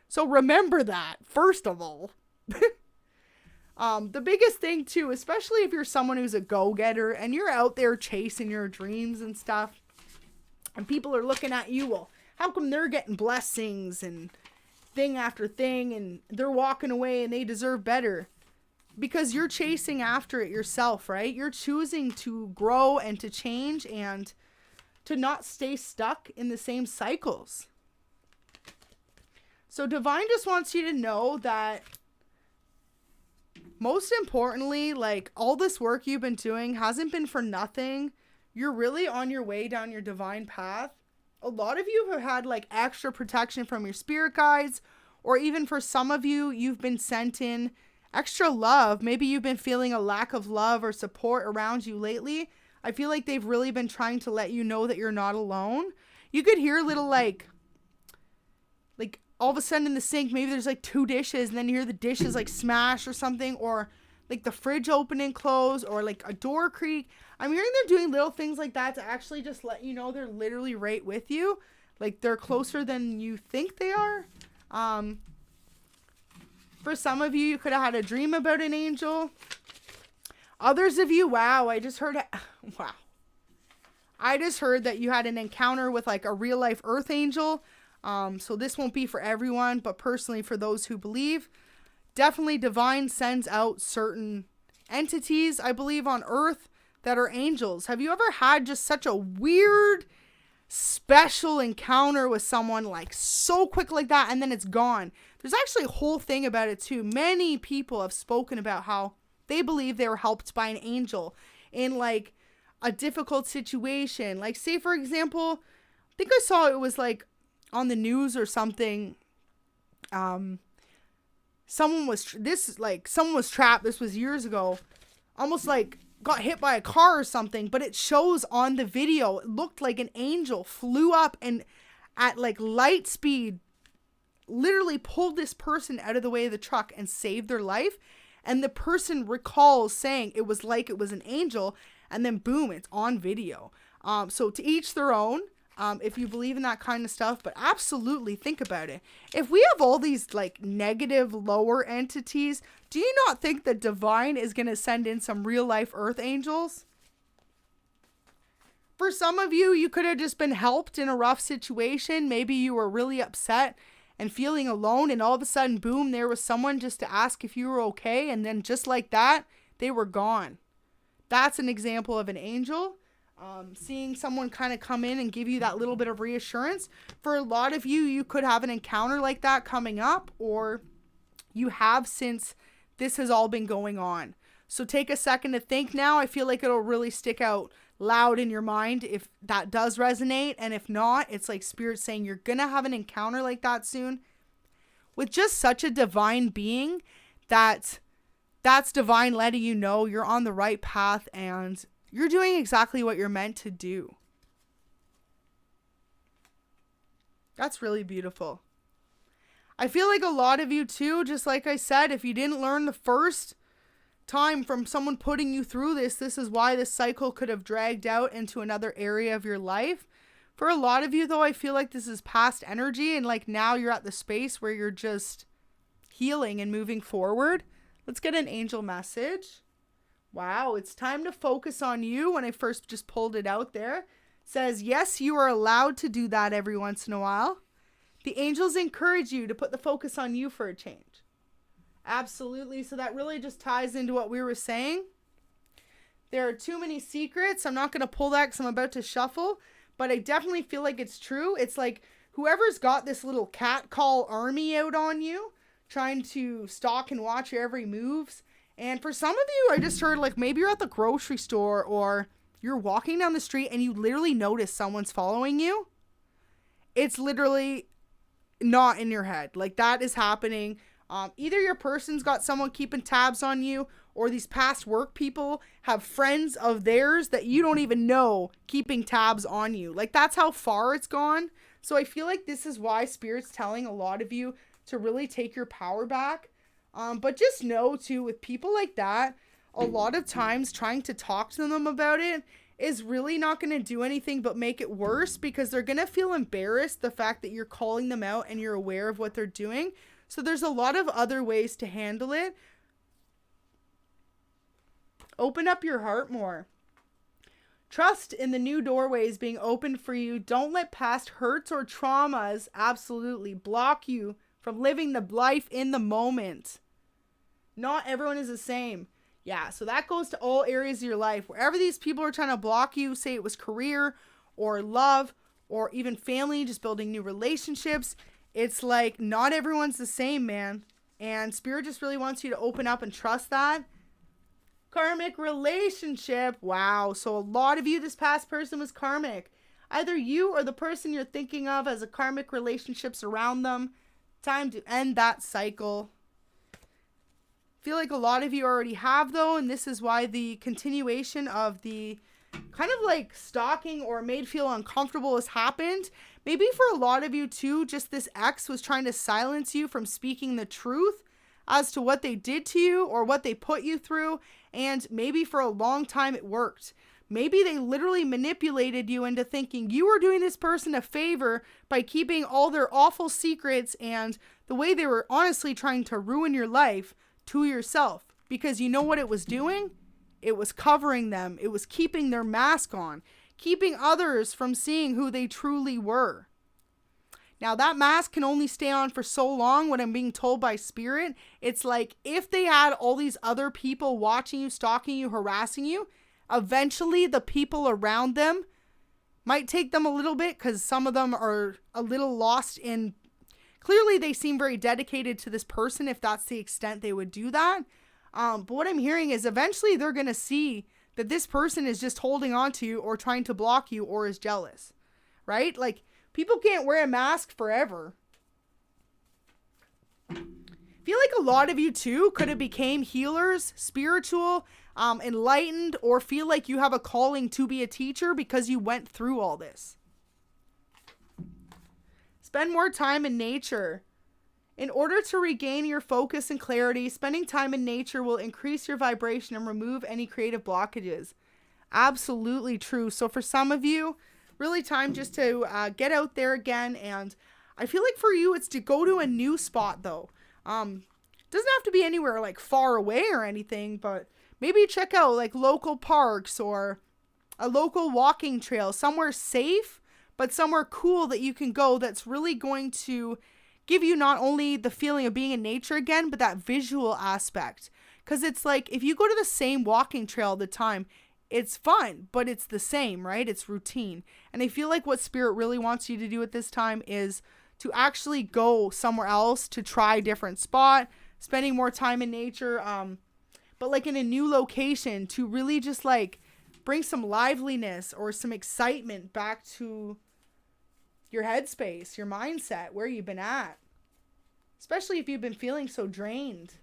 A: So remember that, first of all. The biggest thing too, especially if you're someone who's a go-getter and you're out there chasing your dreams and stuff, and people are looking at you, well, how come they're getting blessings and thing after thing and they're walking away and they deserve better? Because you're chasing after it yourself, right? You're choosing to grow and to change and to not stay stuck in the same cycles. So divine just wants you to know that most importantly, like, all this work you've been doing hasn't been for nothing. You're really on your way down your divine path. a lot of you have had like extra protection from your spirit guides, or even for some of you, you've been sent in extra love. Maybe you've been feeling a lack of love or support around you lately. I feel like they've really been trying to let you know that you're not alone. You could hear little like all of a sudden in the sink, maybe there's like 2 dishes and then you hear the dishes like smash or something, or like the fridge open and close, or like a door creak. I'm hearing they're doing little things like that to actually just let you know they're literally right with you. Like they're closer than you think they are. For some of you, you could have had a dream about an angel. Others of you, wow, I just heard that you had an encounter with like a real life earth angel. So this won't be for everyone, but personally for those who believe, definitely divine sends out certain entities, I believe, on earth that are angels. Have you ever had just such a weird, special encounter with someone like so quick like that and then it's gone? There's actually a whole thing about it too. Many people have spoken about how they believe they were helped by an angel in like a difficult situation. Like say for example, I think I saw it was like on the news or something. Someone was trapped. This was years ago, almost like got hit by a car or something, but it shows on the video, it looked like an angel flew up and at like light speed literally pulled this person out of the way of the truck and saved their life. And the person recalls saying it was like it was an angel, and then boom, it's on video. So to each their own. If you believe in that kind of stuff, but absolutely think about it. If we have all these like negative lower entities, do you not think that divine is going to send in some real life earth angels? For some of you, you could have just been helped in a rough situation. Maybe you were really upset and feeling alone, and all of a sudden, boom, there was someone just to ask if you were okay. And then just like that, they were gone. That's an example of an angel. Seeing someone kind of come in and give you that little bit of reassurance. For a lot of you, you could have an encounter like that coming up, or you have since this has all been going on. So take a second to think now. I feel like it'll really stick out loud in your mind if that does resonate. And if not, it's like spirit saying you're going to have an encounter like that soon with just such a divine being that's divine letting you know you're on the right path and you're doing exactly what you're meant to do. That's really beautiful. I feel like a lot of you too, just like I said, if you didn't learn the first time from someone putting you through this is why this cycle could have dragged out into another area of your life. For a lot of you though, I feel like this is past energy, and like now you're at the space where you're just healing and moving forward. Let's get an angel message. Wow, it's time to focus on you. When I first just pulled it out there, it says, yes, you are allowed to do that every once in a while. The angels encourage you to put the focus on you for a change. Absolutely. So that really just ties into what we were saying. There are too many secrets. I'm not going to pull that because I'm about to shuffle, but I definitely feel like it's true. It's like whoever's got this little cat call army out on you, trying to stalk and watch your every moves. And for some of you, I just heard like maybe you're at the grocery store or you're walking down the street and you literally notice someone's following you. It's literally not in your head. Like that is happening. Either your person's got someone keeping tabs on you, or these past work people have friends of theirs that you don't even know keeping tabs on you. Like that's how far it's gone. So I feel like this is why Spirit's telling a lot of you to really take your power back. But just know too, with people like that, a lot of times trying to talk to them about it is really not going to do anything but make it worse, because they're going to feel embarrassed the fact that you're calling them out and you're aware of what they're doing. So there's a lot of other ways to handle it. Open up your heart more. Trust in the new doorways being opened for you. Don't let past hurts or traumas absolutely block you from living the life in the moment. Not everyone is the same. Yeah, so that goes to all areas of your life. Wherever these people are trying to block you, say it was career or love or even family, just building new relationships, it's like not everyone's the same, man. And Spirit just really wants you to open up and trust that. Karmic relationship. Wow. So a lot of you, this past person was karmic. Either you or the person you're thinking of has a karmic relationships around them. Time to end that cycle. Feel like a lot of you already have, though, and this is why the continuation of the kind of like stalking or made feel uncomfortable has happened. Maybe for a lot of you too, just this ex was trying to silence you from speaking the truth as to what they did to you or what they put you through, and maybe for a long time it worked. Maybe they literally manipulated you into thinking you were doing this person a favor by keeping all their awful secrets and the way they were honestly trying to ruin your life to yourself. Because you know what it was doing? It was covering them. It was keeping their mask on, keeping others from seeing who they truly were. Now that mask can only stay on for so long. What I'm being told by spirit, it's like if they had all these other people watching you, stalking you, harassing you, eventually the people around them might take them a little bit, because some of them are a little lost in, clearly they seem very dedicated to this person if that's the extent they would do that. But what I'm hearing is eventually they're going to see that this person is just holding on to you or trying to block you or is jealous, right? Like, people can't wear a mask forever. I feel like a lot of you too could have became healers, spiritual, enlightened, or feel like you have a calling to be a teacher because you went through all this. Spend more time in nature. In order to regain your focus and clarity, spending time in nature will increase your vibration and remove any creative blockages. Absolutely true. So for some of you, really time just to get out there again. And I feel like for you, it's to go to a new spot though. Doesn't have to be anywhere like far away or anything, but maybe check out like local parks or a local walking trail, somewhere safe, but somewhere cool that you can go that's really going to give you not only the feeling of being in nature again, but that visual aspect. Because it's like, if you go to the same walking trail all the time, it's fun, but it's the same, right? It's routine. And I feel like what spirit really wants you to do at this time is to actually go somewhere else, to try a different spot, spending more time in nature, but like in a new location, to really just like bring some liveliness or some excitement back to your headspace, your mindset, where you've been at. Especially if you've been feeling so drained.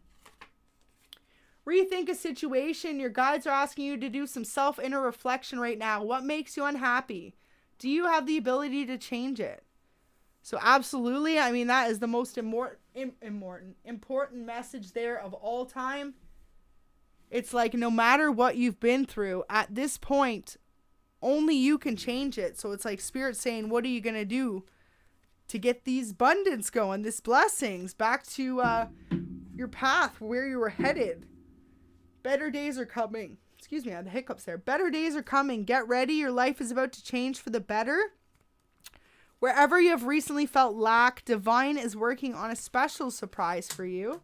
A: Rethink a situation. Your guides are asking you to do some self-inner reflection right now. What makes you unhappy? Do you have the ability to change it? So absolutely, I mean, that is the most important message there of all time. It's like, no matter what you've been through, at this point, only you can change it. So it's like spirit saying, what are you going to do to get these abundance going, this blessings back to your path where you were headed? Better days are coming. Excuse me, I had the hiccups there. Better days are coming. Get ready. Your life is about to change for the better. Wherever you have recently felt lack, divine is working on a special surprise for you.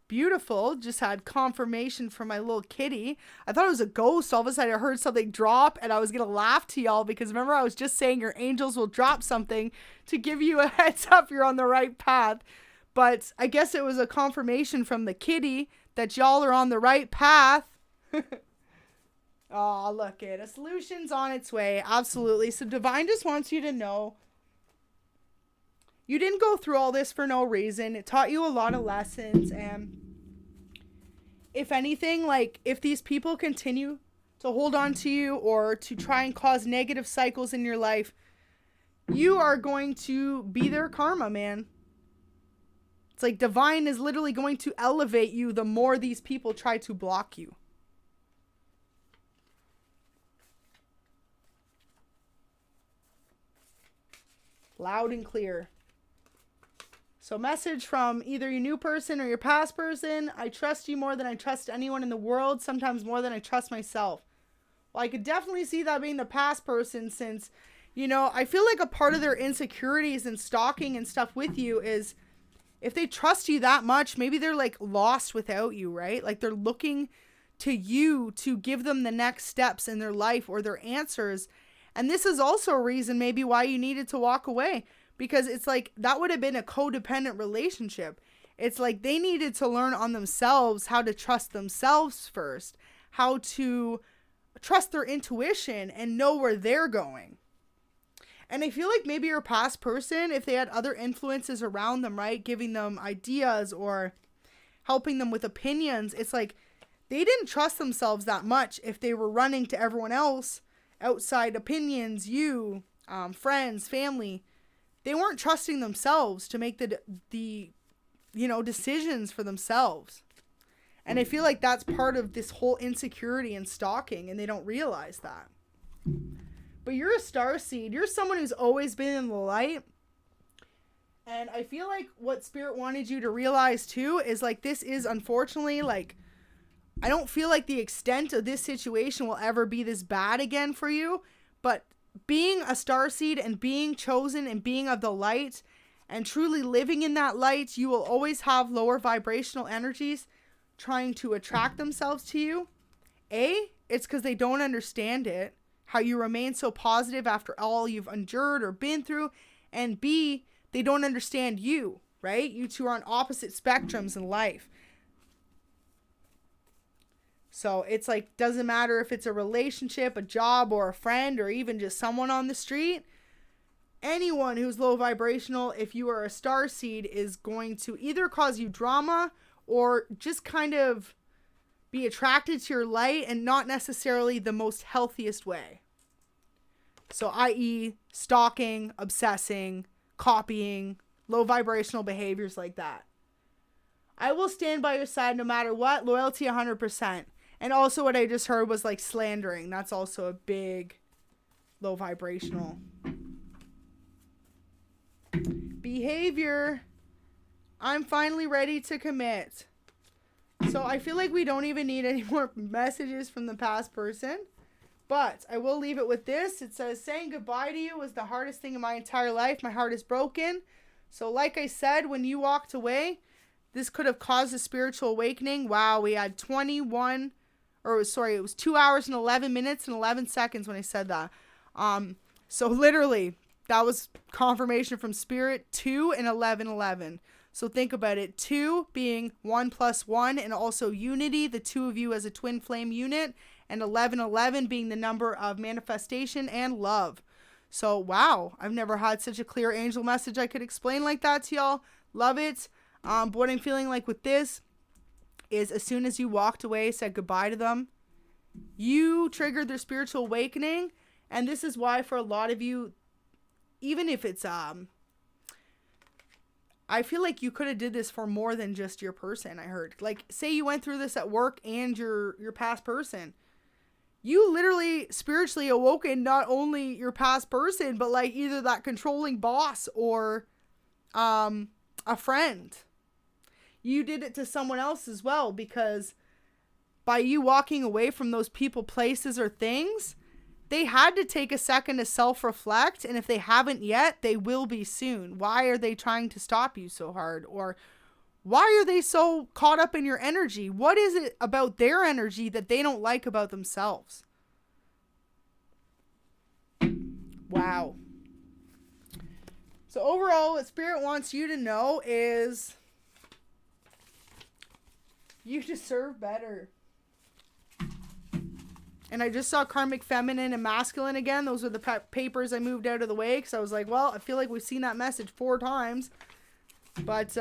A: Beautiful. Just had confirmation from my little kitty. I thought it was a ghost. All of a sudden I heard something drop and I was going to laugh to y'all because remember I was just saying your angels will drop something to give you a heads up you're on the right path. But I guess it was a confirmation from the kitty that y'all are on the right path. Oh, look it. A solution's on its way. Absolutely. So divine just wants you to know you didn't go through all this for no reason. It taught you a lot of lessons. And if anything, like if these people continue to hold on to you or to try and cause negative cycles in your life, you are going to be their karma, man. It's like divine is literally going to elevate you the more these people try to block you. Loud and clear. So message from either your new person or your past person. I trust you more than I trust anyone in the world. Sometimes more than I trust myself. Well, I could definitely see that being the past person since, you know, I feel like a part of their insecurities and stalking and stuff with you is if they trust you that much, maybe they're like lost without you, right? Like they're looking to you to give them the next steps in their life or their answers. And this is also a reason maybe why you needed to walk away. Because it's like that would have been a codependent relationship. It's like they needed to learn on themselves how to trust themselves first, how to trust their intuition and know where they're going. And I feel like maybe your past person, if they had other influences around them, right, giving them ideas or helping them with opinions, it's like they didn't trust themselves that much if they were running to everyone else, outside opinions, you, friends, family. They weren't trusting themselves to make the decisions for themselves. And I feel like that's part of this whole insecurity and stalking, and they don't realize that. But you're a starseed. You're someone who's always been in the light. And I feel like what Spirit wanted you to realize too is like, this is unfortunately like, I don't feel like the extent of this situation will ever be this bad again for you. But being a starseed and being chosen and being of the light and truly living in that light, you will always have lower vibrational energies trying to attract themselves to you. It's because they don't understand it, how you remain so positive after all you've endured or been through. And B, they don't understand you, right? You two are on opposite spectrums in life. So it's like, doesn't matter if it's a relationship, a job, or a friend, or even just someone on the street. Anyone who's low vibrational, if you are a starseed, is going to either cause you drama or just kind of be attracted to your light, and not necessarily the most healthiest way. So i.e. stalking, obsessing, copying, low vibrational behaviors like that. I will stand by your side no matter what. Loyalty 100%. And also what I just heard was like slandering. That's also a big low vibrational behavior. I'm finally ready to commit. So I feel like we don't even need any more messages from the past person. But I will leave it with this. It says, saying goodbye to you was the hardest thing in my entire life. My heart is broken. So like I said, when you walked away, this could have caused a spiritual awakening. Wow, we had it was 2 hours and 11 minutes and 11 seconds when I said that. So literally, that was confirmation from Spirit, 2 and 11:11. So think about it, 2 being 1 + 1, and also unity, the two of you as a twin flame unit, and 11:11 being the number of manifestation and love. So wow, I've never had such a clear angel message I could explain like that to y'all. Love it. But what I'm feeling like with this is, as soon as you walked away, said goodbye to them, you triggered their spiritual awakening. And this is why for a lot of you, even if it's I feel like you could have did this for more than just your person. I heard, like, say you went through this at work and your past person. You literally spiritually awoken not only your past person, but like either that controlling boss or a friend. You did it to someone else as well, because by you walking away from those people, places, or things, they had to take a second to self-reflect, and if they haven't yet, they will be soon. Why are they trying to stop you so hard? Or why are they so caught up in your energy? What is it about their energy that they don't like about themselves? Wow. So overall, what Spirit wants you to know is you deserve better. And I just saw karmic feminine and masculine again. Those were the papers I moved out of the way, because I was like, well, I feel like we've seen that message 4 times. But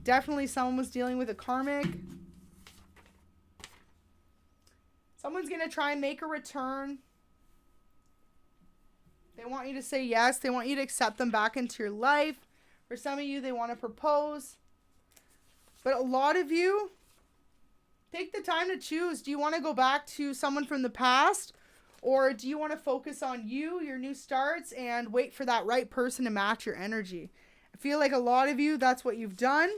A: definitely someone was dealing with a karmic. Someone's going to try and make a return. They want you to say yes. They want you to accept them back into your life. For some of you, they want to propose. But a lot of you, take the time to choose. Do you want to go back to someone from the past? Or do you want to focus on you, your new starts, and wait for that right person to match your energy? I feel like a lot of you, that's what you've done.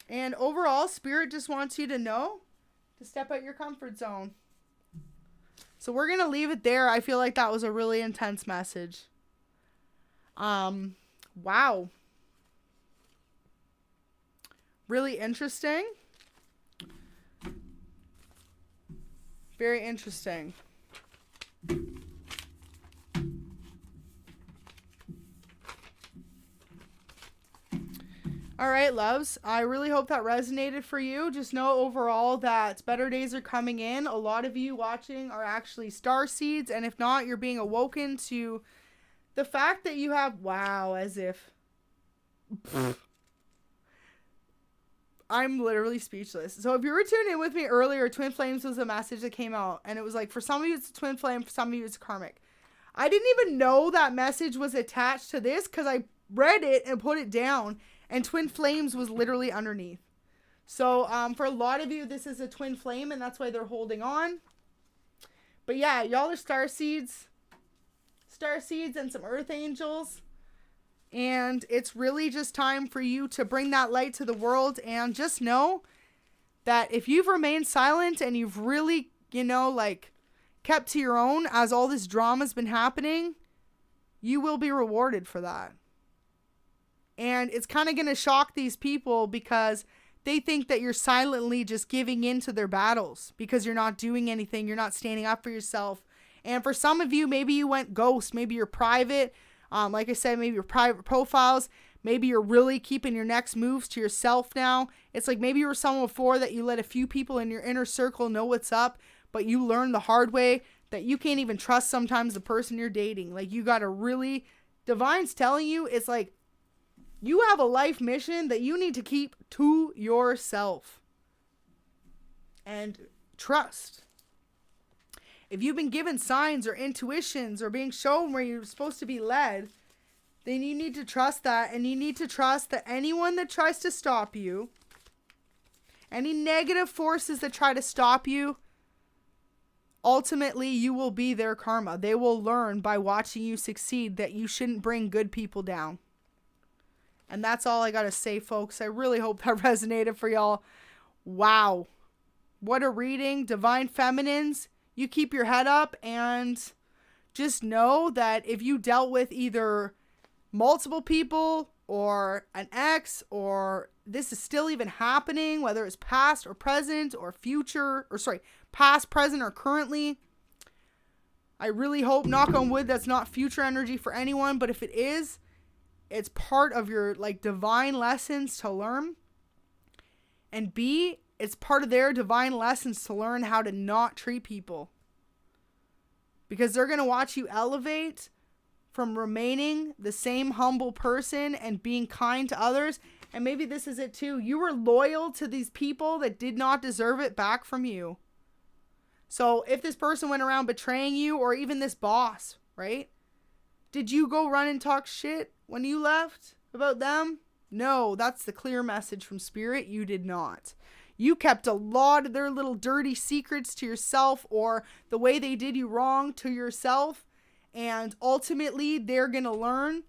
A: And overall, Spirit just wants you to know to step out your comfort zone. So we're going to leave it there. I feel like that was a really intense message. Wow. Really interesting. Very interesting. All right, loves. I really hope that resonated for you. Just know overall that better days are coming in. A lot of you watching are actually star seeds. And if not, you're being awoken to the fact that you have, wow, as if. I'm literally speechless. So if you were tuning in with me earlier, twin flames was a message that came out. And it was like, for some of you, it's a twin flame. For some of you, it's karmic. I didn't even know that message was attached to this because I read it and put it down. And twin flames was literally underneath. So for a lot of you, this is a twin flame. And that's why they're holding on. But yeah, y'all are star seeds. Star seeds and some earth angels. And it's really just time for you to bring that light to the world. And just know that if you've remained silent and you've really, like kept to your own as all this drama's been happening, you will be rewarded for that. And it's kind of going to shock these people because they think that you're silently just giving in to their battles because you're not doing anything. You're not standing up for yourself. And for some of you, maybe you went ghost. Maybe you're private. Like I said, maybe your private profiles. Maybe you're really keeping your next moves to yourself now. It's like maybe you were someone before that you let a few people in your inner circle know what's up, but you learned the hard way that you can't even trust sometimes the person you're dating. Like you got to really, Divine's telling you, it's like you have a life mission that you need to keep to yourself. And trust. If you've been given signs or intuitions or being shown where you're supposed to be led, then you need to trust that. And you need to trust that anyone that tries to stop you, any negative forces that try to stop you, ultimately you will be their karma. They will learn by watching you succeed that you shouldn't bring good people down. And that's all I got to say, folks. I really hope that resonated for y'all. Wow. What a reading. Divine Feminines. You keep your head up and just know that if you dealt with either multiple people or an ex, or this is still even happening, whether it's past or present or future, or past, present, or currently, I really hope, knock on wood, that's not future energy for anyone. But if it is, it's part of your divine lessons to learn. And B, it's part of their divine lessons to learn how to not treat people. Because they're going to watch you elevate from remaining the same humble person and being kind to others. And maybe this is it too. You were loyal to these people that did not deserve it back from you. So if this person went around betraying you, or even this boss, right? Did you go run and talk shit when you left about them? No, that's the clear message from Spirit. You did not. You kept a lot of their little dirty secrets to yourself, or the way they did you wrong to yourself. And ultimately, they're going to learn.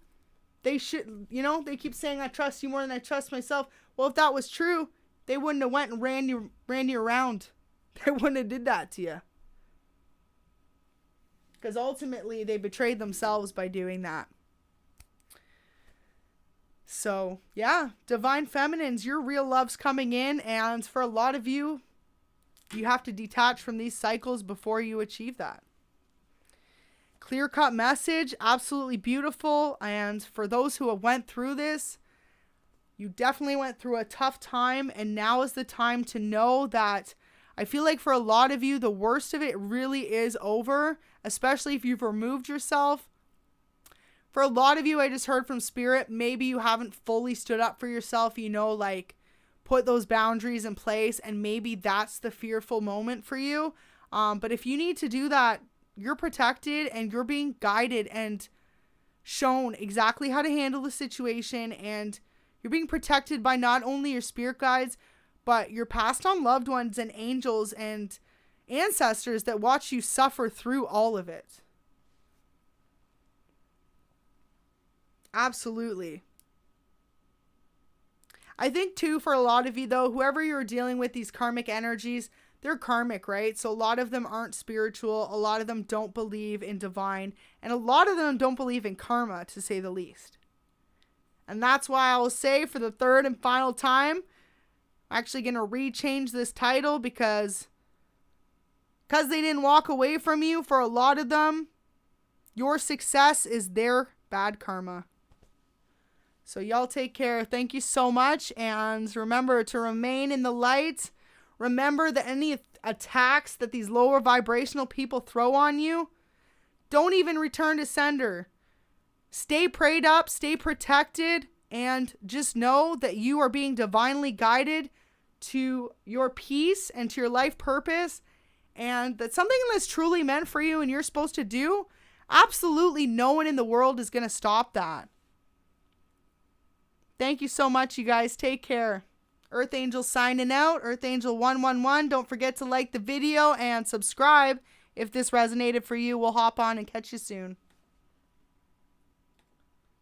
A: They should, they keep saying, I trust you more than I trust myself. Well, if that was true, they wouldn't have went and ran you around. They wouldn't have did that to you. Because ultimately, they betrayed themselves by doing that. So, yeah, Divine Feminines, your real love's coming in. And for a lot of you, you have to detach from these cycles before you achieve that. Clear-cut message, absolutely beautiful. And for those who have went through this, you definitely went through a tough time. And now is the time to know that I feel like for a lot of you, the worst of it really is over. Especially if you've removed yourself. For a lot of you, I just heard from Spirit, maybe you haven't fully stood up for yourself, put those boundaries in place, and maybe that's the fearful moment for you. But if you need to do that, you're protected and you're being guided and shown exactly how to handle the situation, and you're being protected by not only your spirit guides, but your passed on loved ones and angels and ancestors that watch you suffer through all of it. Absolutely. I think too, for a lot of you though, whoever you're dealing with, these karmic energies, they're karmic, right? So a lot of them aren't spiritual. A lot of them don't believe in divine. And a lot of them don't believe in karma, to say the least. And that's why I will say for the third and final time, I'm actually going to rechange this title because they didn't walk away from you. For a lot of them, your success is their bad karma. So y'all take care. Thank you so much. And remember to remain in the light. Remember that any attacks that these lower vibrational people throw on you, don't even return to sender. Stay prayed up, stay protected, and just know that you are being divinely guided to your peace and to your life purpose, and that something that's truly meant for you and you're supposed to do, absolutely no one in the world is going to stop that. Thank you so much, you guys. Take care. Earth Angel signing out. Earth Angel 111. Don't forget to like the video and subscribe if this resonated for you. We'll hop on and catch you soon.